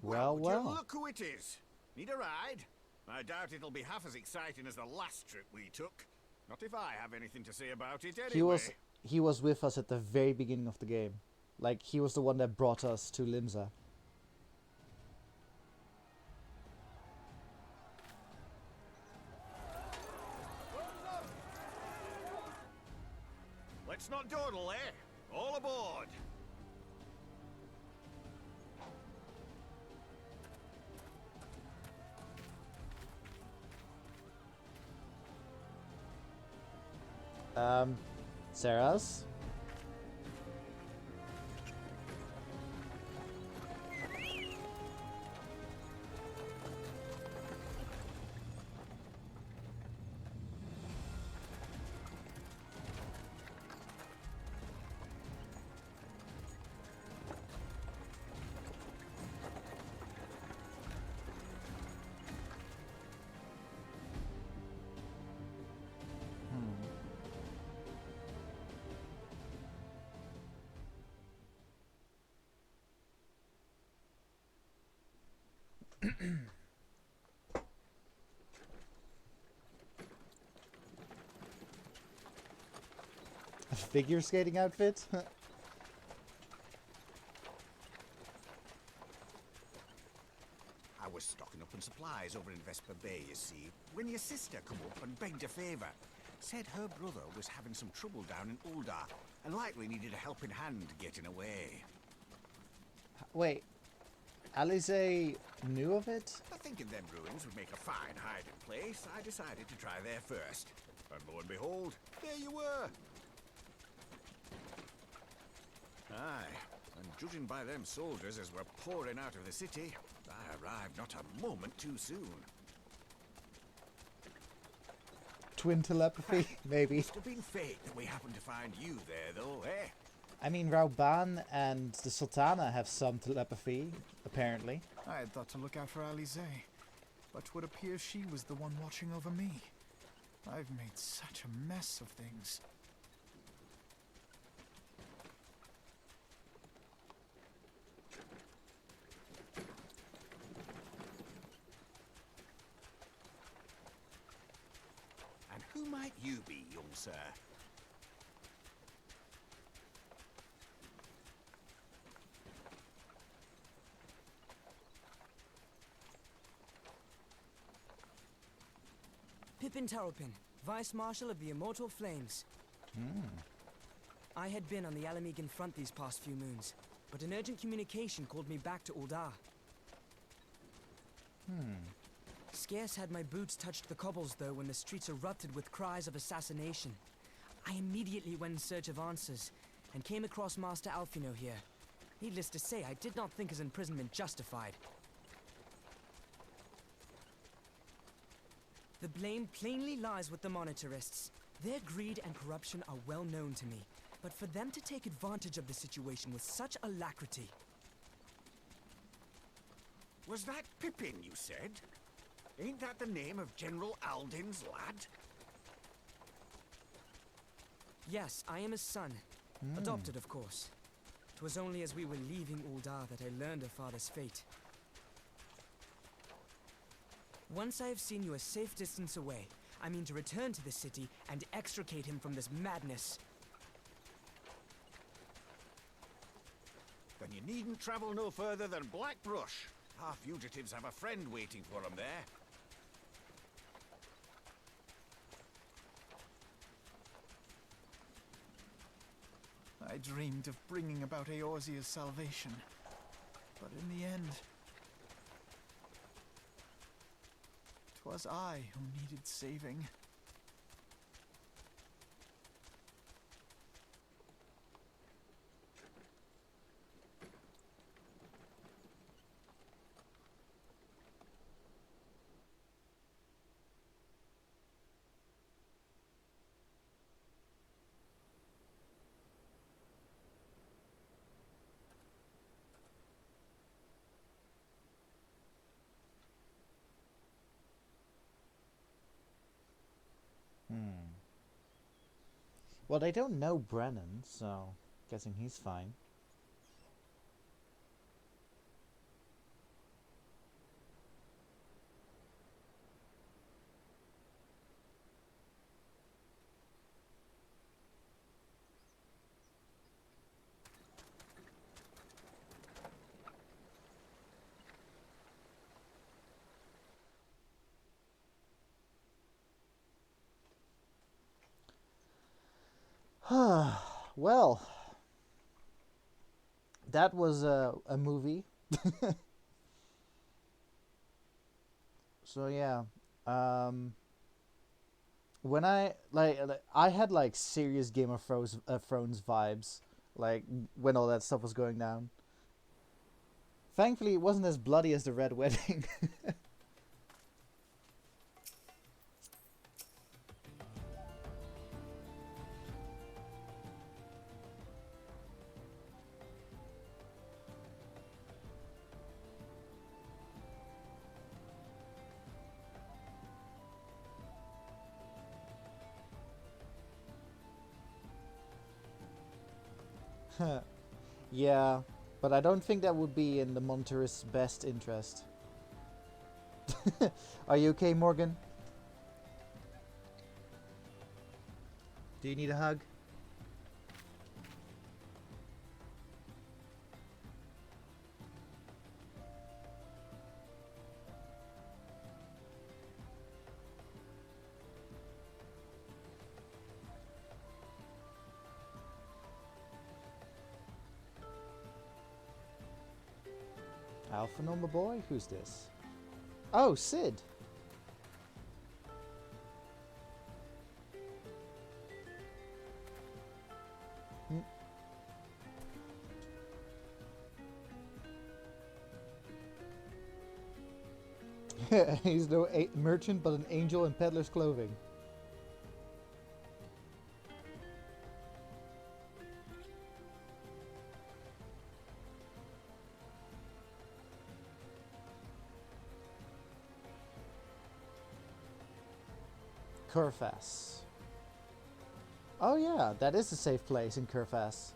S1: Well,
S20: Would you
S1: well.
S20: look who it is. Need a ride? I doubt it'll be half as exciting as the last trip we took. Not if I have anything to say about it anyway.
S1: He was with us at the very beginning of the game. Like, he was the one that brought us to Limsa.
S20: Let's not dawdle, eh? All aboard!
S1: Sarah's? A figure skating outfit?
S20: I was stocking up on supplies over in Vesper Bay, you see, when your sister come up and begged a favour. Said her brother was having some trouble down in Ul'dah and likely needed a helping hand getting away.
S1: Wait, Alize knew of it?
S20: I thinking them ruins would make a fine hiding place, I decided to try there first. And lo and behold, there you were. Aye, and judging by them soldiers as were pouring out of the city, I arrived not a moment too soon.
S1: Twin telepathy? Maybe.
S20: Must have been fate that we happened to find you there, though, eh?
S1: I mean, Rauban and the Sultana have some telepathy, apparently.
S5: I had thought to look out for Alize, but would appear she was the one watching over me. I've made such a mess of things.
S20: And who might you be, young sir?
S19: Pippin Taropin, Vice Marshal of the Immortal Flames. I had been on the Alamegan front these past few moons, but an urgent communication called me back to Uldar. Scarce had my boots touched the cobbles, though, when the streets erupted with cries of assassination. I immediately went in search of answers, and came across Master Alfino here. Needless to say, I did not think his imprisonment justified. The blame plainly lies with the Monetarists. Their greed and corruption are well known to me, but for them to take advantage of the situation with such alacrity...
S20: Was that Pippin, you said? Ain't that the name of General Aldin's lad?
S19: Yes, I am his son. Adopted, of course. 'Twas only as we were leaving Uldar that I learned of father's fate. Once I have seen you a safe distance away, I mean to return to the city and extricate him from this madness.
S20: Then you needn't travel no further than Blackbrush. Our fugitives have a friend waiting for them there.
S5: I dreamed of bringing about Eorzea's salvation, but in the end, 'twas I who needed saving.
S1: Well, they don't know Brennan, so guessing he's fine. Well, that was a movie. So yeah, when I had like serious Game of Thrones vibes, like when all that stuff was going down. Thankfully, it wasn't as bloody as the Red Wedding. Yeah, but I don't think that would be in the Monterist's best interest. Are you okay, Morgan? Do you need a hug? Alpha number boy? Who's this? Oh, Sid! He's no merchant, but an angel in peddler's clothing. Kurfas. Oh yeah, that is a safe place in Kurfas.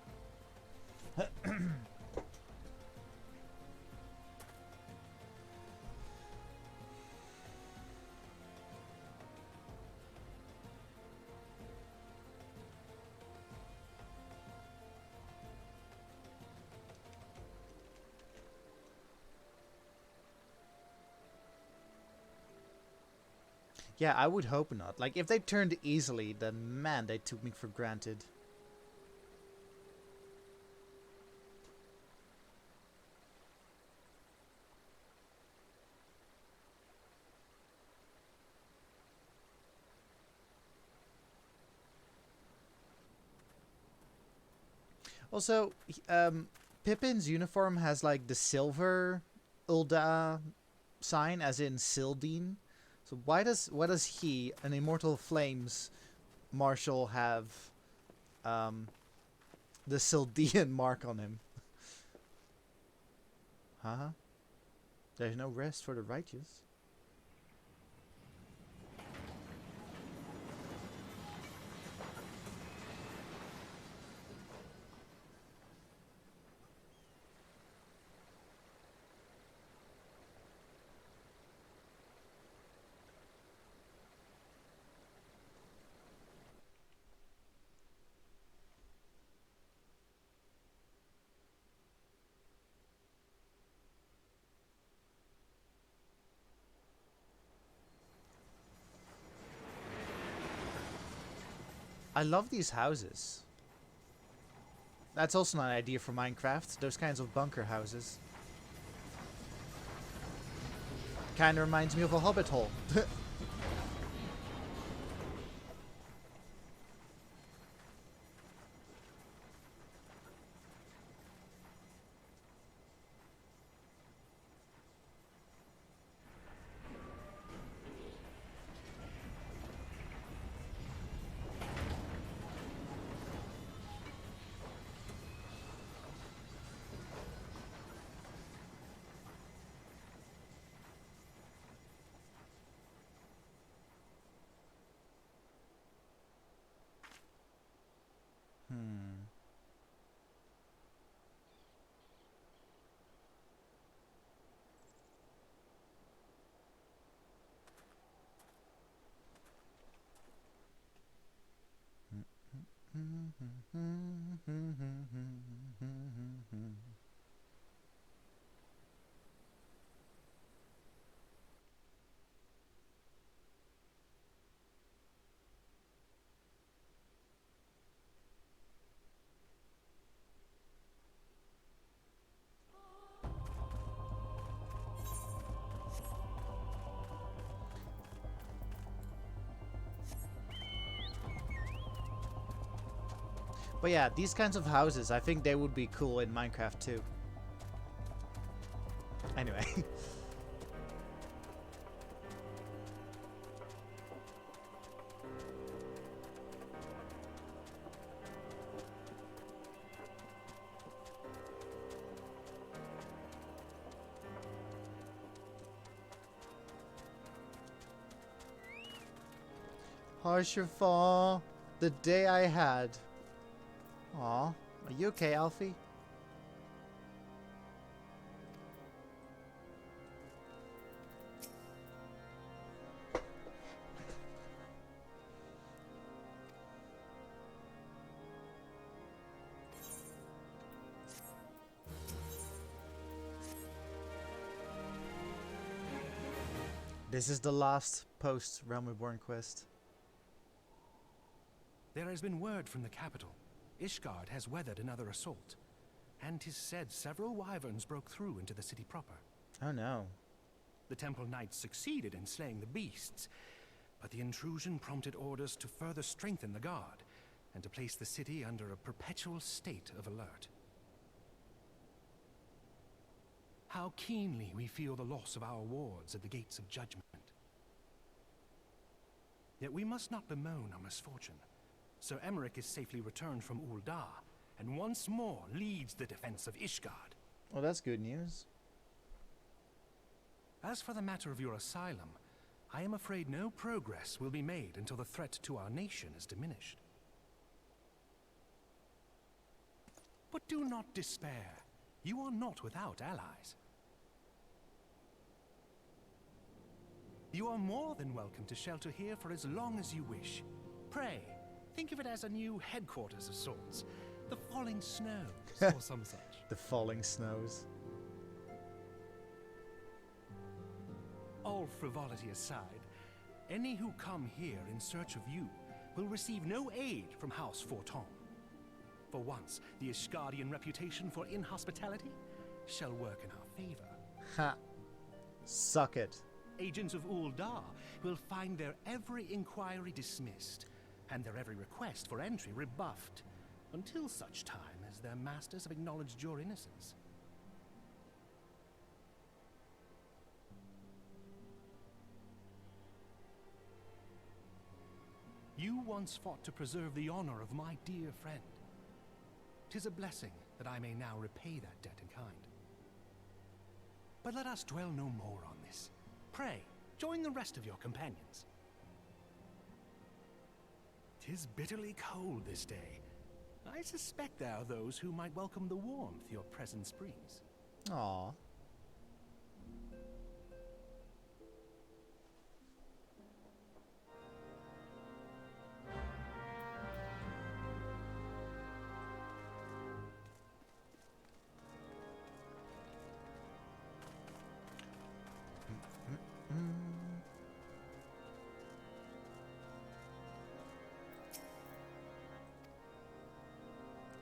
S1: Yeah, I would hope not. Like, if they turned easily, then man, they took me for granted. Also, Pippin's uniform has like the silver Ulda sign, as in Sildine. So why does he, an Immortal Flames marshal, have the Sildian mark on him? Huh? There's no rest for the righteous. I love these houses. That's also an idea for Minecraft, those kinds of bunker houses. Kinda reminds me of a hobbit hole. But yeah, these kinds of houses, I think they would be cool in Minecraft too. Anyway. Harshafa, the day I had. Aw, are you okay, Alfie? This is the last post-Realm Reborn quest.
S12: There has been word from the capital. Ishgard has weathered another assault, and 'tis said several wyverns broke through into the city proper.
S1: Oh no.
S12: The temple knights succeeded in slaying the beasts, but the intrusion prompted orders to further strengthen the guard, and to place the city under a perpetual state of alert. How keenly we feel the loss of our wards at the gates of judgment. Yet we must not bemoan our misfortune. Sir Emmerich is safely returned from Ul'dah, and once more leads the defense of Ishgard.
S1: Well, that's good news.
S12: As for the matter of your asylum, I am afraid no progress will be made until the threat to our nation is diminished. But do not despair. You are not without allies. You are more than welcome to shelter here for as long as you wish. Pray, think of it as a new headquarters of sorts. The Falling Snows, or some such.
S1: The Falling Snows.
S12: All frivolity aside, any who come here in search of you will receive no aid from House Forton. For once, the Ishgardian reputation for inhospitality shall work in our favor.
S1: Ha! Suck it.
S12: Agents of Uldar will find their every inquiry dismissed, and their every request for entry rebuffed, until such time as their masters have acknowledged your innocence. You once fought to preserve the honor of my dear friend. 'Tis a blessing that I may now repay that debt in kind. But let us dwell no more on this. Pray, join the rest of your companions. 'Tis bitterly cold this day. I suspect there are those who might welcome the warmth your presence brings.
S1: Aww.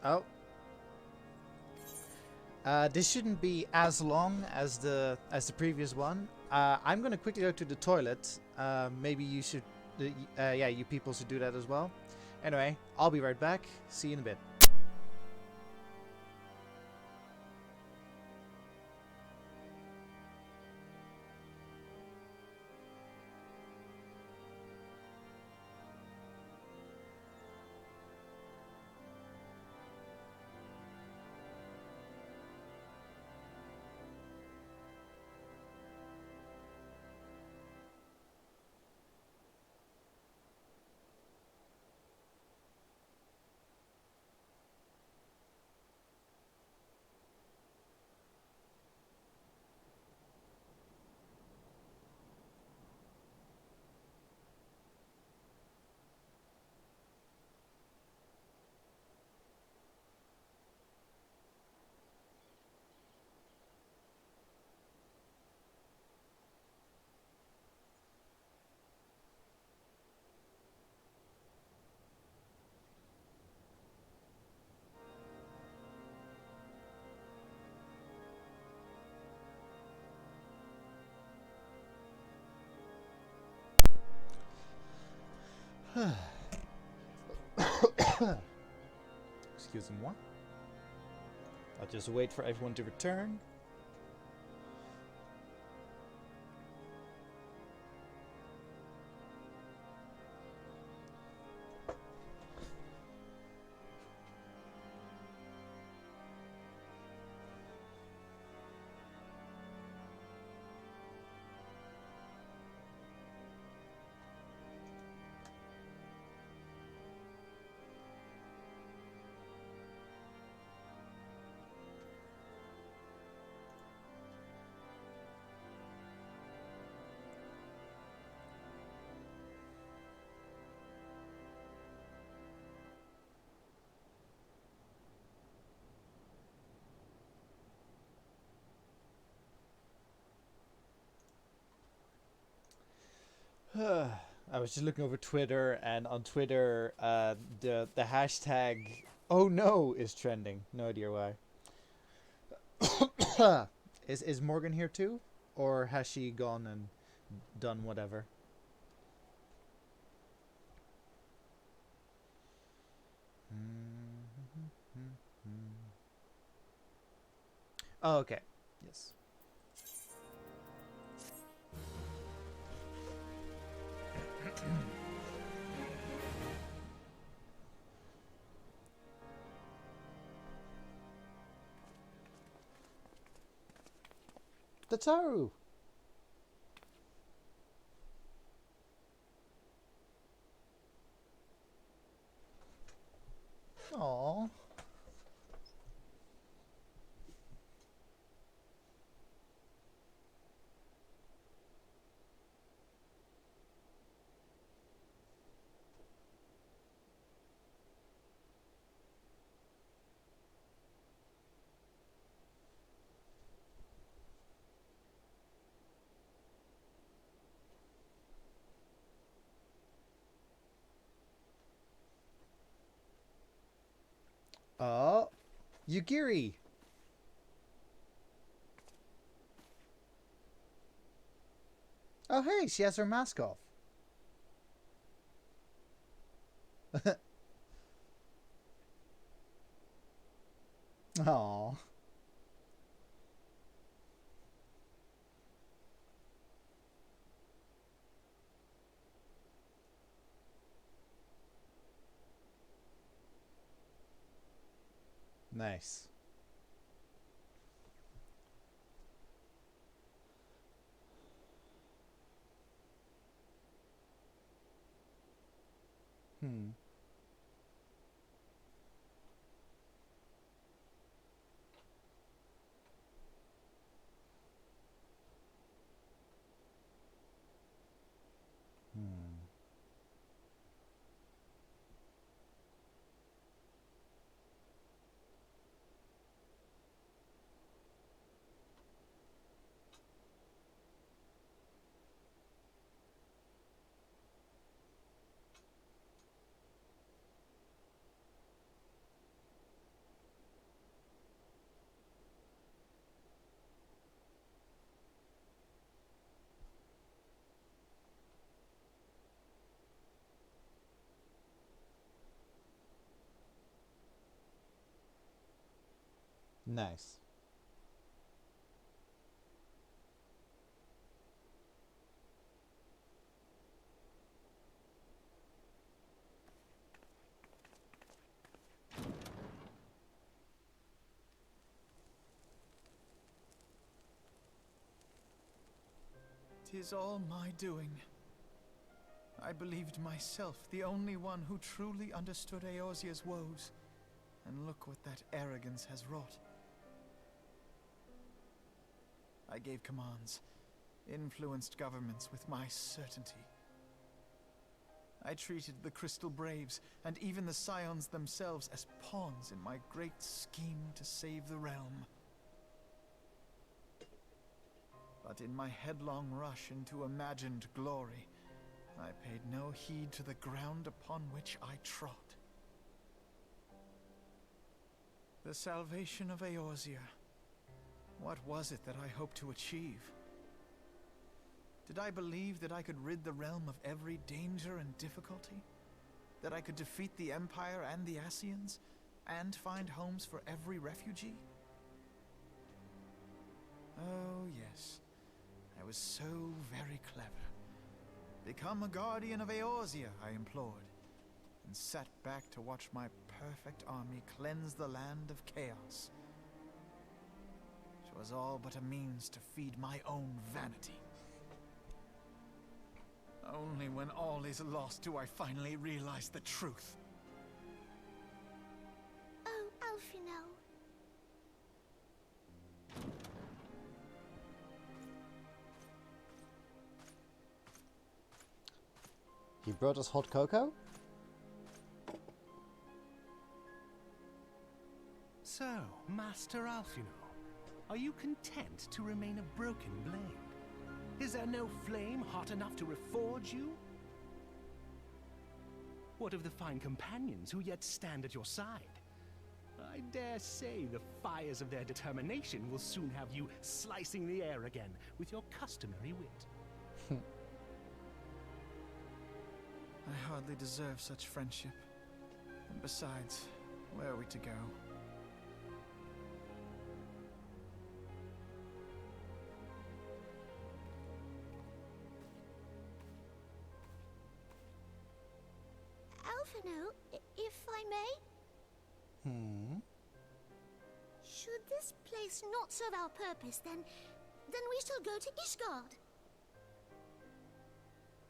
S1: Oh. This shouldn't be as long as the previous one. I'm gonna quickly go to the toilet. Maybe you should, yeah, you people should do that as well. Anyway, I'll be right back. See you in a bit. Excusez-moi. I'll just wait for everyone to return. I was just looking over Twitter, and on Twitter, the hashtag "Oh no" is trending. No idea why. Is Morgan here too, or has she gone and done whatever? Oh, okay. Yes. Tataru! Oh, Yugiri. Oh, hey, she has her mask off. Aww. Nice. Hmm. Hmm. Nice.
S5: "'Tis all my doing. I believed myself the only one who truly understood Eorzea's woes, and look what that arrogance has wrought. I gave commands, influenced governments with my certainty. I treated the Crystal Braves, and even the Scions themselves, as pawns in my great scheme to save the realm. But in my headlong rush into imagined glory, I paid no heed to the ground upon which I trod. The salvation of Eorzea. What was it that I hoped to achieve? Did I believe that I could rid the realm of every danger and difficulty? That I could defeat the Empire and the Ascians, and find homes for every refugee? Oh, yes. I was so very clever. Become a guardian of Eorzea, I implored, and sat back to watch my perfect army cleanse the land of chaos. 'Twas all but a means to feed my own vanity. Only when all is lost do I finally realize the truth.
S10: Oh, Alphino.
S1: He brought us hot cocoa?
S12: So, Master Alphino, are you content to remain a broken blade? Is there no flame hot enough to reforge you? What of the fine companions who yet stand at your side? I dare say the fires of their determination will soon have you slicing the air again with your customary wit.
S5: I hardly deserve such friendship. And besides, where are we to go?
S10: Alphino, if I may? Should this place not serve our purpose, then we shall go to Ishgard.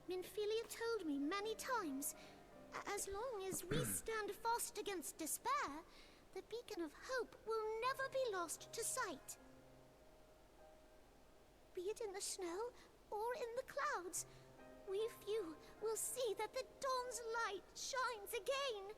S10: Minfilia told me many times, as long as we stand fast against despair, the beacon of hope will never be lost to sight. Be it in the snow or in the clouds, we few will see that the dawn's light shines again.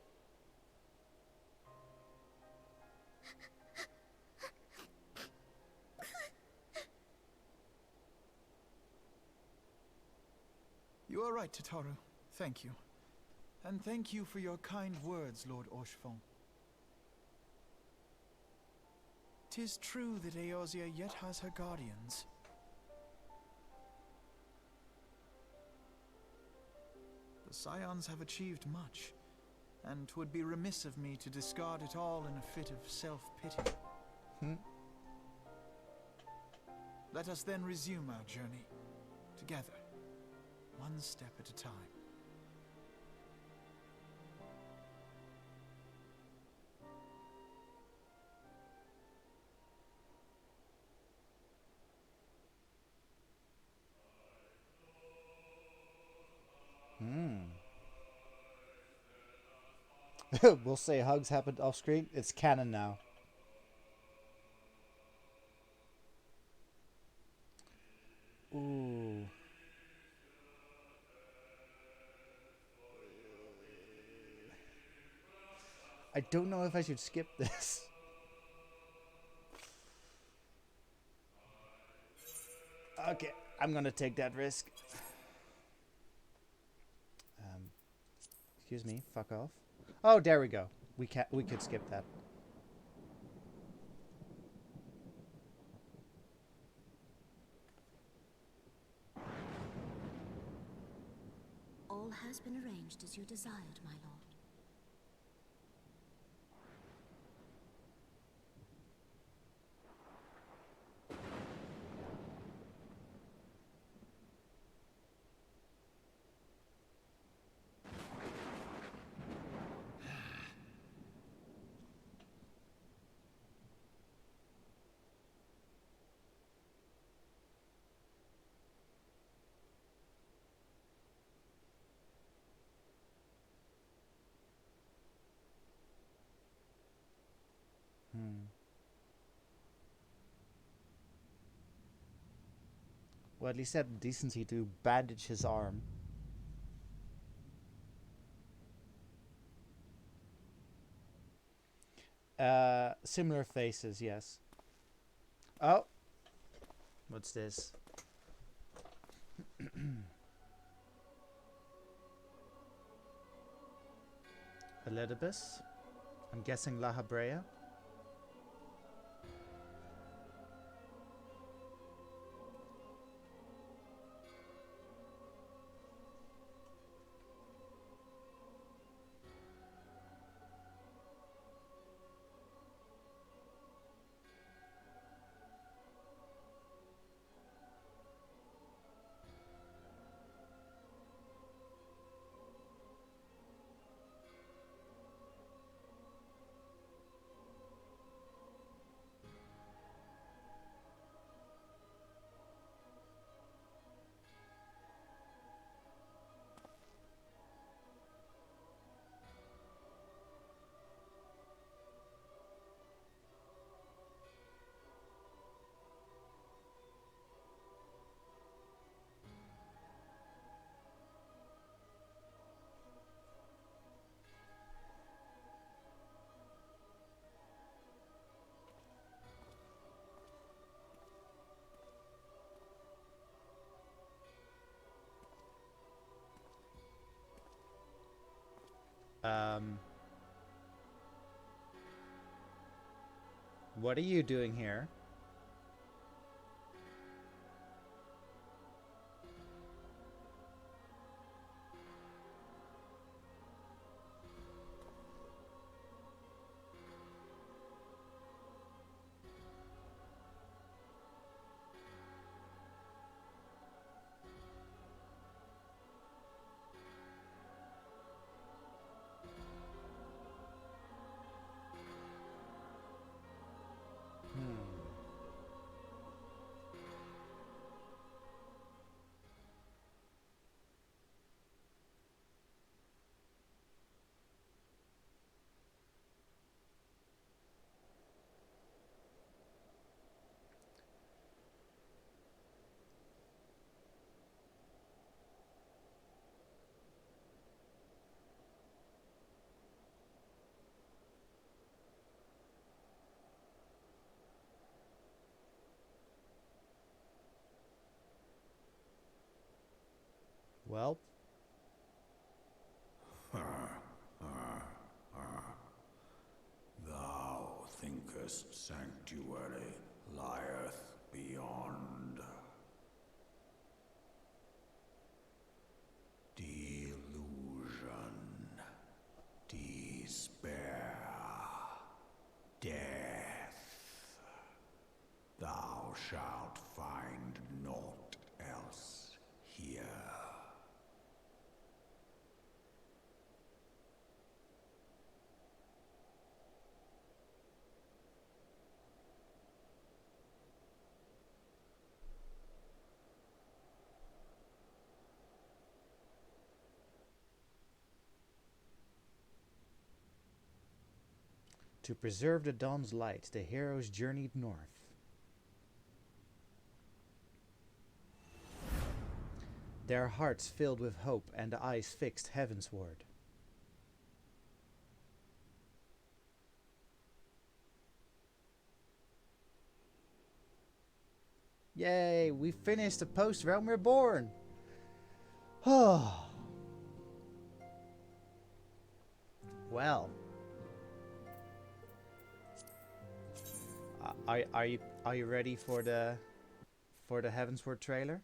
S5: You are right, Tataru. Thank you. And thank you for your kind words, Lord Orchefon. 'Tis true that Eorzea yet has her guardians. The Scions have achieved much, and 'twould be remiss of me to discard it all in a fit of self-pity. Let us then resume our journey, together, one step at a time.
S1: We'll say hugs happened off screen. It's canon now. Ooh. I don't know if I should skip this. Okay, I'm gonna take that risk. Excuse me, fuck off. Oh, there we go. We could skip that.
S10: All has been arranged as you desired, my lord.
S1: Well, at least he had the decency to bandage his arm. Similar faces, yes. Oh. What's this? Elidibus? I'm guessing La Habrea? What are you doing here?
S3: greatest sanctuary lieth beyond. Delusion, despair, death. Thou shalt find naught else here.
S1: To preserve the dawn's light, the heroes journeyed north. Their hearts filled with hope and eyes fixed heavensward. Yay, we finished the post-Realm Reborn! Oh. Well. Are you ready for the Heavensward trailer?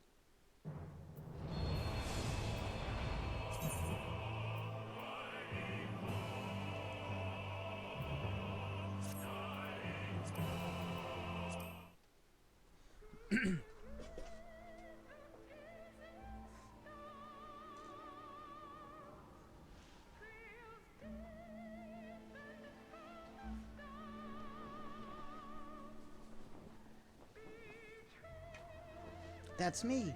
S1: That's me.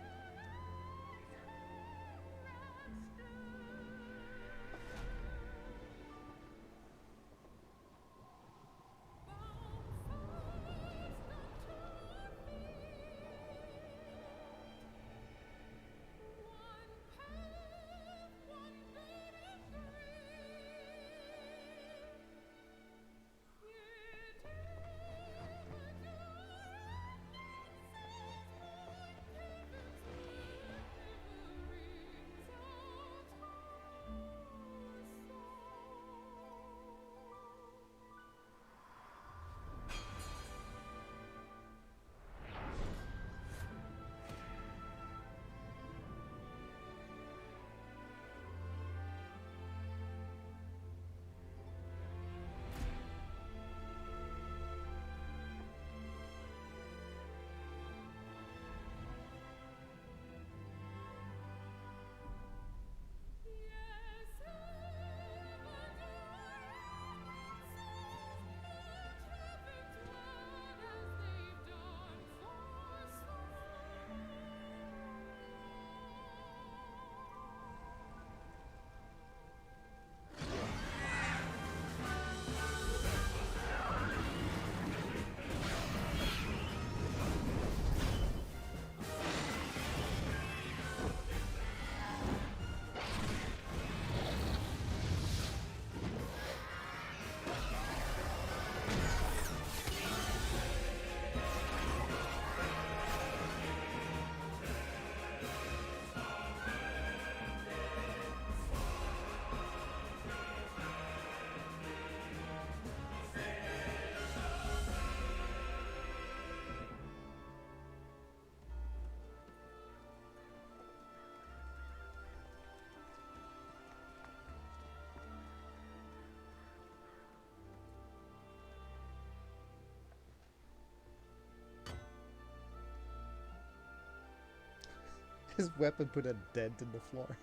S1: His weapon put a dent in the floor.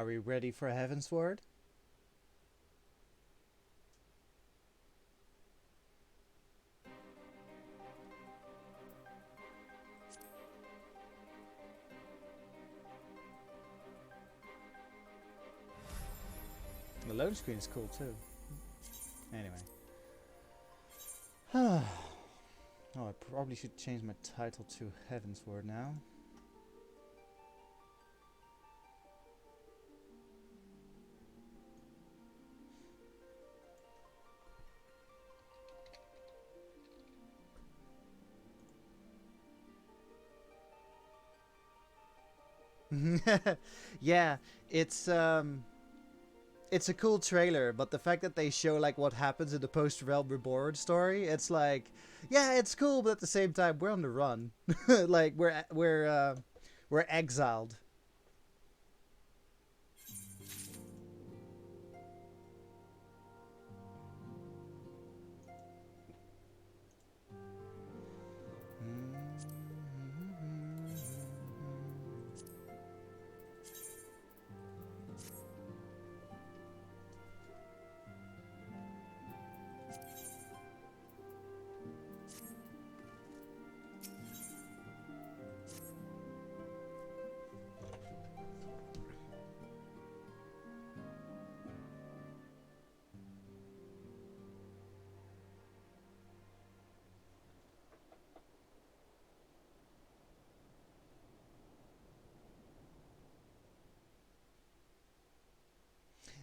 S1: Are we ready for Heavensward? The load screen is cool too. Anyway. Oh, I probably should change my title to Heavensward now. Yeah, it's a cool trailer, but the fact that they show like what happens in the post-Realm Reborn story, it's like, yeah, it's cool, but at the same time, we're on the run. Like we're exiled.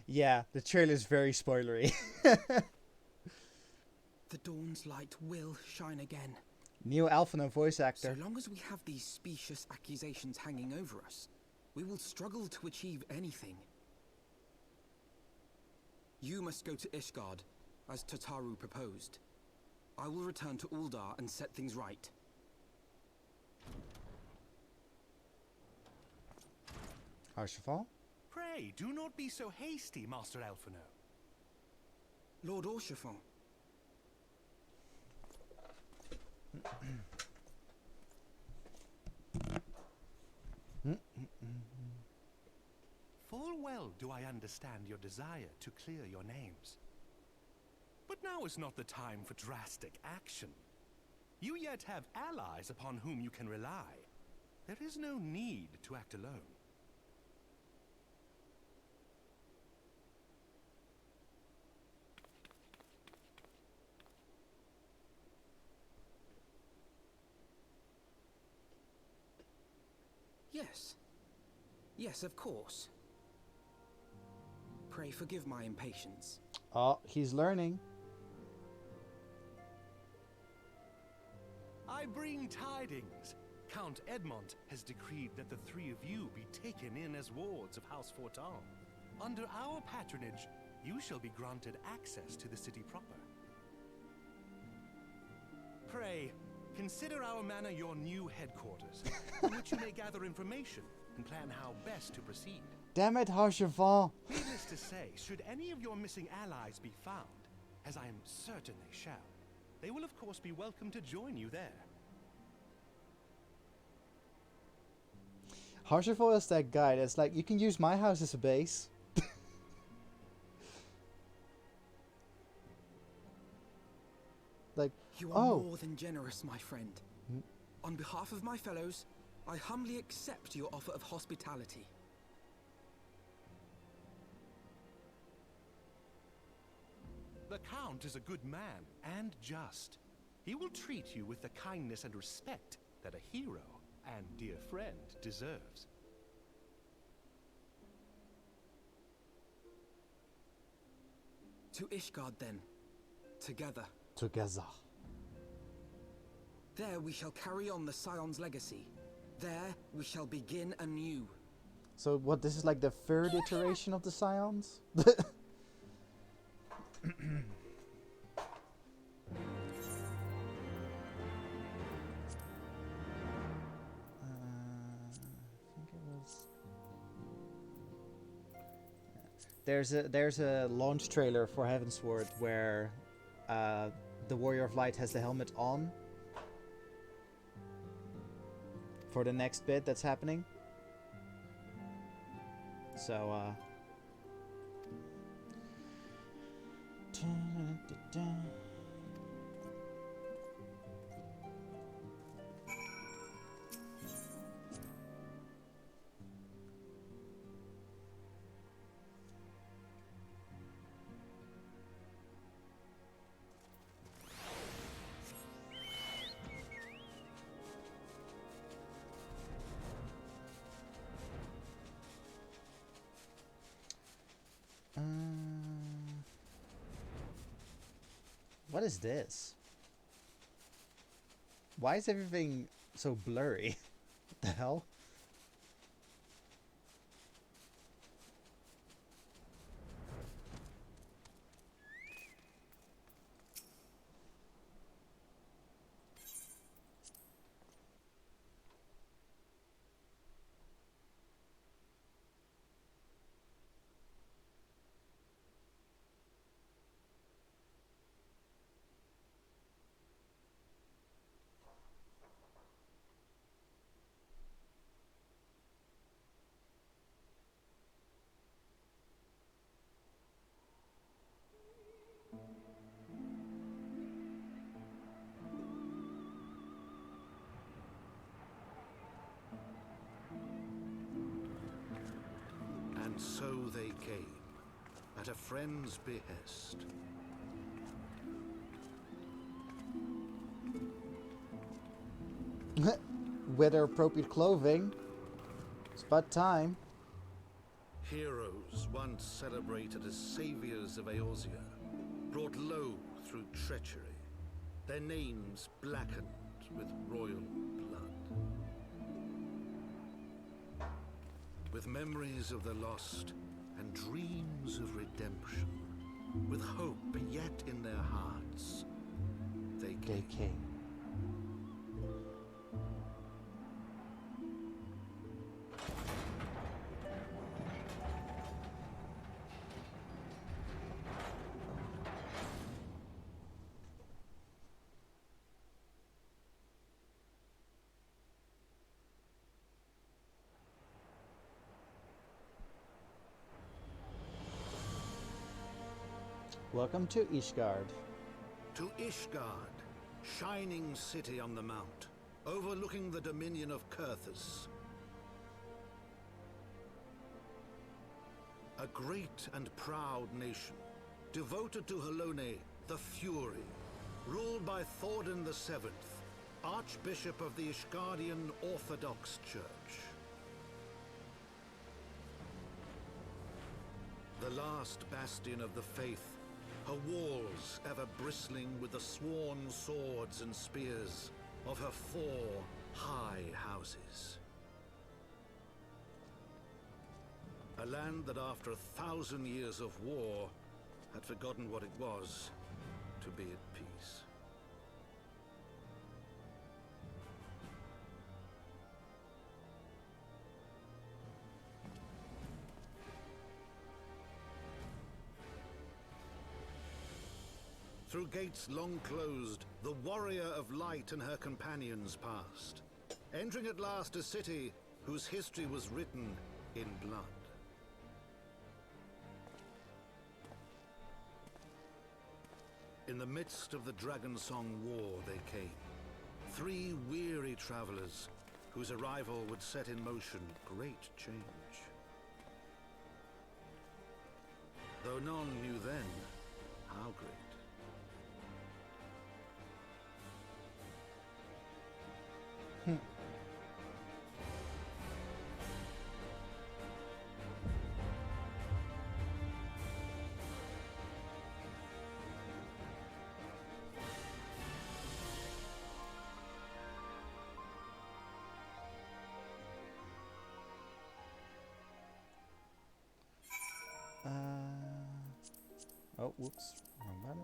S1: Yeah, the trailer is very spoilery.
S19: The dawn's light will shine again.
S1: Neil Alphino voice actor.
S19: So long as we have these specious accusations hanging over us, we will struggle to achieve anything. You must go to Ishgard, as Tataru proposed. I will return to Uldar and set things right.
S1: Archibald?
S12: Pray, do not be so hasty, Master Alphino.
S19: Lord Orchifon.
S12: Full well do I understand your desire to clear your names. But now is not the time for drastic action. You yet have allies upon whom you can rely. There is no need to act alone.
S19: Yes. Yes, of course. Pray forgive my impatience.
S1: Oh, he's learning.
S12: I bring tidings. Count Edmond has decreed that the three of you be taken in as wards of House Fortin. Under our patronage, you shall be granted access to the city proper. Pray, consider our manor your new headquarters, in which you may gather information and plan how best to proceed.
S1: Damn it, Archibald.
S12: Needless to say, should any of your missing allies be found, as I am certain they shall, they will of course be welcome to join you there.
S1: Archibald is that guy that's like, you can use my house as a base. Like,
S19: you are more than generous, my friend. On behalf of my fellows, I humbly accept your offer of hospitality.
S12: The Count is a good man and just. He will treat you with the kindness and respect that a hero and dear friend deserves.
S19: To Ishgard, then. Together.
S1: Together.
S19: There we shall carry on the Scion's legacy. There we shall begin anew.
S1: So what, this is like the third iteration of the Scions? There's a launch trailer for Heavensward where the Warrior of Light has the helmet on for the next bit that's happening. So, what is this? Why is everything so blurry? What the hell?
S15: And so they came, at a friend's behest.
S1: Weather appropriate clothing. It's about time.
S15: Heroes once celebrated as saviors of Eorzea, brought low through treachery, their names blackened with royal blood. With memories of the lost and dreams of redemption, with hope yet in their hearts, they came.
S1: Welcome to Ishgard.
S15: To Ishgard, shining city on the mount, overlooking the dominion of Kurthus. A great and proud nation, devoted to Halone, the Fury, ruled by Thordan VII, Archbishop of the Ishgardian Orthodox Church. The last bastion of the faith, her walls ever bristling with the sworn swords and spears of her 4 high houses. A land that after 1,000 years of war had forgotten what it was to be at peace. Through gates long closed, the warrior of light and her companions passed, entering at last a city whose history was written in blood. In the midst of the Dragonsong War they came, 3 weary travelers whose arrival would set in motion great change. Though none knew then how great.
S1: Oh, whoops. Wrong button.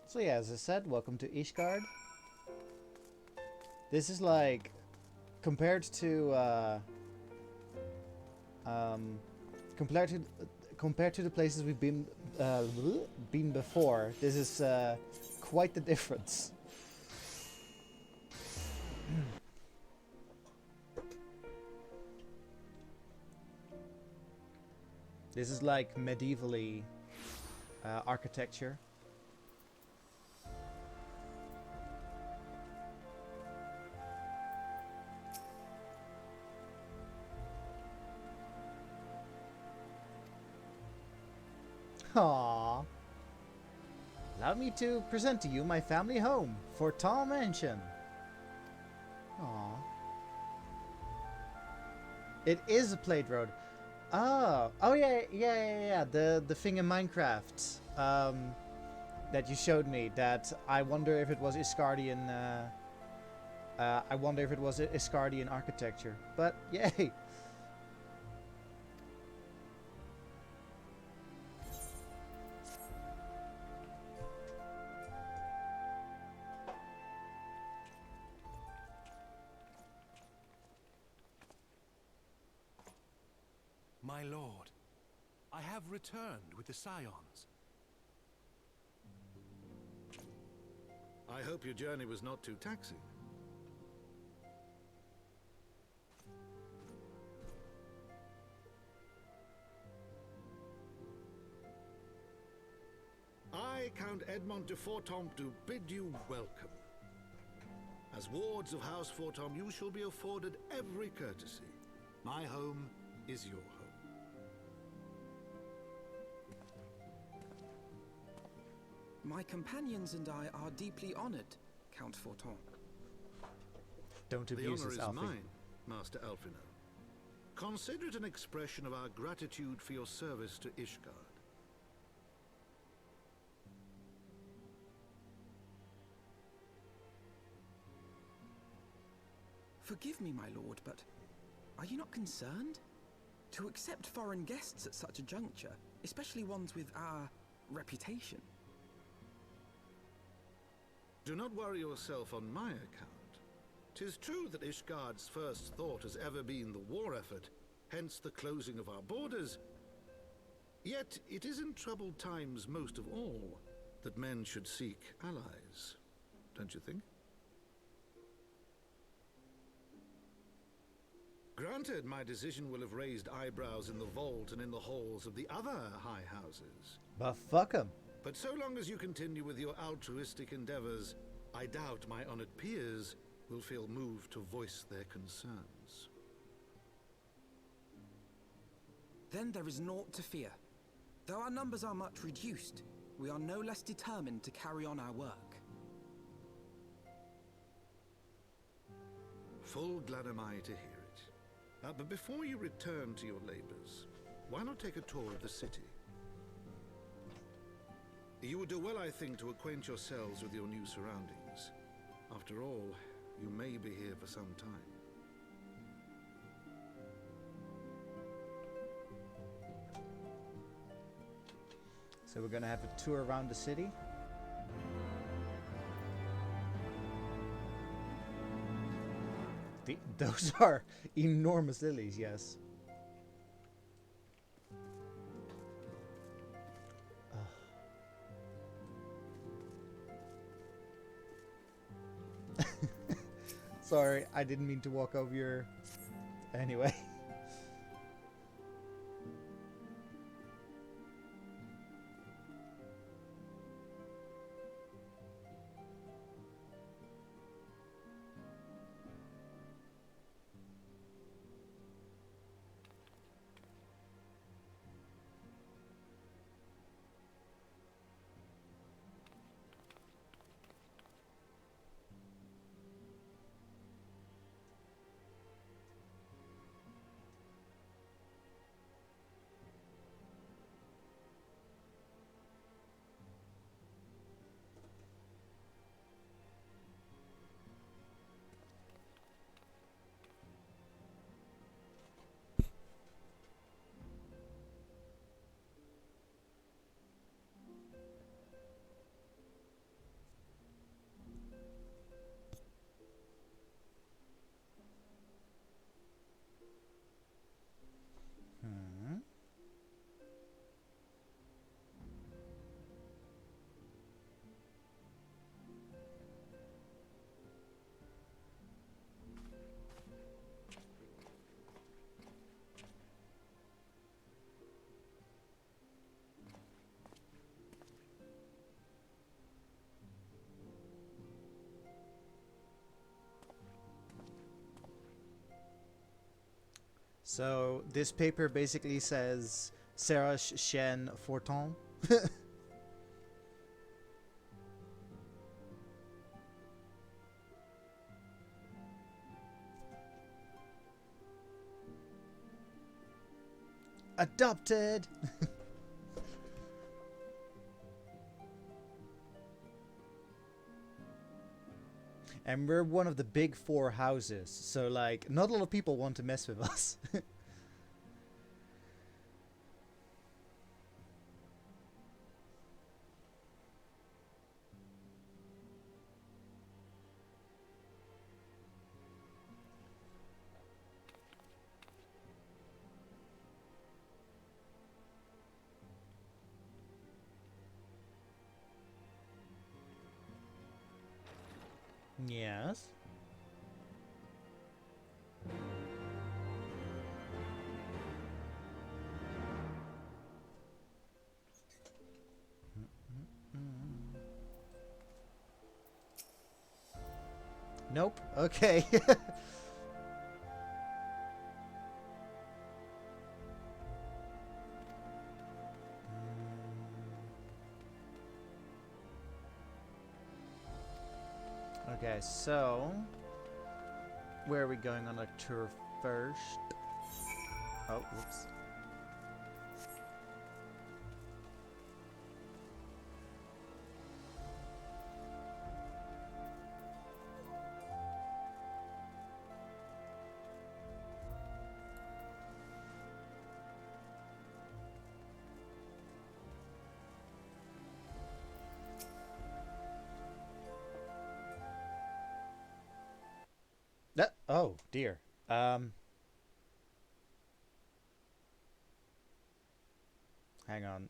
S1: So yeah, as I said, welcome to Ishgard. This is like compared to compared to the places we've been before, this is quite the difference. This is like medievally architecture. Aww. Allow me to present to you my family home, Fortin Mansion. Aww. It is a played road. Oh yeah. The thing in Minecraft that you showed me. That I wonder if it was Iscardian. I wonder if it was Iscardian architecture. But yay.
S12: My lord, I have returned with the Scions.
S15: I hope your journey was not too taxing. I, Count Edmond de Fortom, do bid you welcome. As wards of House Fortom, you shall be afforded every courtesy. My home is your home.
S19: My companions and I are deeply honored, Count Forton.
S1: Don't abuse
S15: the honor
S1: us,
S15: is
S1: Alfie.
S15: mine, Master Alfino. Consider it an expression of our gratitude for your service to Ishgard.
S19: Forgive me, my lord, but are you not concerned? To accept foreign guests at such a juncture, especially ones with our reputation.
S15: Do not worry yourself on my account. 'Tis true that Ishgard's first thought has ever been the war effort, hence the closing of our borders. Yet it is in troubled times most of all that men should seek allies, don't you think? Granted, my decision will have raised eyebrows in the vault and in the halls of the other high houses.
S1: But fuck 'em.
S15: But so long as you continue with your altruistic endeavors, I doubt my honored peers will feel moved to voice their concerns.
S19: Then there is naught to fear. Though our numbers are much reduced, we are no less determined to carry on our work.
S15: Full glad am I to hear it. But before you return to your labors, why not take a tour of the city? You would do well, I think, to acquaint yourselves with your new surroundings. After all, you may be here for some time.
S1: So we're gonna have a tour around the city. Those are enormous lilies, yes. Sorry, I didn't mean to walk over your... Anyway. So this paper basically says Sarah Chen Forton. Adopted. And we're one of the big 4 houses, so like not a lot of people want to mess with us. Yes. Nope. Okay. Okay, so where are we going on a tour first? Oh, whoops. Oh dear. Hang on.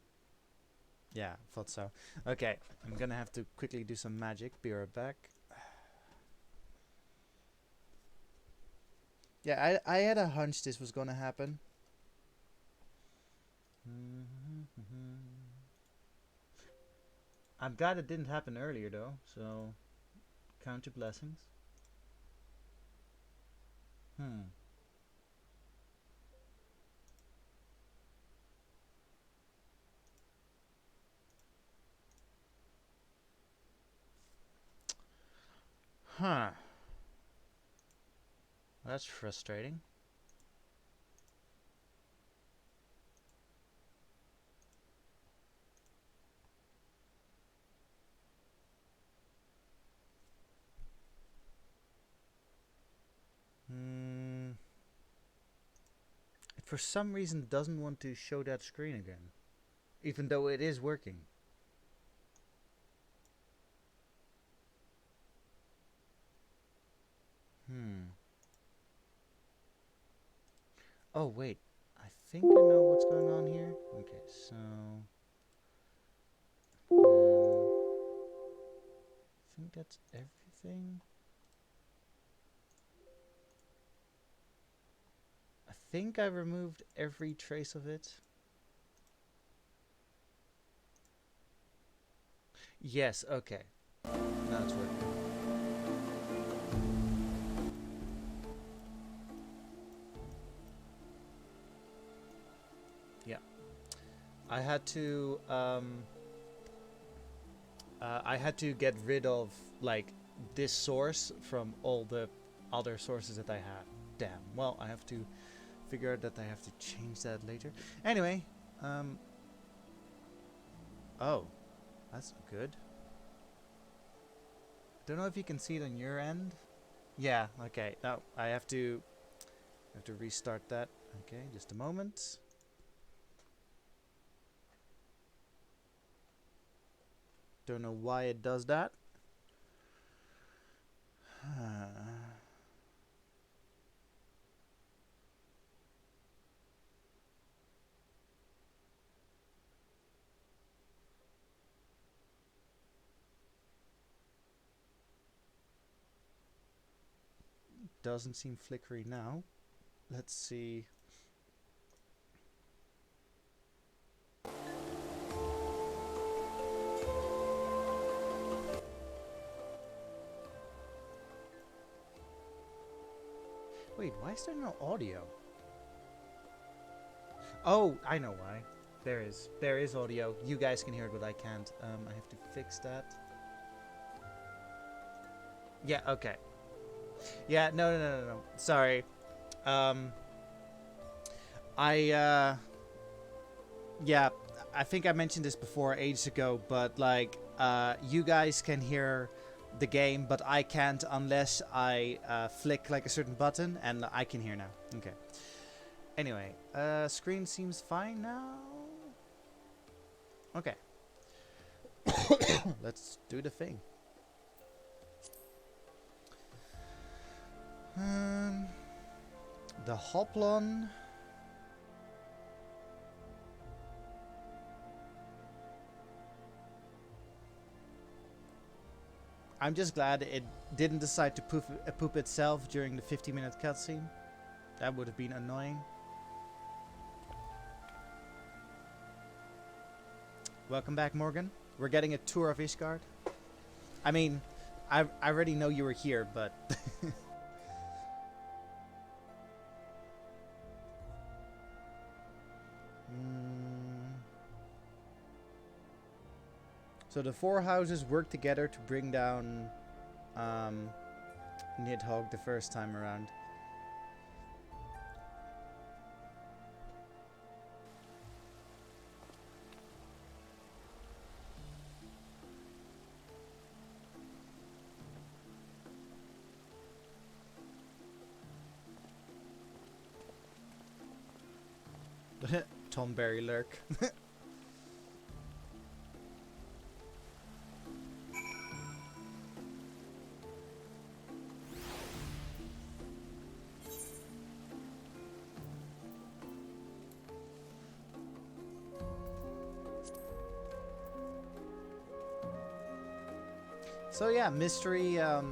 S1: Yeah, thought so. Okay, I'm gonna have to quickly do some magic. Be right back. Yeah, I had a hunch this was gonna happen. I'm glad it didn't happen earlier though, so count your blessings. Huh. That's frustrating. It for some reason doesn't want to show that screen again, even though it is working. Oh wait, I think I know what's going on here. Okay, so I think that's everything. I think I removed every trace of it. Yes, okay. Now it's working. Yeah. I had to get rid of like this source from all the other sources that I had. Damn. Well, I have to figure out that I have to change that later. Anyway, oh, that's good. Don't know if you can see it on your end. Yeah, okay. Now I have to restart that. Okay, just a moment. Don't know why it does that. Doesn't seem flickery now. Let's see. Wait, why is there no audio? Oh, I know why. There is audio. You guys can hear it, but I can't. I have to fix that. Yeah, okay. Yeah, no. Sorry. Yeah, I think I mentioned this before ages ago, but like, you guys can hear the game, but I can't unless I flick like a certain button, and I can hear now. Okay. Anyway, screen seems fine now. Okay. Let's do the thing. The Hoplon. I'm just glad it didn't decide to poop itself during the 50-minute cutscene. That would have been annoying. Welcome back, Morgan. We're getting a tour of Ishgard. I mean, I already know you were here, but... So the four houses work together to bring down Nidhogg the first time around. Tomberry lurk. So yeah, mystery. Oh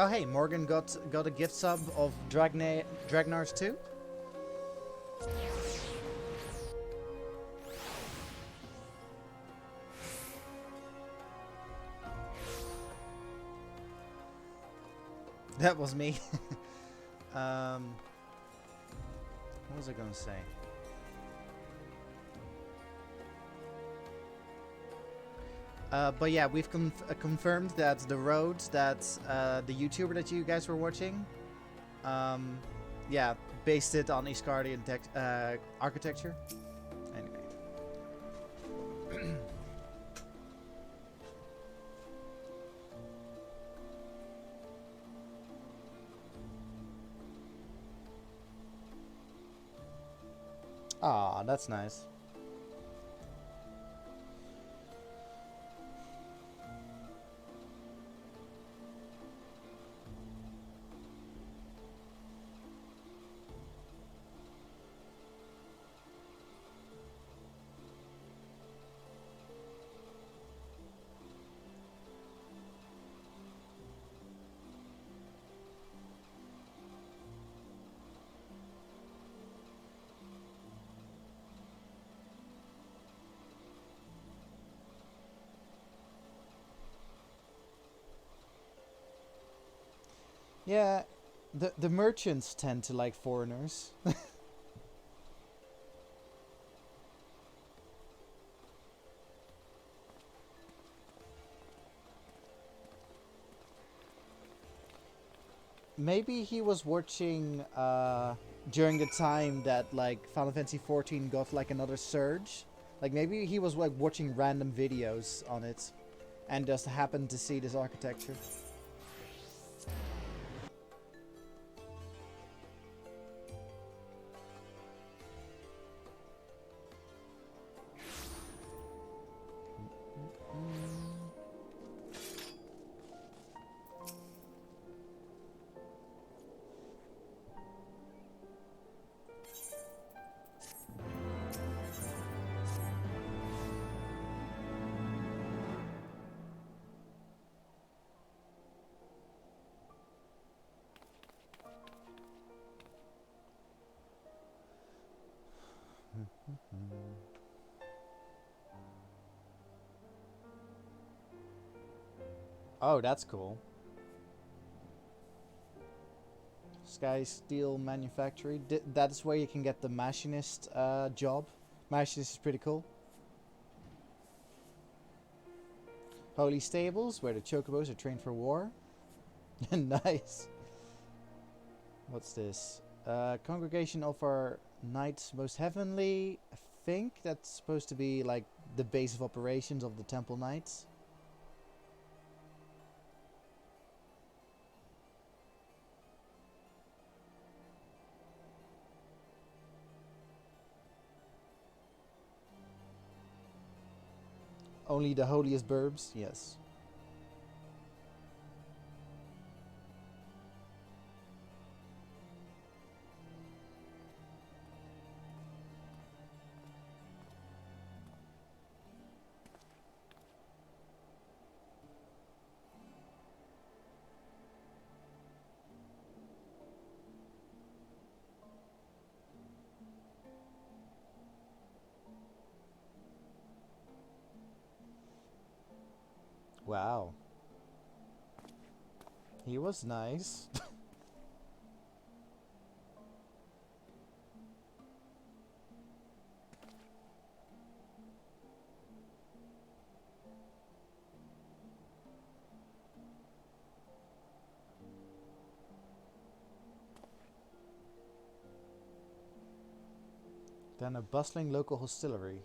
S1: hey, Morgan got a gift sub of Dragnar's 2. That was me. What was I gonna say? But yeah, we've confirmed that the road that the YouTuber that you guys were watching, yeah, based it on Ishgardian architecture. Anyway. Aw, that's nice. Yeah, the merchants tend to like foreigners. Maybe he was watching during the time that like Final Fantasy 14 got like another surge. Like maybe he was like watching random videos on it and just happened to see this architecture. Oh, that's cool. Sky Steel Manufactory. That's where you can get the machinist job. Machinist is pretty cool. Holy Stables, where the chocobos are trained for war. Nice. What's this? Congregation of our Knights Most Heavenly. I think that's supposed to be like the base of operations of the Temple Knights. Only the holiest burbs, yes. Wow. He was nice. Then a bustling local hostelry.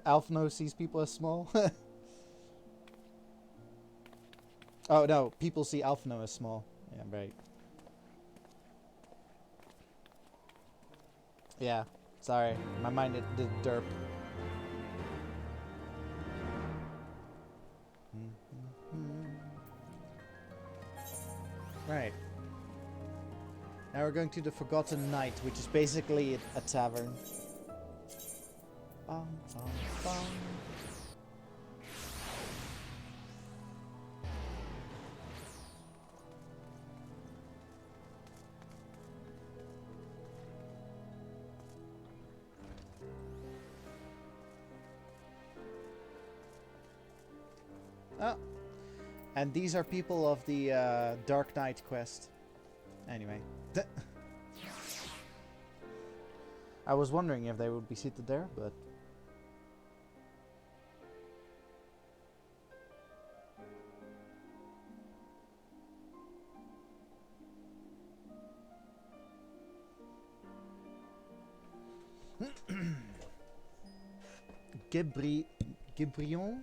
S1: Alphino sees people as small. Oh no, people see Alphino as small. Yeah, right. Yeah, sorry, my mind did derp. Right. Now we're going to the Forgotten Knight, which is basically a tavern. Bum, bum, bum. Oh. And these are people of the Dark Knight quest. Anyway. I was wondering if they would be seated there, but... Gibrion?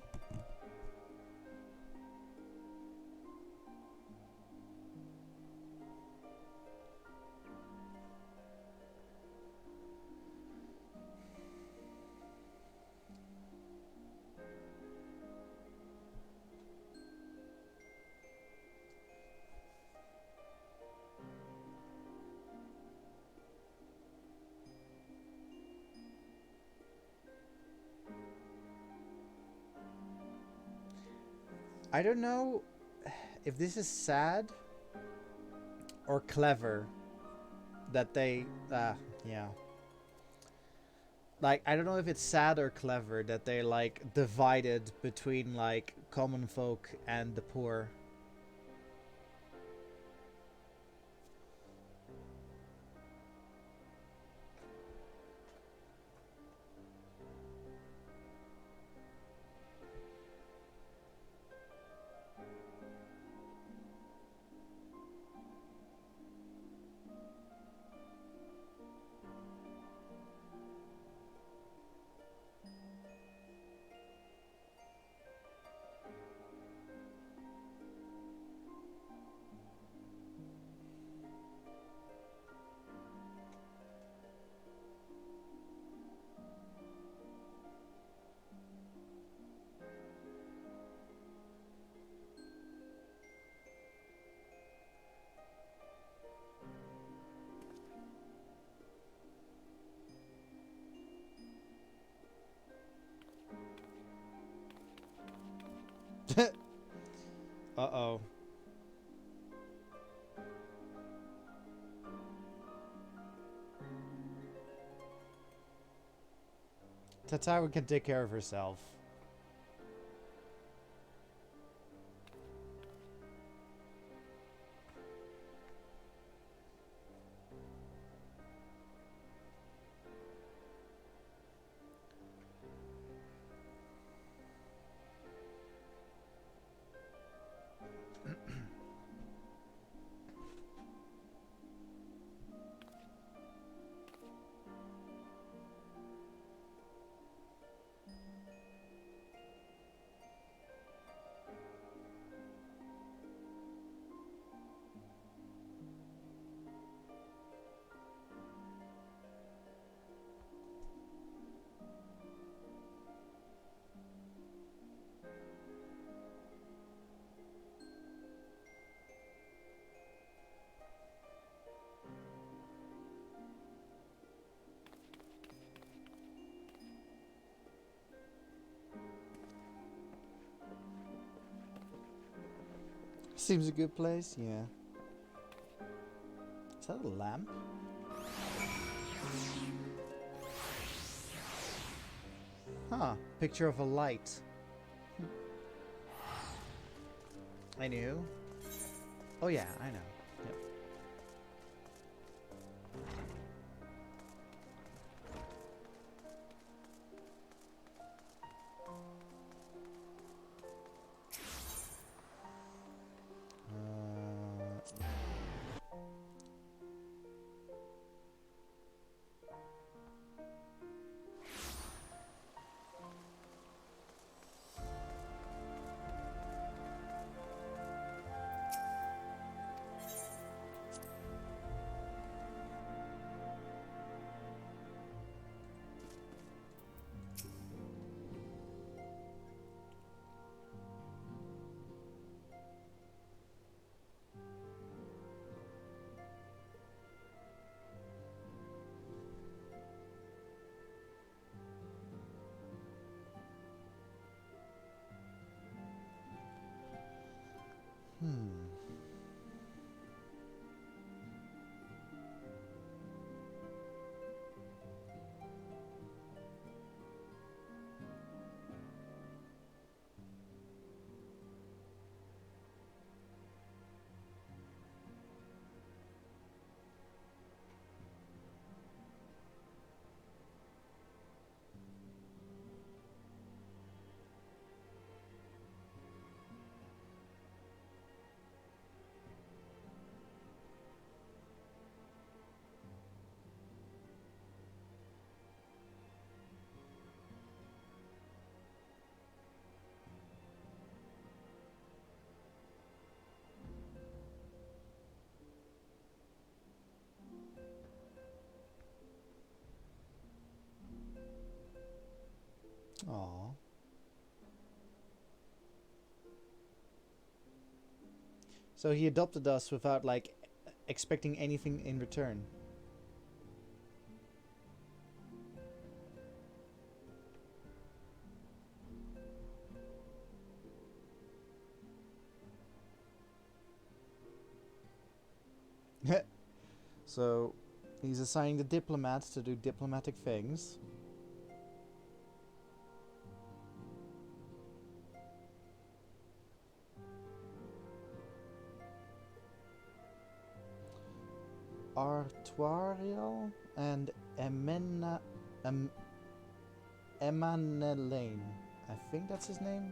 S1: I don't know if this is sad or clever that they, yeah. Like, I don't know if it's sad or clever that they, like, divided between, like, common folk and the poor. Uh-oh. Tataru can take care of herself. seems a good place, yeah. Is that a lamp? Huh, picture of a light. Anywho. Oh yeah, I know. Yep. Aww. So he adopted us without, like, expecting anything in return. So, he's assigning the diplomats to do diplomatic things. Artuariel and Emanelaine. I think that's his name.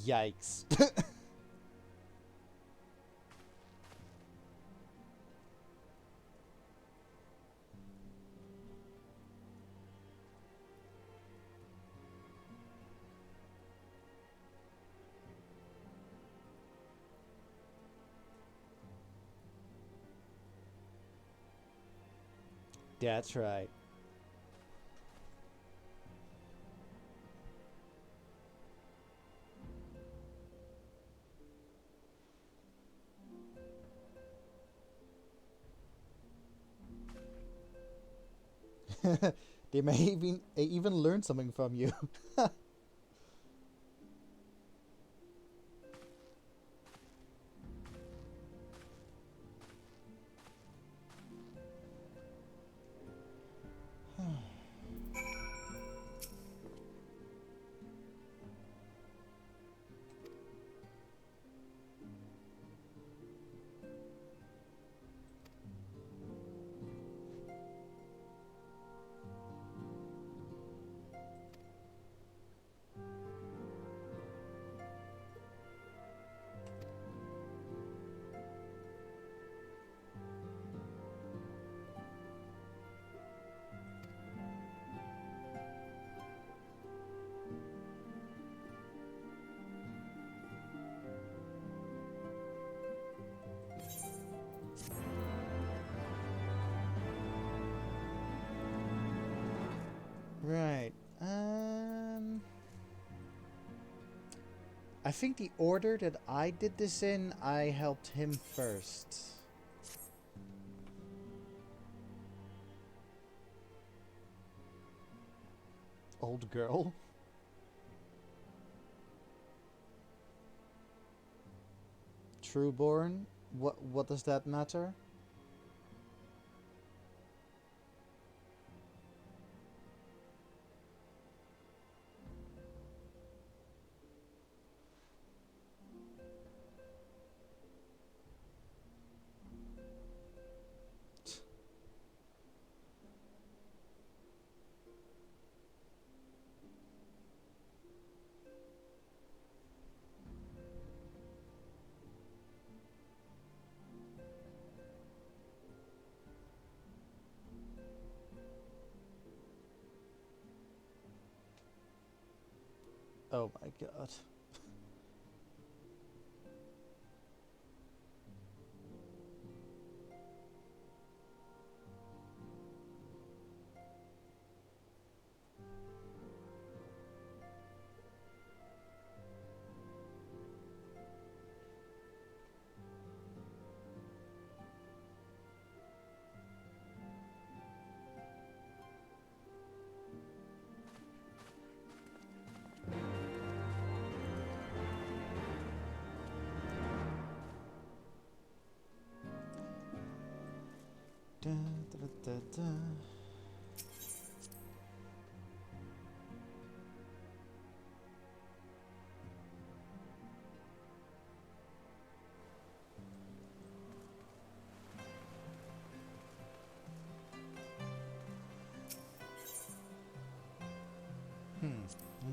S1: Yikes. That's right. They may even learn something from you. I think the order that I did this in, I helped him first. Old girl. Trueborn? What does that matter? Oh my god. Da, da, da, da.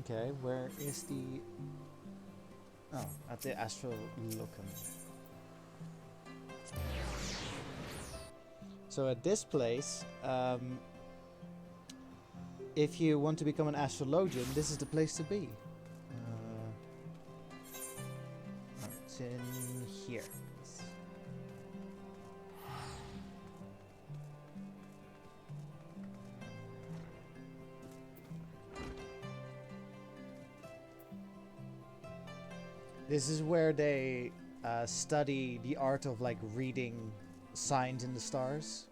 S1: Okay, where is the... Oh, at the Astral Locum. So at this place, if you want to become an astrologian, this is the place to be. It's in here. This is where they study the art of like reading signs in the stars.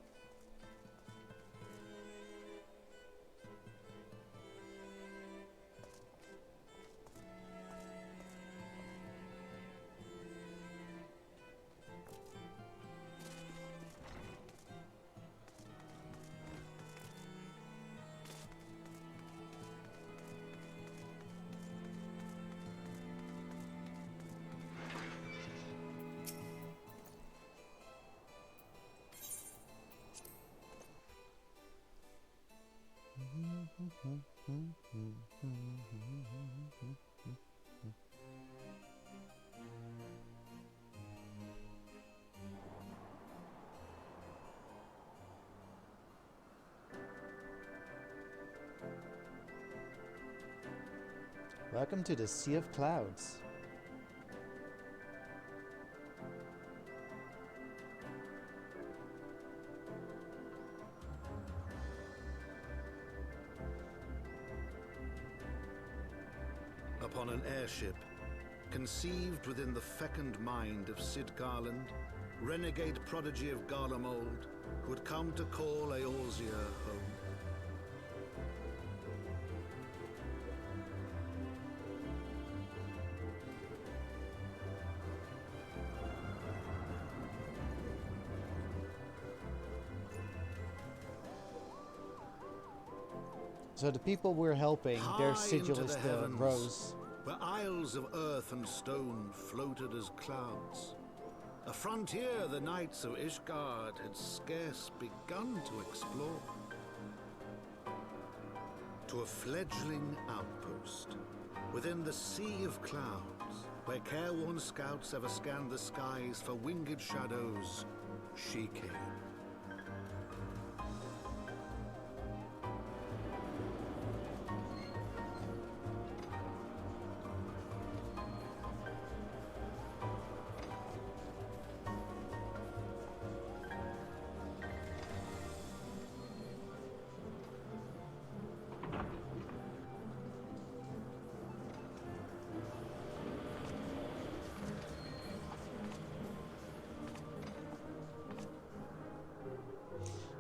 S1: Welcome to the Sea of Clouds.
S15: Upon an airship, conceived within the fecund mind of Sid Garland, renegade prodigy of Garlemald, who had come to call Eorzea home.
S1: So the people we're helping, their sigil is the
S15: heavens,
S1: rose.
S15: Where isles of earth and stone floated as clouds. A frontier the knights of Ishgard had scarce begun to explore. To a fledgling outpost within the Sea of Clouds, where careworn scouts ever scanned the skies for winged shadows, she came.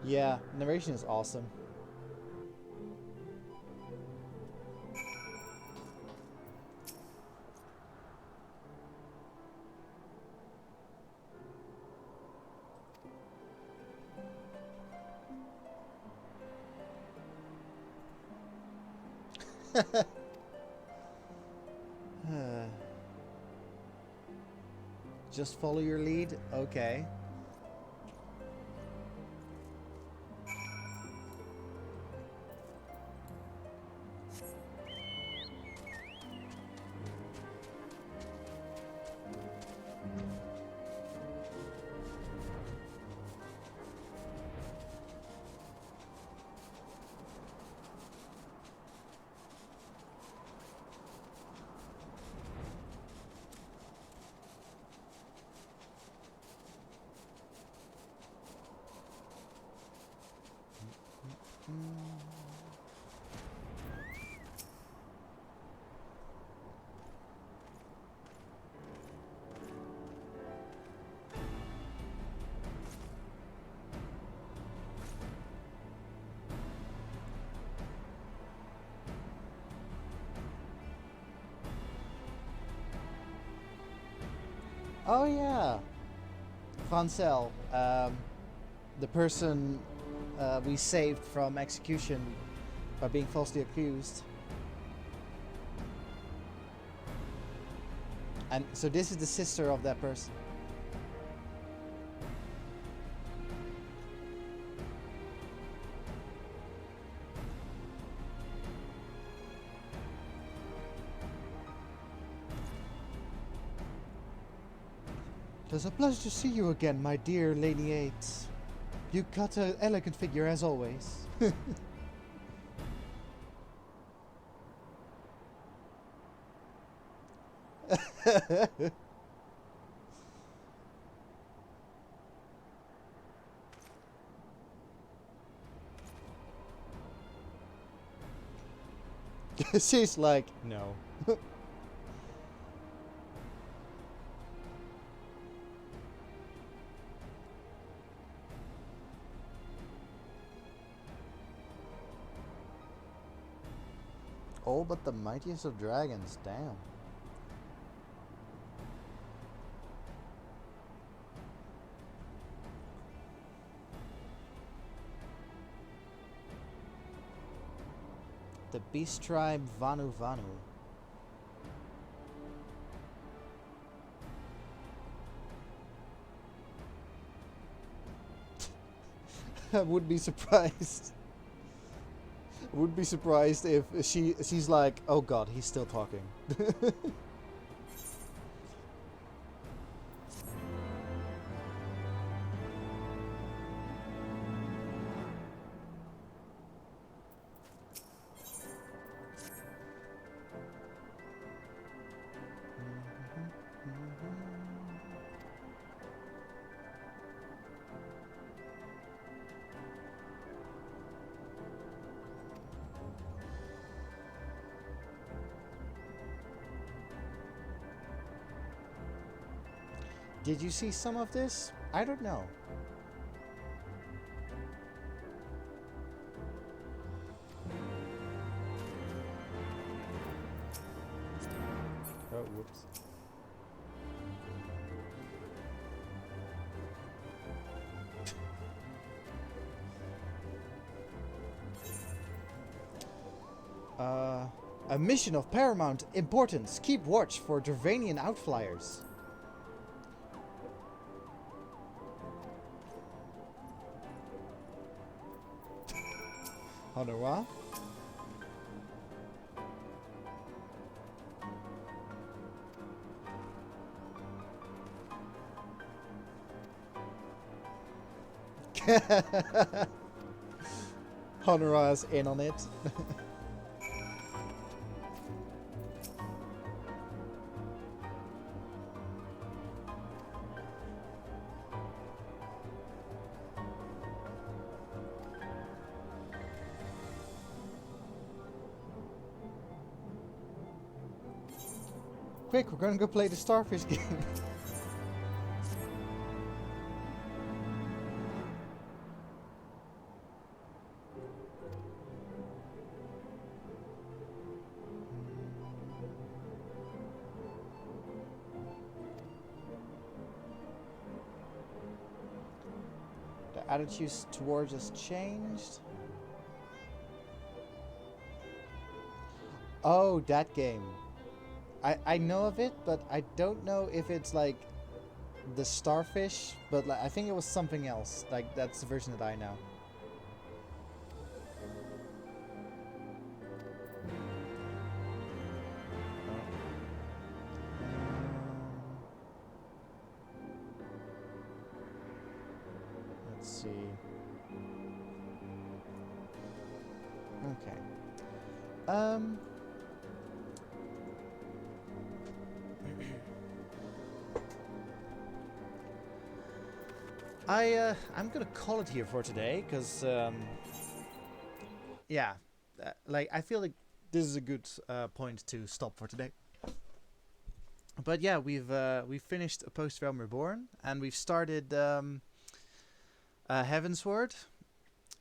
S1: Yeah, narration is awesome. Just follow your lead? Okay. Oh yeah, Francel, the person we saved from execution by being falsely accused. And so this is the sister of that person. It is a pleasure to see you again, my dear Lady Yates. You got an elegant figure as always. She's like, no. Oh, but the mightiest of dragons, damn. The beast tribe Vanu Vanu. I would be surprised. Would be surprised if she's like, oh god, he's still talking. Did you see some of this? I don't know. Oh, whoops. A mission of paramount importance. Keep watch for Dravanian outflyers. Honora? Honora's in on it. Quick, we're gonna go play the Starfish game. attitudes towards us changed. Oh, that game. I know of it, but I don't know if it's like the Starfish, but like, I think it was something else. Like, that's the version that I know. Let's see. Okay. I'm gonna call it here for today, because yeah, like I feel like this is a good point to stop for today. But yeah, we've finished Post-Realm Reborn, and we've started Heavensward.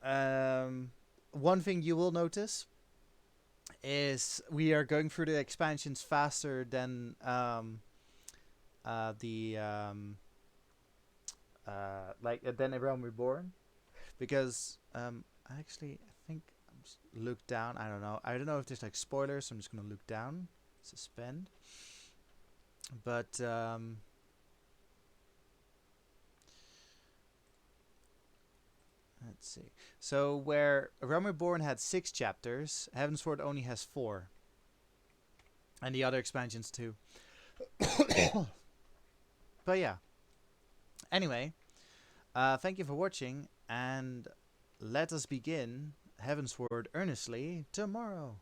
S1: One thing you will notice is we are going through the expansions faster than than A Realm Reborn, because actually I think I'm just look down. I don't know if there's like spoilers, so I'm just gonna look down, suspend. But let's see. So where A Realm Reborn had 6 chapters, Heavensward only has 4, and the other expansions too. But yeah. Anyway, thank you for watching, and let us begin Heavensward earnestly tomorrow.